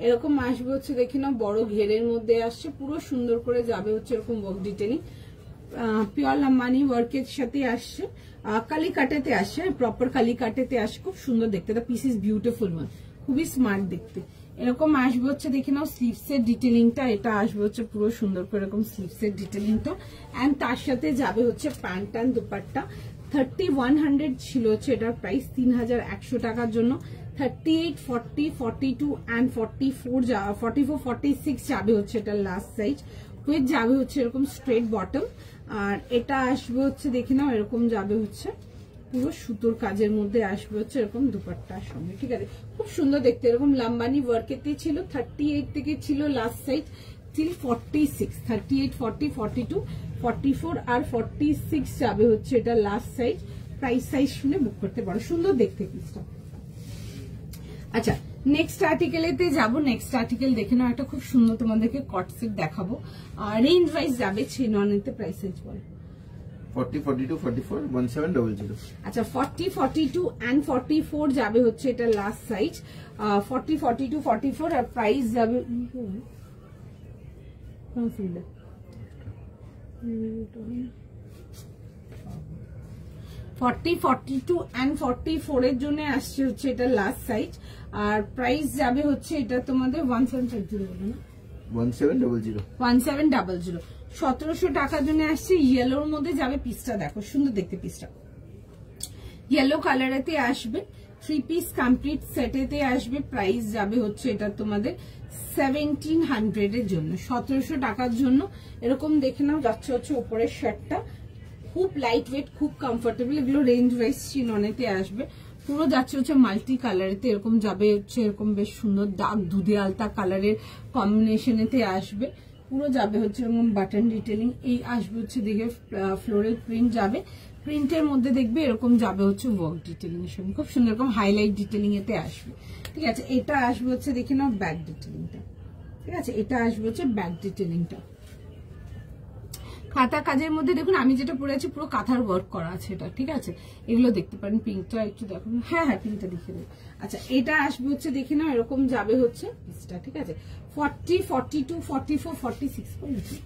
এরকম আসবে হচ্ছে দেখি না বড় ঘেরের মধ্যে আসছে, পুরো সুন্দর করে যাবে হচ্ছে এরকম ওয়ার্ক ডিটেইলিং, পিওর লাম্বানি ওয়ার্কের সাথে আসছে, কালি কাটেতে আসছে, প্রপার কালি কাটেতে আসছে, খুব সুন্দর দেখতে। The piece is beautiful one, খুবই স্মার্ট দেখতে। এরকম আসবে হচ্ছে দেখে নাও স্লিভস এর ডিটেলিংটা, এটা আসবে হচ্ছে পুরো সুন্দর করে এরকম স্লিভস এর ডিটেলিংটা, এন্ড তার সাথে যাবে হচ্ছে প্যান্ট অ্যান্ড দুপাট্টা। 3100 ছিল হচ্ছে এটার প্রাইস, 3100 টাকার জন্য 38, 40, 42 and 44 44, 46 যাবে হচ্ছে এটা লাস্ট সাইজ, উইথ যাবে হচ্ছে এরকম স্ট্রেট বটম। আর এটা আসবে হচ্ছে দেখে নাও এরকম যাবে হচ্ছে পুরো সুতোর কাজের মধ্যে আসবে হচ্ছে এরকম দুপাট্টার সঙ্গে, ঠিক আছে, খুব সুন্দর দেখতে। এরকম লাম্বানি ওয়ার্কেতে ছিল, 38 থেকে ছিল লাস্ট সাইজ till 46, 38, 40, 42, 44 আর 46 যাবে হচ্ছে এটা লাস্ট সাইজ। প্রাইস সাইজ শুনে বুক করতে পারো, সুন্দর দেখতে পিসটা। আচ্ছা নেক্সট আর্টিকেলেতে যাবো। নেক্সট আর্টিকেল দেখে নাও, একটা খুব সুন্দর তোমাদেরকে কট সেট দেখাবো। রেঞ্জ ওয়াইজ যাবে 3-9 প্রাইস সাইজ বল 40, 42, 44, 1700। আচ্ছা 40, 42 and 44 যাবে হচ্ছে এটা লাস্ট সাইজ, 40, 42, 44 আর প্রাইস যাবে 40, 42 and 44 এর জন্য আসছে হচ্ছে এটা লাস্ট সাইজ, আর প্রাইস যাবে হচ্ছে এটা তোমাদের 1700। 1700 টাকার জন্য আসছে। ইয়েলোর মধ্যে যাবে পিসটা, দেখো সুন্দর দেখতে পিসটা, ইয়েলো কালারেতে আসবে, 3 পিস কমপ্লিট সেটেতে আসবে। প্রাইস যাবে হচ্ছে এটা তোমাদের 1700 এর জন্য, 1700 টাকার জন্য। এরকম দেখে নাও যাচ্ছে হচ্ছে উপরের শার্টটা, খুব লাইট ওয়েট, খুব কমফোর্টেবল। এগুলো রেঞ্জ ওয়াইজ চিননেতে আসবে, পুরো যাচ্ছে হচ্ছে মাল্টি কালারেতে, এরকম যাবে হচ্ছে এরকম বেশ সুন্দর দাগ দুধে আলতা কালারের কম্বিনেশনেতে আসবে, পুরো যাবে হচ্ছে এরকম বাটন ডিটেলিং। এই আসবে হচ্ছে দেখে ফ্লোরাল প্রিন্ট যাবে, প্রিন্টের মধ্যে দেখবে এরকম যাবে হচ্ছে ওয়ার্ক ডিটেলিং এর সঙ্গে, খুব সুন্দর এরকম হাইলাইট ডিটেলিং এতে আসবে, ঠিক আছে। এটা আসবে হচ্ছে দেখে নাও ব্যাক ডিটেলিংটা, ঠিক আছে, এটা আসবে হচ্ছে ব্যাক ডিটেলিংটা। কাঁথা কাজের মধ্যে দেখুন আমি যেটা পরে আছি পুরো কাঁথার ওয়ার্ক করা আছে এটা, ঠিক আছে। এগুলো দেখতে পারেন, পিঙ্কটা একটু দেখুন, হ্যাঁ পিঙ্কটা দেখে দেবো। আচ্ছা এটা আসবে হচ্ছে দেখে নাও এরকম যাবে হচ্ছে পিসটা, ঠিক আছে। 40, 42, 44, 46 বলেছি,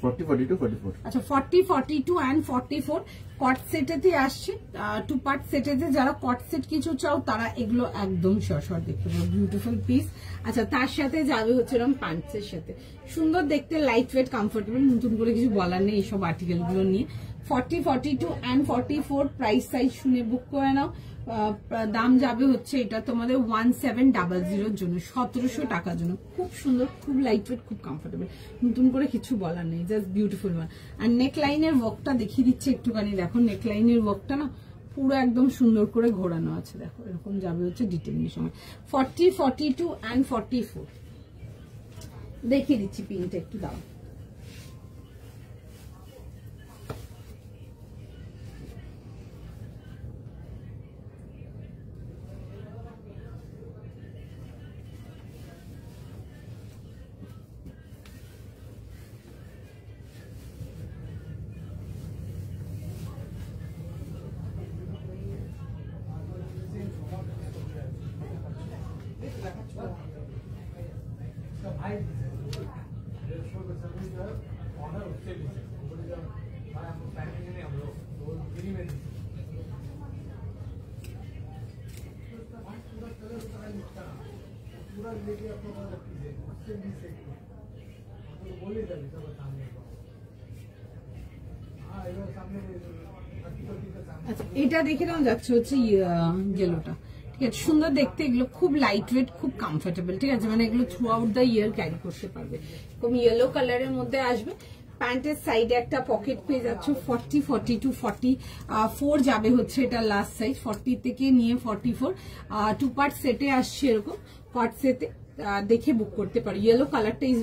40, 42, 44। আচ্ছা 40, 42 and 44 কট সেটেতে আসছে, 2 পার্ট সেটেতে। যারা কট সেট কিছু চাও তারা এগুলো একদম শর্ট দেখতে পাবো, বিউটিফুল পিস। আচ্ছা তার সাথে যাবে হচ্ছে এরকম প্যান্টসের সাথে, সুন্দর দেখতে, লাইট ওয়েট, কমফোর্টেবল, নতুন করে কিছু বলার নেই এইসব আর্টিকেল গুলো নিয়ে। 40, 42 and 44 প্রাইস সাইজ শুনে বুক করে নাও। দাম যাবে হচ্ছে এটা তোমাদের 1700 জন্য, 1700 টাকার জন্য, খুব সুন্দর, খুব লাইট ওয়েট, খুব কমফোর্টেবল, নতুন করে কিছু বলার নেই, জাস্ট বিউটিফুল ওয়ান। আর নেক লাইনের ওয়ার্কটা দেখিয়ে দিচ্ছে একটুখানি, দেখো নেক লাইনের ওয়ার্কটা না পুরো একদম সুন্দর করে ঘোরানো আছে, দেখো এরকম যাবে হচ্ছে ডিটেইলিং এর সময়। 40, 42 and 44 দেখিয়ে দিচ্ছি, পিনটা একটু দাও। আচ্ছা এটা দেখে নাও যাচ্ছে হচ্ছে ইয়েলোটা, ঠিক আছে, সুন্দর দেখতে। এগুলো খুব লাইট ওয়েট, খুব কমফোর্টেবল, ঠিক আছে, মানে এগুলো through out the year carry করতে পারবে। এরকম ইয়েলো কালারের মধ্যে আসবে। প্যান্টের সাইডে একটা পকেট পেয়ে যাচ্ছে। 40, 42, 44 যাবে হচ্ছে এটা লাস্ট সাইজ, 40 থেকে নিয়ে 44। 2 পার্ট সেটে আসছে এরকম, কট সেটে দেখে বুক করতে পারো। ইয়েলো কালারটা ইজ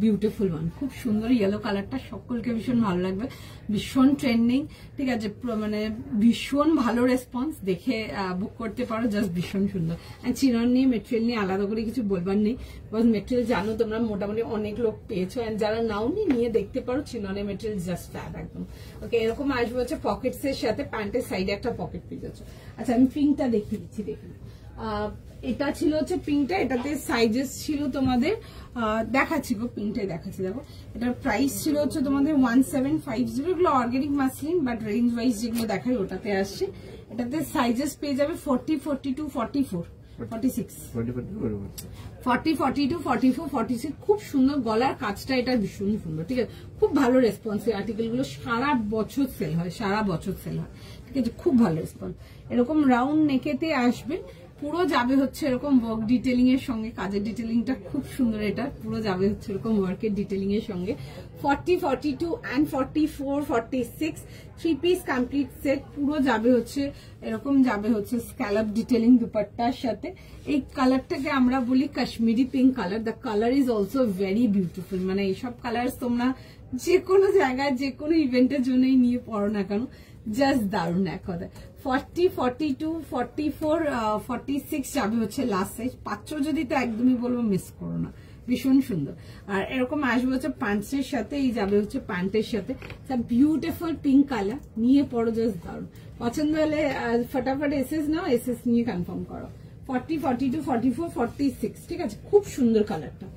বিউটিফুল ওয়ান, খুব সুন্দর ইয়েলো কালারটা, সকলকে ভীষণ ভালো লাগবে, ভীষণ ট্রেন্ডিং, ঠিক আছে, মানে ভীষণ ভালো রেসপন্স, দেখে বুক করতে পারো, জাস্ট ভীষণ সুন্দর। অ্যান্ড চিনন নিয়ে মেটেরিয়াল নিয়ে আলাদা করে কিছু বলবার নেই, বিকজ মেটেরিয়াল জানো তোমরা মোটামুটি অনেক লোক পেয়েছো, অ্যান্ড যারা নাও নিয়ে দেখতে পারো, চিননের মেটেরিয়াল জাস্ট ফ্যাব একদম। ওকে, এরকম আসবে হচ্ছে পকেটস এর সাথে, প্যান্টের সাইডে একটা পকেট পেয়ে যাচ্ছে। আচ্ছা আমি পিঙ্কটা দেখিয়ে দিচ্ছি, দেখুন এটা ছিল হচ্ছে পিঙ্কটা, এটাতে সাইজেস ছিল তোমাদের দেখাচ্ছি গো, পিঙ্কটাই দেখাচ্ছি, দেখো এটার প্রাইস ছিল হচ্ছে তোমাদের 1750, এগুলো organic muslin, but range wise যেগুলো দেখাই ওটাতে আসছে। এটাতে সাইজেস পেয়ে যাবে 40, 42, 44, 46, 40, 42, 44, 46, খুব সুন্দর, গলার কাজটা এটা ভীষণ সুন্দর, ঠিক আছে, খুব ভালো রেসপন্স। এই আর্টিকেল গুলো সারা বছর সেল হয়, সারা বছর সেল হয়, ঠিক আছে, খুব ভালো রেসপন্স। এরকম রাউন্ড নেকেতে আসবে, পুরো যাবে হচ্ছে এরকম ওয়ার্ক ডিটেলিং এর সঙ্গে, কাজের ডিটেলিংটা খুব সুন্দর, এটা পুরো যাবে হচ্ছে এরকম ওয়ার্কের ডিটেলিং এর সঙ্গে। 40, 42 and 44, 46 three piece complete set, পুরো যাবে হচ্ছে এরকম, যাবে হচ্ছে স্ক্যালপ ডিটেলিং দুপাট্টার সাথে। এই কালারটাকে আমরা বলি Kashmiri pink colour. The colour is also very beautiful, মানে এইসব কালার তোমরা যে কোনো জায়গায় যে কোনো ইভেন্টের জন্যই নিয়ে পড়ো না কেন, জাস্ট দারুণ এক কথায়। 40, 42, 44, 46 যাবে হচ্ছে লাস্ট সাইজ, পাচ্ছ যদি তো একদমই বলবো মিস করো না, ভীষণ সুন্দর। আর এরকম আসবে হচ্ছে প্যান্টসের সাথে, এই যাবে হচ্ছে প্যান্টের সাথে, বিউটিফুল পিঙ্ক কালার, নিয়ে পড়ো, জাস্ট দারুণ। পছন্দ হলে ফটাফট এসএস নাও, এসএস নিয়ে কনফার্ম করো। 40, 42, 44, 46, ঠিক আছে, খুব সুন্দর কালারটা।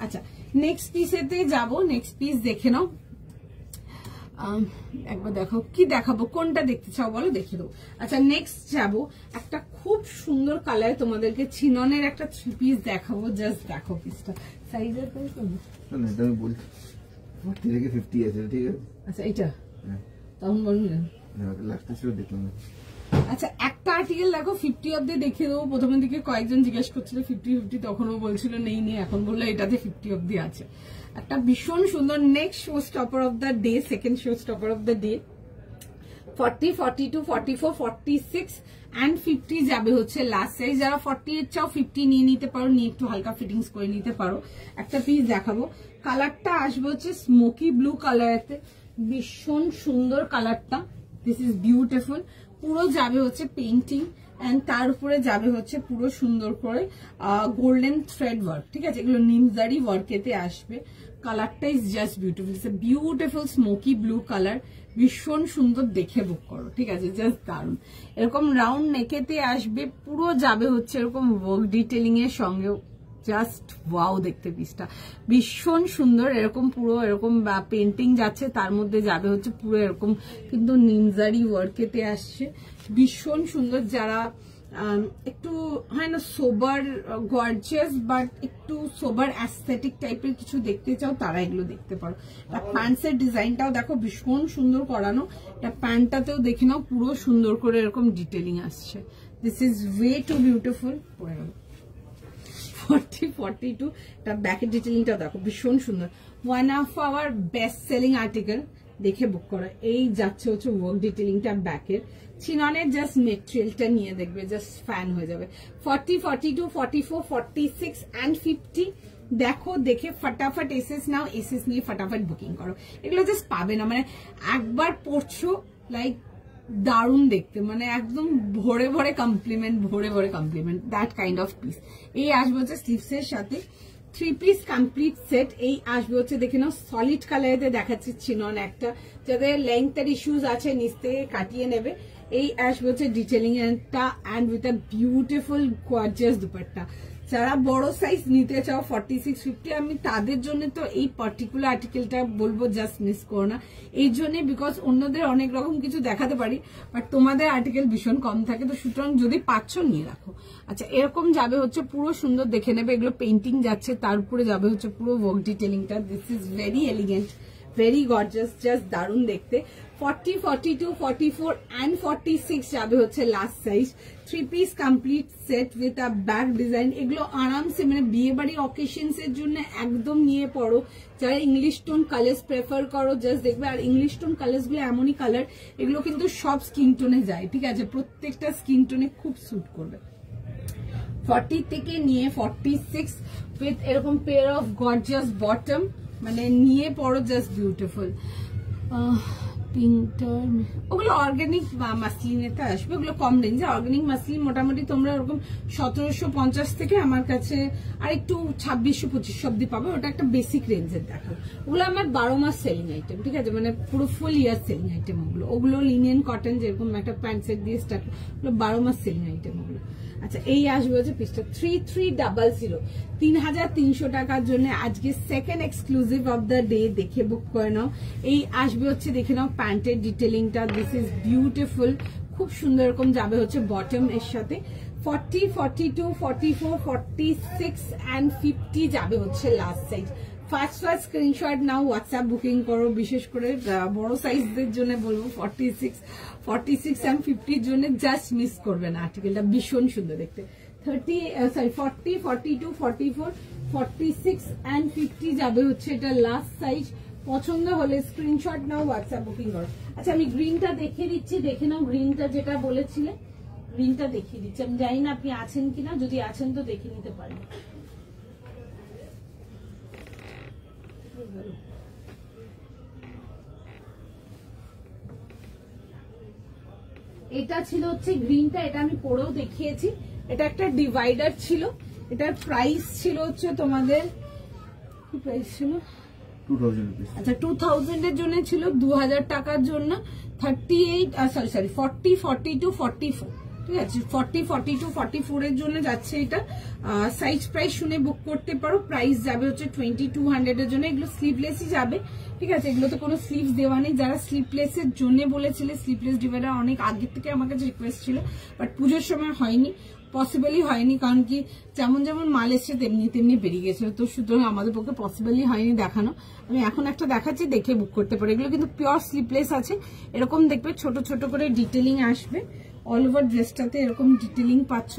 আচ্ছা নেক্সট পিসেতে যাবো, নেক্সট পিস দেখে নাও, একবার দেখাও, কি দেখাবো, কোনটা দেখতে চাও বলো, দেখে দেবো। আচ্ছা নেক্সট যাবো, একটা খুব সুন্দর কালার তোমাদেরকে চিননের একটা থ্রি পিস দেখাবো, জাস্ট দেখো পিসটা, সাইজের বলছি 40 থেকে 50 আছে, ঠিক আছে। আচ্ছা এটা তখন বলুন লাস্টে ছিল দেখলাম। আচ্ছা একটা আর্টিকেল দেখো 50 অব্দি দেখিয়ে দেবো, প্রথমের দিকে কয়েকজন জিজ্ঞেস করছিল 50, তখনও বলছিল নেই নেই, এখন বললো এটাতে 50 অব্দি আছে। একটা ভীষণ সুন্দর next show stopper of the day, second show stopper of the day. 40, 42, 44, 46 and 50 যাবে হচ্ছে লাস্ট সাইজ। যারা 48 চাও 50 নিয়ে নিতে পারো, নিয়ে একটু হালকা ফিটিংস করে নিতে পারো। একটা পিস দেখাবো, কালারটা আসবে হচ্ছে স্মোকি ব্লু কালারেতে, ভীষণ সুন্দর কালারটা, দিস ইজ বিউটিফুল। পুরো যাবে হচ্ছে পেইন্টিং, এন্ড তার উপরে যাবে হচ্ছে পুরো সুন্দর করে গোল্ডেন থ্রেড ওয়ার্ক, ঠিক আছে, এগুলো নিমজারি ওয়ার্কেতে আসবে। কালারটা is just beautiful, it's a beautiful smoky blue colour, ভীষণ সুন্দর, দেখে বুক করো, ঠিক আছে, জাস্ট দারুন। এরকম রাউন্ড নেকেতে আসবে, পুরো যাবে হচ্ছে এরকম ওয়ার্ক ডিটেলিং এর সঙ্গে, জাস্ট ওয়াও দেখতে পিসটা, ভীষণ সুন্দর। এরকম পুরো এরকম পেন্টিং যাচ্ছে, তার মধ্যে যাবে হচ্ছে পুরো এরকম কিন্তু নিমজারি ওয়ার্কেতে আসছে, ভীষণ সুন্দর। যারা একটু হয় না সোবার গর্জিয়াস বাট একটু সোবার অ্যাস্থেটিক টাইপের কিছু দেখতে চাও, তারা এগুলো দেখতে পারো। প্যান্টসের ডিজাইনটাও দেখো ভীষণ সুন্দর করানো, এটা প্যান্টটাতেও দেখে নাও, পুরো সুন্দর করে এরকম ডিটেলিং আসছে, this is way to beautiful. 40, 42, এটা ব্যাকের ডিটেলিংটা দেখো ভীষণ সুন্দর, one of our best selling article, দেখে বুক করা। এই যাচ্ছে হচ্ছে ওয়ার্ক ডিটেলিংটা ব্যাকের, চিননের জাস্ট মেটেরিয়ালটা নিয়ে দেখবে, জাস্ট ফ্যান হয়ে যাবে। 40, 42, 44, 46 and 50 দেখো, দেখে ফটাফট এসএস নাও, এসএস নিয়ে ফটাফট বুকিং করো। এগুলো জাস্ট পাবে না, মানে একবার পড়ছো লাইক দারুণ দেখতে, মানে একদম ভরে ভরে কমপ্লিমেন্ট, ভরে ভরে compliment, that kind of piece. এই আসবে হচ্ছে স্লিভস এর সাথে থ্রি পিস কমপ্লিট সেট। এই আসবে হচ্ছে দেখে নাও সলিড কালারেতে দেখাচ্ছি চিনন একটা, যাদের লেন্থের ইস্যুস আছে নিচ থেকে কাটিয়ে নেবে। এই আসবে হচ্ছে ডিটেলিং একটা and with a beautiful gorgeous dupatta. যারা বড় সাইজ নিতে চাও 46, 50, আমি তাদের জন্য তো এই পার্টিকুলার আর্টিকেলটা বলবো জাস্ট মিস করো না, এই জন্য বিকজ অন্যদের অনেক রকম কিছু দেখাতে পারি, বাট তোমাদের আর্টিকেল ভীষণ কম থাকে, তো সুতরাং যদি পাচ্ছ নিয়ে রাখো। আচ্ছা এরকম যাবে হচ্ছে পুরো সুন্দর, দেখে নেবে, এগুলো পেন্টিং যাচ্ছে, তার উপরে যাবে হচ্ছে পুরো ওয়ার্ক ডিটেলিংটা, this is very elegant, very gorgeous, just দারুণ দেখতে। 40, 42, 44 and 46 যাবে হচ্ছে last size. Three piece complete set with a back design, এগুলো আরামসে মানে বিয়ে বাড়ি অকেশনস এর জন্য একদম নিয়ে পড়ো। যারা ইংলিশ টোন কালার্স প্রেফার করো জাস্ট দেখবে, আর ইংলিশ টোন কালার্স গুলো এমনই কালার, এগুলো কিন্তু সব স্কিন টোনে যায়, ঠিক আছে, প্রত্যেকটা স্কিন টোনে খুব স্যুট করবে। 40 থেকে নিয়ে 46 উইথ এরকম পেয়ার অফ গর্জিয়াস বটম, মানে নিয়ে পরো জাস্ট বিউটিফুল। পিঙ্কটার ওগুলো অর্গানিক মাসলিনেতে আসবে, ওগুলো কম রেঞ্জে। অর্গানিক মাসলিন মোটামুটি তোমরা ওরকম 1750 থেকে আমার কাছে আর একটু 2600-2500 অব্দি পাবে, ওটা একটা বেসিক রেঞ্জের দেখো। ওগুলো আমার 12 মাস সেলিং আইটেম, ঠিক আছে, মানে পুরো ফুল ইয়ার সেলিং আইটেম ওগুলো লিনেন কটন যেরকম একটা প্যান্ট সেট দিয়ে স্টার্ট, ওগুলো 12 মাস সেলিং আইটেম ওগুলো। আচ্ছা এই আসবে হচ্ছে পিসটা 3300, 3300 টাকার জন্য আজকে second exclusive of the day, দেখে বুক করে নাও। এই আসবে হচ্ছে দেখে নাও প্যান্টের ডিটেলিংটা, দিস ইজ বিউটিফুল, খুব সুন্দর এরকম যাবে হচ্ছে বটম এর সাথে। 40, 42, 44, 46 and 50 যাবে হচ্ছে লাস্ট সাইজ। ফার্স্ট স্ক্রিনশট নাও, হোয়াটসঅ্যাপ বুকিং করো, বিশেষ করে বড় সাইজদের জন্য বলবো 46 and 50 জন্য জাস্ট মিস করবে না, আর্টিকেলটা ভীষণ সুন্দর দেখতে। 40, 42, 44, 46 and 50 যাবে হচ্ছে এটা লাস্ট সাইজ। পছন্দ হলে স্ক্রিনশট নাও, হোয়াটসঅ্যাপ বুকিং করো। আচ্ছা আমি গ্রিনটা দেখিয়ে দিচ্ছি, দেখে নাও গ্রিনটা যেটা বলেছিলে, গ্রিনটা দেখিয়ে দিচ্ছি। আমি জানি না আপনি আছেন কিনা, যদি আছেন তো দেখে নিতে পারেন। এটা ছিল হচ্ছে গ্রিনটা, এটা আমি পরেও দেখিয়েছি। এটা একটা ডিভাইডার ছিল, এটার প্রাইস ছিল হচ্ছে তোমাদের কি প্রাইস ছিল 2000 রুপিস। আচ্ছা 2000 এর জন্য ছিল, 2000 টাকার জন্য 38 40, 42, 44, ঠিক আছে, 40, 42, 44 এর জন্য যাচ্ছে এটা। সাইজ প্রাইস শুনে বুক করতে পারো। প্রাইস যাবে হচ্ছে 2200 এর জন্য। এগুলো স্লিভলেসই যাবে, ঠিক আছে, এগুলোতে কোনো স্লিভস দেওয়া নেই। যারা স্লিভলেস এর জন্য বলেছিলে, স্লিভলেস ডিভাইডার অনেক আগের থেকে আমার কাছে রিকোয়েস্ট ছিল, বাট পুজোর সময় হয়নি, পসিবলই হয়নি, কারণ কি যেমন যেমন মাল এসছে তেমনি তেমনি বেরিয়ে গেছিল, তো সুতরাং আমাদের পক্ষে পসিবলই হয়নি দেখানো। আমি এখন একটা দেখাচ্ছি, দেখে বুক করতে পারো। এগুলো কিন্তু পিওর স্লিভলেস আছে, এরকম দেখবে ছোট ছোট করে ডিটেলিং আসবে, অল ওভার ড্রেসটাতে এরকম ডিটেলিং পাচ্ছ,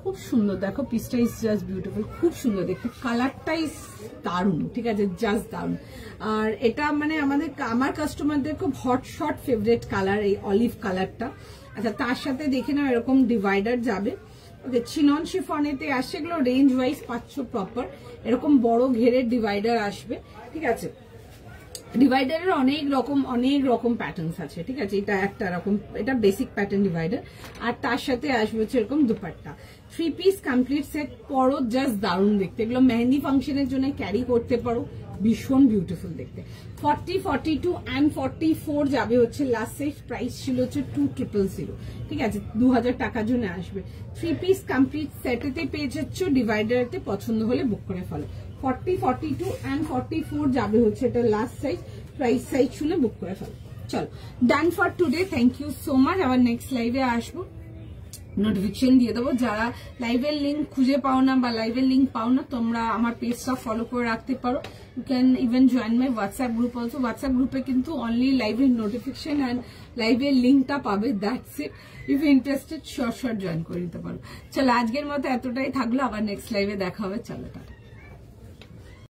খুব সুন্দর। দেখো পিসটা ইজ জাস্ট বিউটিফুল, খুব সুন্দর দেখতে, কালারটাই দারুণ, ঠিক আছে, জাস্ট দারুণ। আর এটা মানে আমার কাস্টমারদের খুব হট শর্ট ফেভারিট কালার এই অলিভ কালারটা। আচ্ছা তার সাথে দেখে নাও এরকম ডিভাইডার যাবে, ওকে, চিনন শিফনেতে আসে, এগুলো রেঞ্জ ওয়াইজ পাচ্ছ প্রপার, এরকম বড় ঘেরের ডিভাইডার আসবে, ঠিক আছে। ডিভাইডারের অনেক রকম প্যাটার্নস আছে, ঠিক আছে, এটা একটা রকম, এটা বেসিক প্যাটার্ন ডিভাইডার। আর তার সাথে আসবে হচ্ছে এরকম দুপাট্টা, 3 পিস কমপ্লিট সেট, পরো জাস্ট দারুণ দেখতে। এগুলো মেহেন্দি ফাংশনের জন্য ক্যারি করতে পারো, ভীষণ বিউটিফুল দেখতে। 40, 42 and 44 যাবে হচ্ছে লাস্ট সাইজ। প্রাইস ছিল হচ্ছে 2000, ঠিক আছে, 2000 টাকার জন্য আসবে। 3 পিস কমপ্লিট সেটেতে পেয়ে যাচ্ছ, ডিভাইডারেতে পছন্দ হলে বুক করে ফেলো। 40, 42 and 44 যাবে হচ্ছে এটা লাস্ট সাইজ। প্রাইস সাইজ শুনে বুক করে ফেলো। চলো done for today, thank you so much. আবার নেক্সট লাইভে আসবো, নোটিফিকেশন দিয়ে দেবো। যারা লাইভের লিঙ্ক খুঁজে পাও না বা লাইভের লিঙ্ক পাও না, তোমরা আমার পেজটা ফলো করে রাখতে পারো। You can even join my WhatsApp group also. WhatsApp গ্রুপে কিন্তু অনলি লাইভের নোটিফিকেশন অ্যান্ড লাইভের লিঙ্কটা পাবে, that's it. If interested short join করে নিতে পারো। চলো আজকের মতো এতটাই থাকলো, আবার নেক্সট লাইভে দেখা হবে। চলো টাটা।